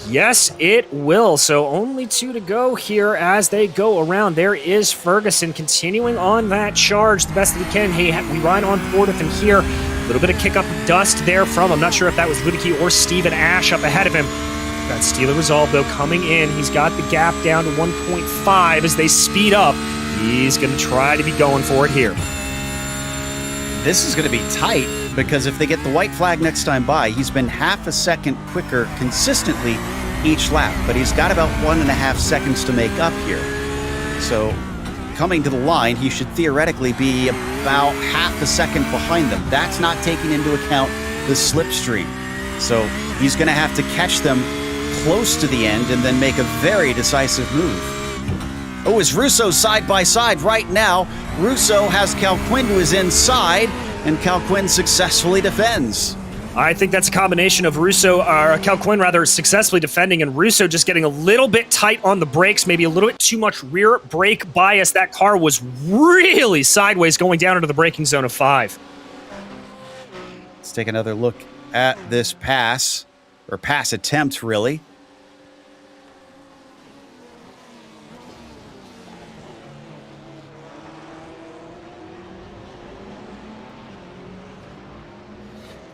Yes, it will. So only 2 to go here as they go around. There is Ferguson continuing on that charge the best that he can. Hey, we ride on board with him here. A little bit of kick up of dust there from, I'm not sure if that was Ludicky or Steven Ash up ahead of him. Got Steeler Resolve, though, coming in. He's got the gap down to 1.5 as they speed up. He's going to try to be going for it here. This is going to be tight because if they get the white flag next time by, he's been half a second quicker consistently each lap, but he's got about 1.5 seconds to make up here. So coming to the line, he should theoretically be about half a second behind them. That's not taking into account the slipstream. So he's going to have to catch them close to the end and then make a very decisive move. Oh, it's Russo side by side right now. Russo has Cal Quinn to his inside, and Cal Quinn successfully defends. I think that's a combination of Cal Quinn rather successfully defending and Russo just getting a little bit tight on the brakes, maybe a little bit too much rear brake bias. That car was really sideways going down into the braking zone of 5. Let's take another look at this pass, or pass attempt, really.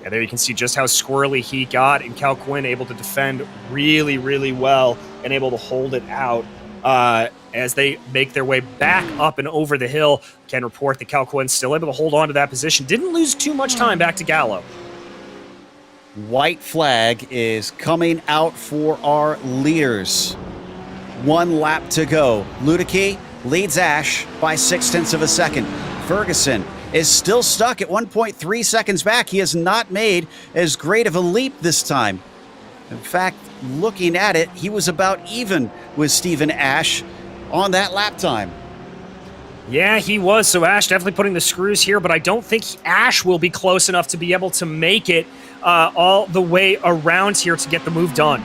Yeah, there you can see just how squirrely he got, and Cal Quinn able to defend really, really well and able to hold it out as they make their way back up and over the hill. Can report that Cal Quinn's still able to hold on to that position. Didn't lose too much time back to Gallo. White flag is coming out for our leaders. 1 lap to go. Ludicky leads Ash by 0.6 of a second. Ferguson is still stuck at 1.3 seconds back. He has not made as great of a leap this time. In fact, looking at it, he was about even with Steven Ash on that lap time. Yeah, he was. So Ash definitely putting the screws here, but I don't think Ash will be close enough to be able to make it all the way around here to get the move done.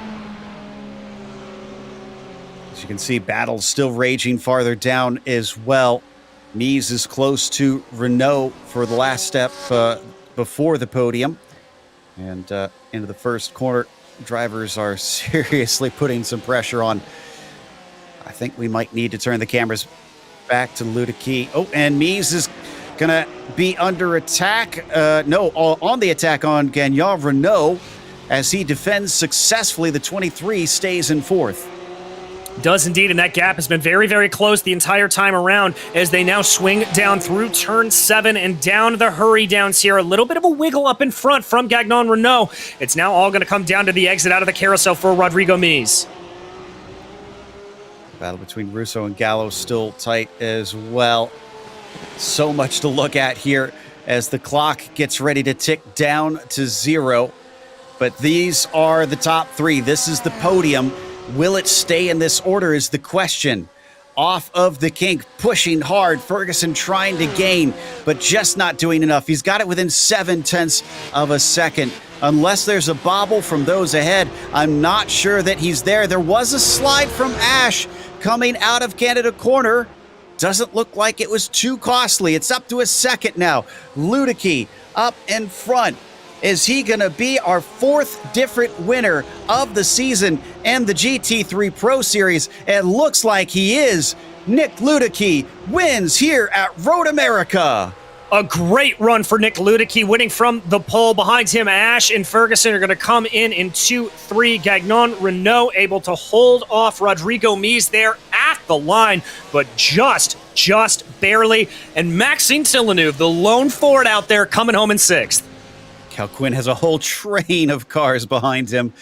As you can see, battles still raging farther down as well. Mies is close to Renault for the last step before the podium. And into the first corner, drivers are seriously putting some pressure on. I think we might need to turn the cameras back to Ludicky. Oh, and Mies is going to be under attack. On the attack on Gagnon Renault as he defends successfully. The 23 stays in fourth. Does indeed, and that gap has been very, very close the entire time around as they now swing down through turn 7 and down the hurry down Sierra. A little bit of a wiggle up in front from Gagnon Renault. It's now all going to come down to the exit out of the carousel for Rodrigo Mies. Battle between Russo and Gallo still tight as well. So much to look at here as the clock gets ready to tick down to 0. But these are the top 3. This is the podium. Will it stay in this order is the question. Off of the kink, pushing hard. Ferguson trying to gain, but just not doing enough. He's got it within 0.7 of a second. Unless there's a bobble from those ahead, I'm not sure that he's there. There was a slide from Ash coming out of Canada corner. Doesn't look like it was too costly. It's up to a second now. Ludicky up in front. Is he going to be our 4th different winner of the season and the GT3 Pro Series? It looks like he is. Nick Ludicky wins here at Road America. A great run for Nick Ludicky, winning from the pole. Behind him, Ash and Ferguson are going to come in 2-3. Gagnon Renault able to hold off Rodrigo Mies there at the line, but just barely. And Maxime Villeneuve, the lone Ford out there, coming home in 6th. Cal Quinn has a whole train of cars behind him.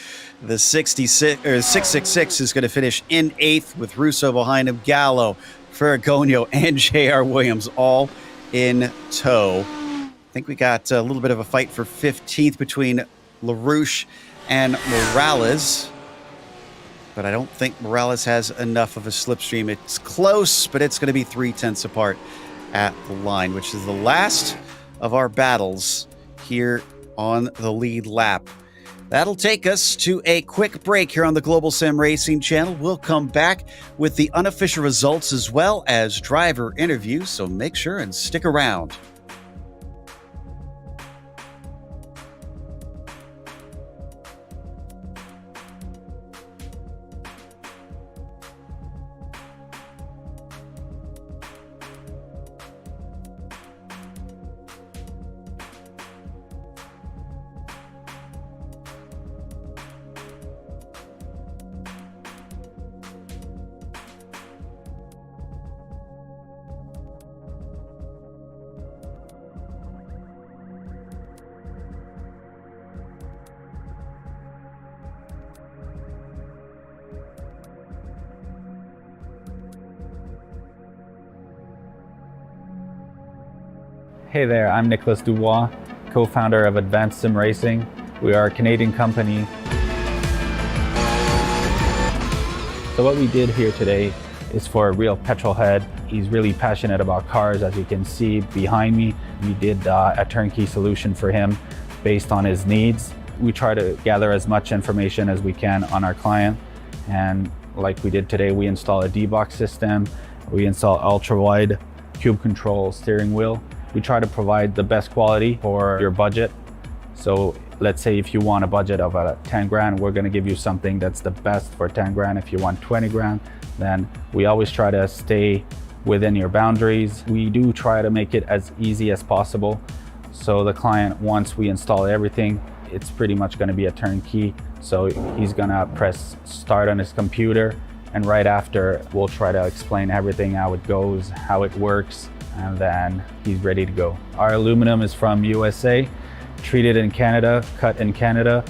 The 666 is going to finish in 8th with Russo behind him, Gallo, Ferragonio, and J.R. Williams all in tow. I think we got a little bit of a fight for 15th between LaRouche and Morales. But I don't think Morales has enough of a slipstream. It's close, but it's going to be 0.3 apart at the line, which is the last of our battles here on the lead lap. That'll take us to a quick break here on the Global Sim Racing channel. We'll come back with the unofficial results as well as driver interviews, so make sure and stick around. Hey there, I'm Nicholas Dubois, co-founder of Advanced SimRacing. We are a Canadian company. So what we did here today is for a real petrol head. He's really passionate about cars, as you can see behind me. We did a turnkey solution for him based on his needs. We try to gather as much information as we can on our client. And like we did today, we install a D-box system. We install ultra-wide cube control steering wheel. We try to provide the best quality for your budget. So let's say if you want a budget of 10 grand, we're gonna give you something that's the best for 10 grand. If you want 20 grand, then we always try to stay within your boundaries. We do try to make it as easy as possible. So the client, once we install everything, it's pretty much gonna be a turnkey. So he's gonna press start on his computer, and right after, we'll try to explain everything, how it goes, how it works, and then he's ready to go. Our aluminum is from USA, treated in Canada, cut in Canada.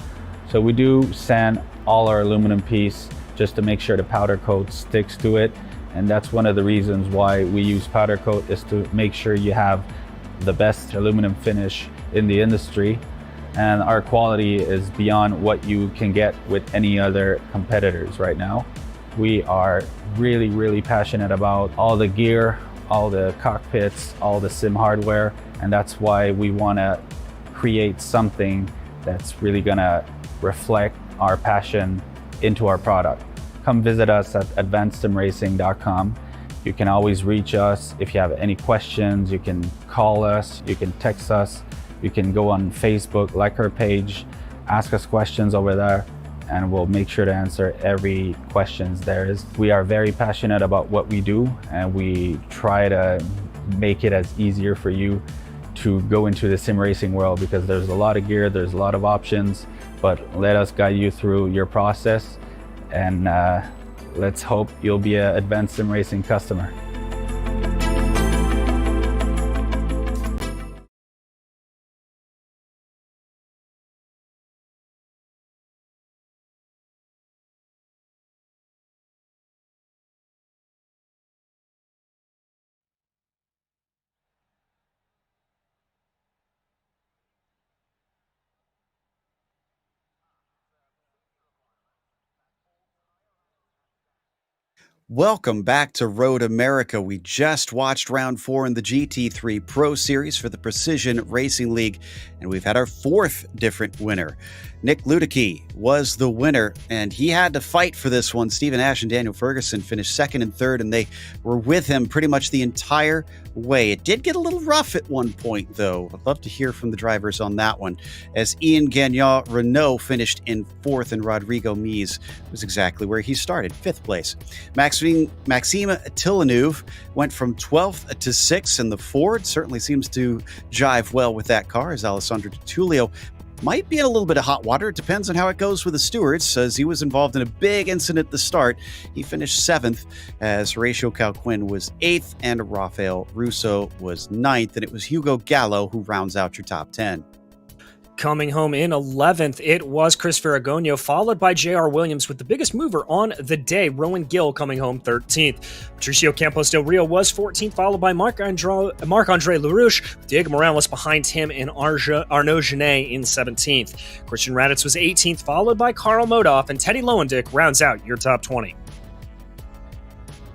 So we do sand all our aluminum piece just to make sure the powder coat sticks to it. And that's one of the reasons why we use powder coat, is to make sure you have the best aluminum finish in the industry. And our quality is beyond what you can get with any other competitors right now. We are really, really passionate about all the gear, all the cockpits, all the sim hardware, and that's why we want to create something that's really going to reflect our passion into our product. Come visit us at advancedsimracing.com. You can always reach us if you have any questions. You can call us, you can text us, you can go on Facebook, like our page. ask us questions over there, and we'll make sure to answer every questions there is. We are very passionate about what we do, and we try to make it as easier for you to go into the sim racing world, because there's a lot of gear, there's a lot of options, but let us guide you through your process, and let's hope you'll be an advanced sim racing customer. Welcome back to Road America. We just watched round 4 in the GT3 Pro Series for the Precision Racing League, and we've had our 4th different winner. Nick Luedecke was the winner, and he had to fight for this one. Stephen Ash and Daniel Ferguson finished 2nd and 3rd, and they were with him pretty much the entire way. It did get a little rough at one point, though. I'd love to hear from the drivers on that one, as Ian Gagnon Renault finished in 4th, and Rodrigo Mies was exactly where he started, 5th place. Maxime Villeneuve went from 12th to 6th, and the Ford certainly seems to jive well with that car, as Alessandro Di Tullio might be in a little bit of hot water. It depends on how it goes with the stewards, as he was involved in a big incident at the start. He finished 7th, as Horatio Calquin was 8th, and Rafael Russo was 9th, and it was Hugo Gallo who rounds out your top 10. Coming home in 11th, it was Chris Ferragono, followed by J.R. Williams, with the biggest mover on the day, Rowan Gill, coming home 13th. Patricio Campos Del Rio was 14th, followed by Marc-Andre LaRouche, Diego Morales behind him, and Arnaud Genet in 17th. Christian Raditz was 18th, followed by Karl Modoff, and Teddy Lowendick rounds out your top 20.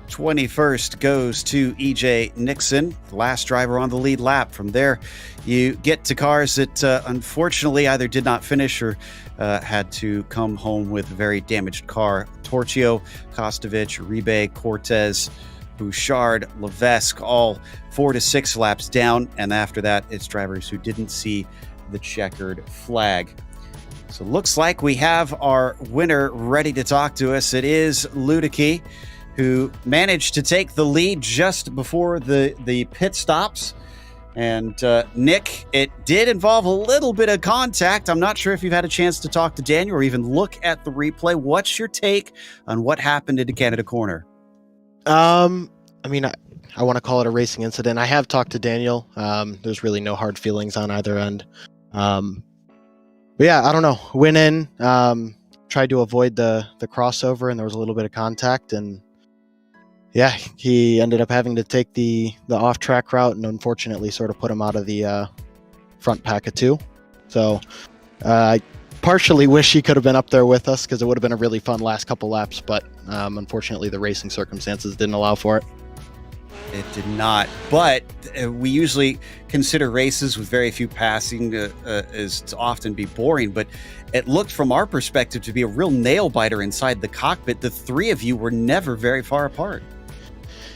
21st goes to EJ Nixon, the last driver on the lead lap. From there, you get to cars that unfortunately either did not finish or had to come home with a very damaged car. Torchio, Kostovich, Uribe, Cortez, Bouchard, Levesque, all 4 to 6 laps down. And after that, it's drivers who didn't see the checkered flag. So it looks like we have our winner ready to talk to us. It is Luedecke, who managed to take the lead just before the pit stops. And Nick, it did involve a little bit of contact. I'm not sure if you've had a chance to talk to Daniel or even look at the replay. What's your take on what happened into Canada Corner? I want to call it a racing incident. I have talked to Daniel. There's really no hard feelings on either end. But yeah, I don't know. Went in, tried to avoid the crossover, and there was a little bit of contact, and yeah, he ended up having to take the off-track route, and unfortunately sort of put him out of the front pack of 2. So I partially wish he could have been up there with us, because it would have been a really fun last couple laps, but unfortunately the racing circumstances didn't allow for it. It did not, but we usually consider races with very few passing as to often be boring, but it looked from our perspective to be a real nail-biter inside the cockpit. The 3 of you were never very far apart.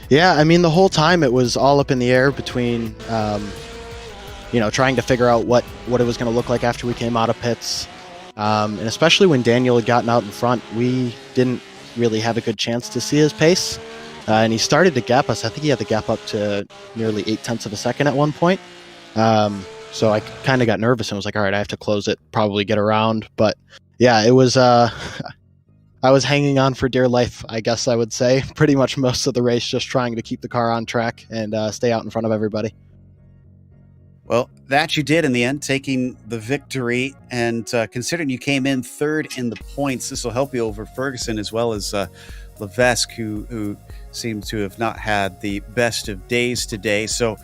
Yeah, I mean, the whole time it was all up in the air between, trying to figure out what it was going to look like after we came out of pits. And especially when Daniel had gotten out in front, we didn't really have a good chance to see his pace. And he started to gap us. I think he had the gap up to nearly 0.8 of a second at one point. So I kind of got nervous and was like, all right, I have to close it, probably get around. But yeah, it was... I was hanging on for dear life, I guess I would say, pretty much most of the race, just trying to keep the car on track and stay out in front of everybody. Well, that you did in the end, taking the victory. And considering you came in 3rd in the points, this will help you over Ferguson as well as Levesque, who seemed to have not had the best of days today. So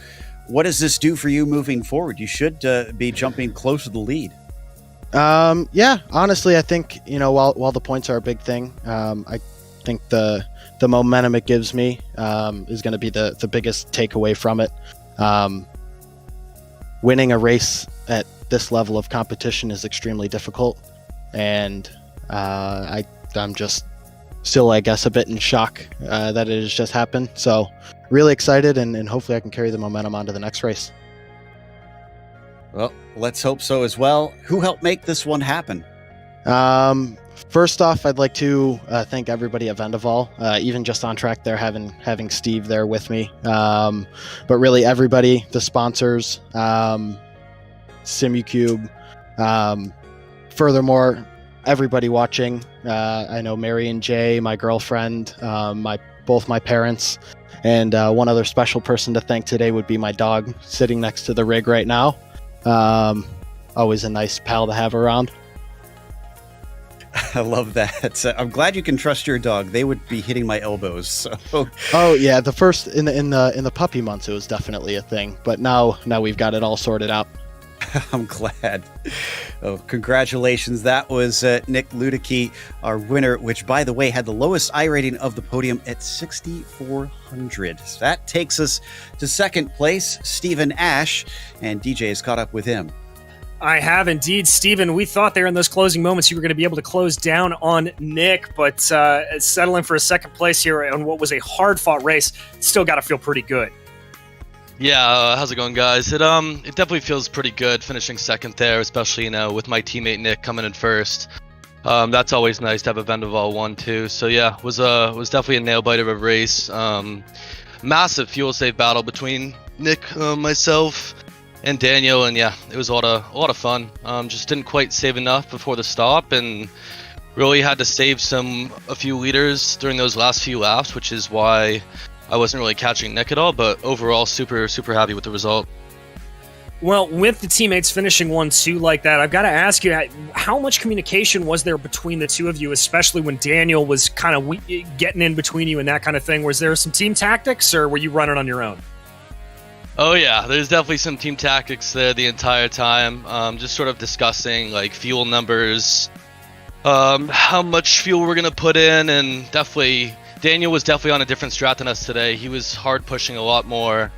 what does this do for you moving forward? You should be jumping close to the lead. Yeah, honestly, I think, while the points are a big thing, I think the momentum it gives me is going to be the biggest takeaway from it. Winning a race at this level of competition is extremely difficult, and I'm just still, I guess, a bit in shock that it has just happened. So really excited, and hopefully I can carry the momentum onto the next race. Well, let's hope so as well. Who helped make this one happen? First off, I'd like to thank everybody at Vendaval, even just on track there, having Steve there with me. But really everybody, the sponsors, SimuCube, furthermore, everybody watching. I know Mary and Jay, my girlfriend, both my parents, and one other special person to thank today would be my dog sitting next to the rig right now. Always a nice pal to have around. I love that. I'm glad you can trust your dog. They would be hitting my elbows. So. Oh yeah, the first in the puppy months it was definitely a thing, but now we've got it all sorted out. I'm glad. Oh, congratulations. That was Nick Ludicky, our winner, which, by the way, had the lowest I rating of the podium at 6,400. So that takes us to second place, Stephen Ash, and DJ has caught up with him. I have indeed, Stephen. We thought there in those closing moments you were going to be able to close down on Nick, but settling for a second place here on what was a hard-fought race, still got to feel pretty good. Yeah, how's it going, guys? It definitely feels pretty good finishing second there, especially with my teammate Nick coming in first. That's always nice to have a Vendaval 1-2. So yeah, was definitely a nail biter of a race. Massive fuel save battle between Nick, myself, and Daniel, and yeah, it was a lot of fun. Just didn't quite save enough before the stop, and really had to save a few liters during those last few laps, which is why I wasn't really catching Nick at all, but overall super happy with the result. Well, with the teammates finishing 1-2 like that, I've got to ask you, how much communication was there between the two of you, especially when Daniel was kind of getting in between you and that kind of thing? Was there some team tactics, or were you running on your own? Oh yeah, there's definitely some team tactics there the entire time. Just sort of discussing like fuel numbers, how much fuel we're gonna put in, and Daniel was definitely on a different strat than us today. He was hard pushing a lot more.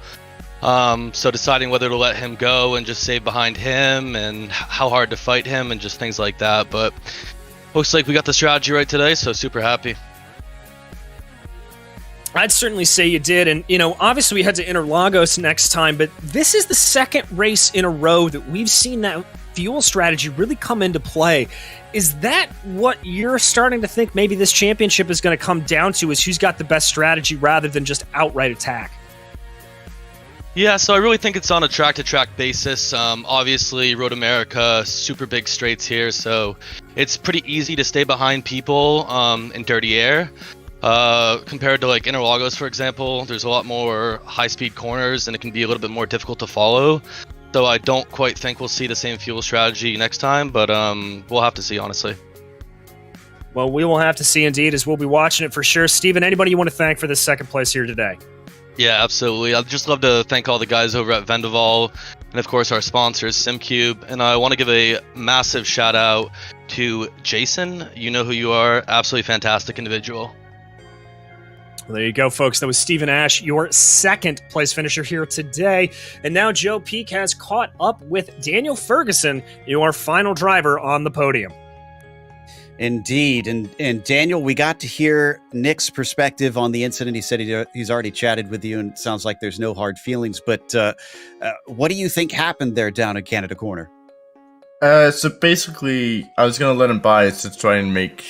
So deciding whether to let him go and just save behind him, and how hard to fight him, and just things like that. But looks like we got the strategy right today, so super happy. I'd certainly say you did, and obviously we head to Interlagos next time, but this is the second race in a row that we've seen that fuel strategy really come into play. Is that what you're starting to think maybe this championship is going to come down to, is who's got the best strategy rather than just outright attack? Yeah, so I really think it's on a track-to-track basis. Obviously, Road America, super big straights here, so it's pretty easy to stay behind people in dirty air. Compared to like Interlagos, for example, there's a lot more high-speed corners, and it can be a little bit more difficult to follow. So I don't quite think we'll see the same fuel strategy next time, but we'll have to see, honestly. Well, we will have to see indeed, as we'll be watching it for sure. Steven, anybody you want to thank for this second place here today? Yeah, absolutely. I'd just love to thank all the guys over at Vendaval, and of course our sponsors, SimCube. And I want to give a massive shout out to Jason. You know who you are. Absolutely fantastic individual. Well, there you go, folks. That was Stephen Ash, your second place finisher here today. And now Joe Peak has caught up with Daniel Ferguson, your final driver on the podium. Indeed. And Daniel, we got to hear Nick's perspective on the incident. He said he's already chatted with you, and it sounds like there's no hard feelings. But what do you think happened there down in Canada Corner? So basically, I was going to let him by to try and make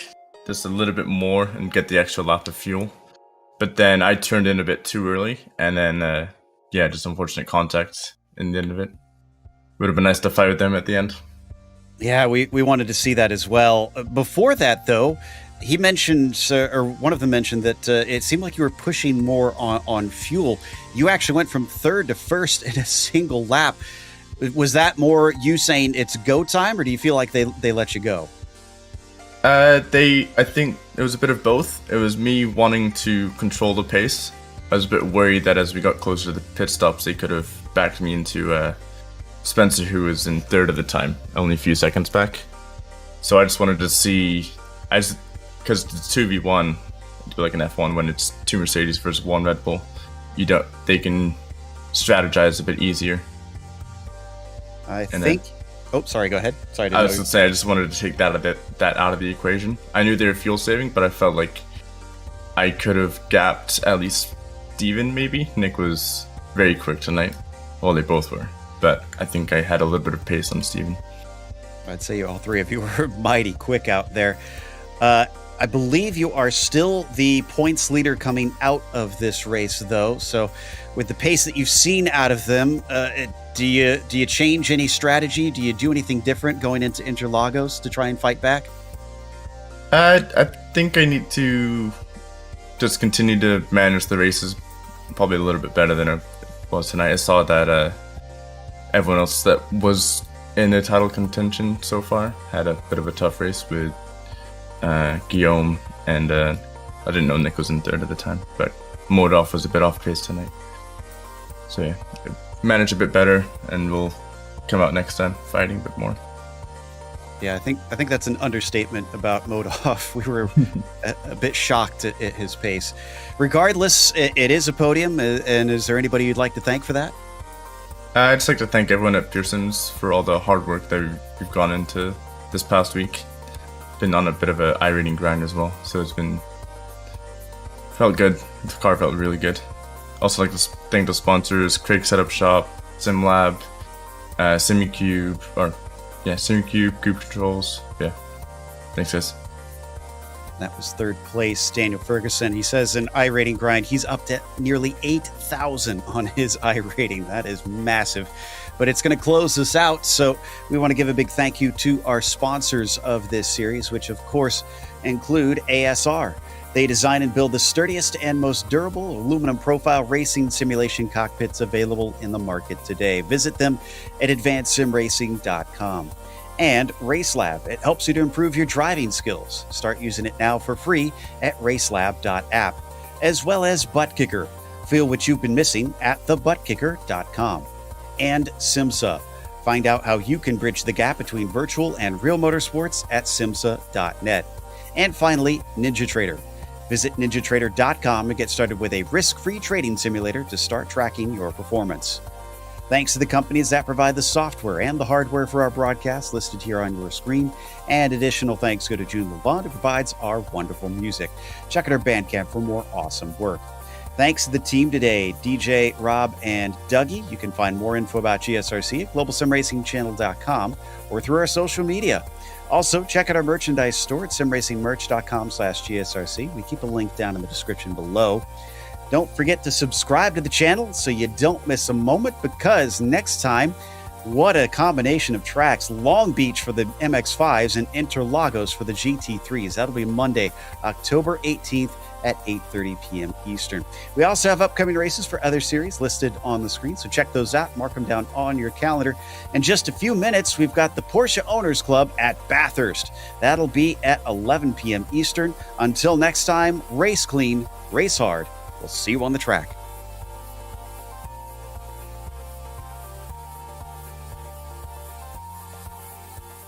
just a little bit more and get the extra lap of fuel. But then I turned in a bit too early, and then, just unfortunate contact in the end of it. Would have been nice to fight with them at the end. Yeah, we wanted to see that as well. Before that, though, he mentioned, or one of them mentioned that it seemed like you were pushing more on fuel. You actually went from third to first in a single lap. Was that more you saying it's go time, or do you feel like they let you go? I think it was a bit of both. It was me wanting to control the pace. I was a bit worried that as we got closer to the pit stops, they could have backed me into Spencer, who was in third at the time, only a few seconds back. So I just wanted to see, because it's 2v1, like an F1, when it's two Mercedes versus one Red Bull, they can strategize a bit easier. Oh, sorry, go ahead. Sorry. I was going to say, I just wanted to take that out of the equation. I knew they were fuel saving, but I felt like I could have gapped at least Steven, maybe. Nick was very quick tonight. Well, they both were. but I think I had a little bit of pace on Steven. I'd say all three of you were mighty quick out there. I believe you are still the points leader coming out of this race, though. So with the pace that you've seen out of them, do you change any strategy? Do you do anything different going into Interlagos to try and fight back? I think I need to just continue to manage the races probably a little bit better than I was tonight. I saw that everyone else that was in the title contention so far had a bit of a tough race with Guillaume, and I didn't know Nick was in third at the time, but Modolf was a bit off pace tonight. So yeah, manage a bit better, and we'll come out next time fighting a bit more. Yeah, I think that's an understatement about Modolf. We were a bit shocked at his pace. Regardless, it is a podium, and is there anybody you'd like to thank for that? I'd just like to thank everyone at Pearson's for all the hard work that we've gone into this past week. Been on a bit of a iRacing grind as well, so felt good. The car felt really good. Also like to thank the sponsors: Craig Setup Shop, SimLab, SimiCube, Group Controls. Yeah, thanks guys. That was third place, Daniel Ferguson. He says in iRacing grind, he's up to nearly 8,000 on his iRating. That is massive. But it's going to close us out, so we want to give a big thank you to our sponsors of this series, which of course include ASR. They design and build the sturdiest and most durable aluminum profile racing simulation cockpits available in the market today. Visit them at advancedsimracing.com. And RaceLab, it helps you to improve your driving skills. Start using it now for free at RaceLab.app, as well as ButtKicker. Feel what you've been missing at thebuttkicker.com. And SIMMSA. Find out how you can bridge the gap between virtual and real motorsports at SIMMSA.net. And finally, NinjaTrader. Visit ninjatrader.com to get started with a risk-free trading simulator to start tracking your performance. Thanks to the companies that provide the software and the hardware for our broadcast listed here on your screen. And additional thanks go to June LeBond, who provides our wonderful music. Check out our Bandcamp for more awesome work. Thanks to the team today, DJ, Rob, and Dougie. You can find more info about GSRC at globalsimracingchannel.com or through our social media. Also, check out our merchandise store at simracingmerch.com/GSRC. We keep a link down in the description below. Don't forget to subscribe to the channel so you don't miss a moment, because next time, what a combination of tracks. Long Beach for the MX-5s and Interlagos for the GT3s. That'll be Monday, October 18th at 8:30 p.m. Eastern. We also have upcoming races for other series listed on the screen, so check those out, mark them down on your calendar. In just a few minutes, we've got the Porsche Owners Club at Bathurst. That'll be at 11 p.m. Eastern. Until next time, race clean, race hard. We'll see you on the track.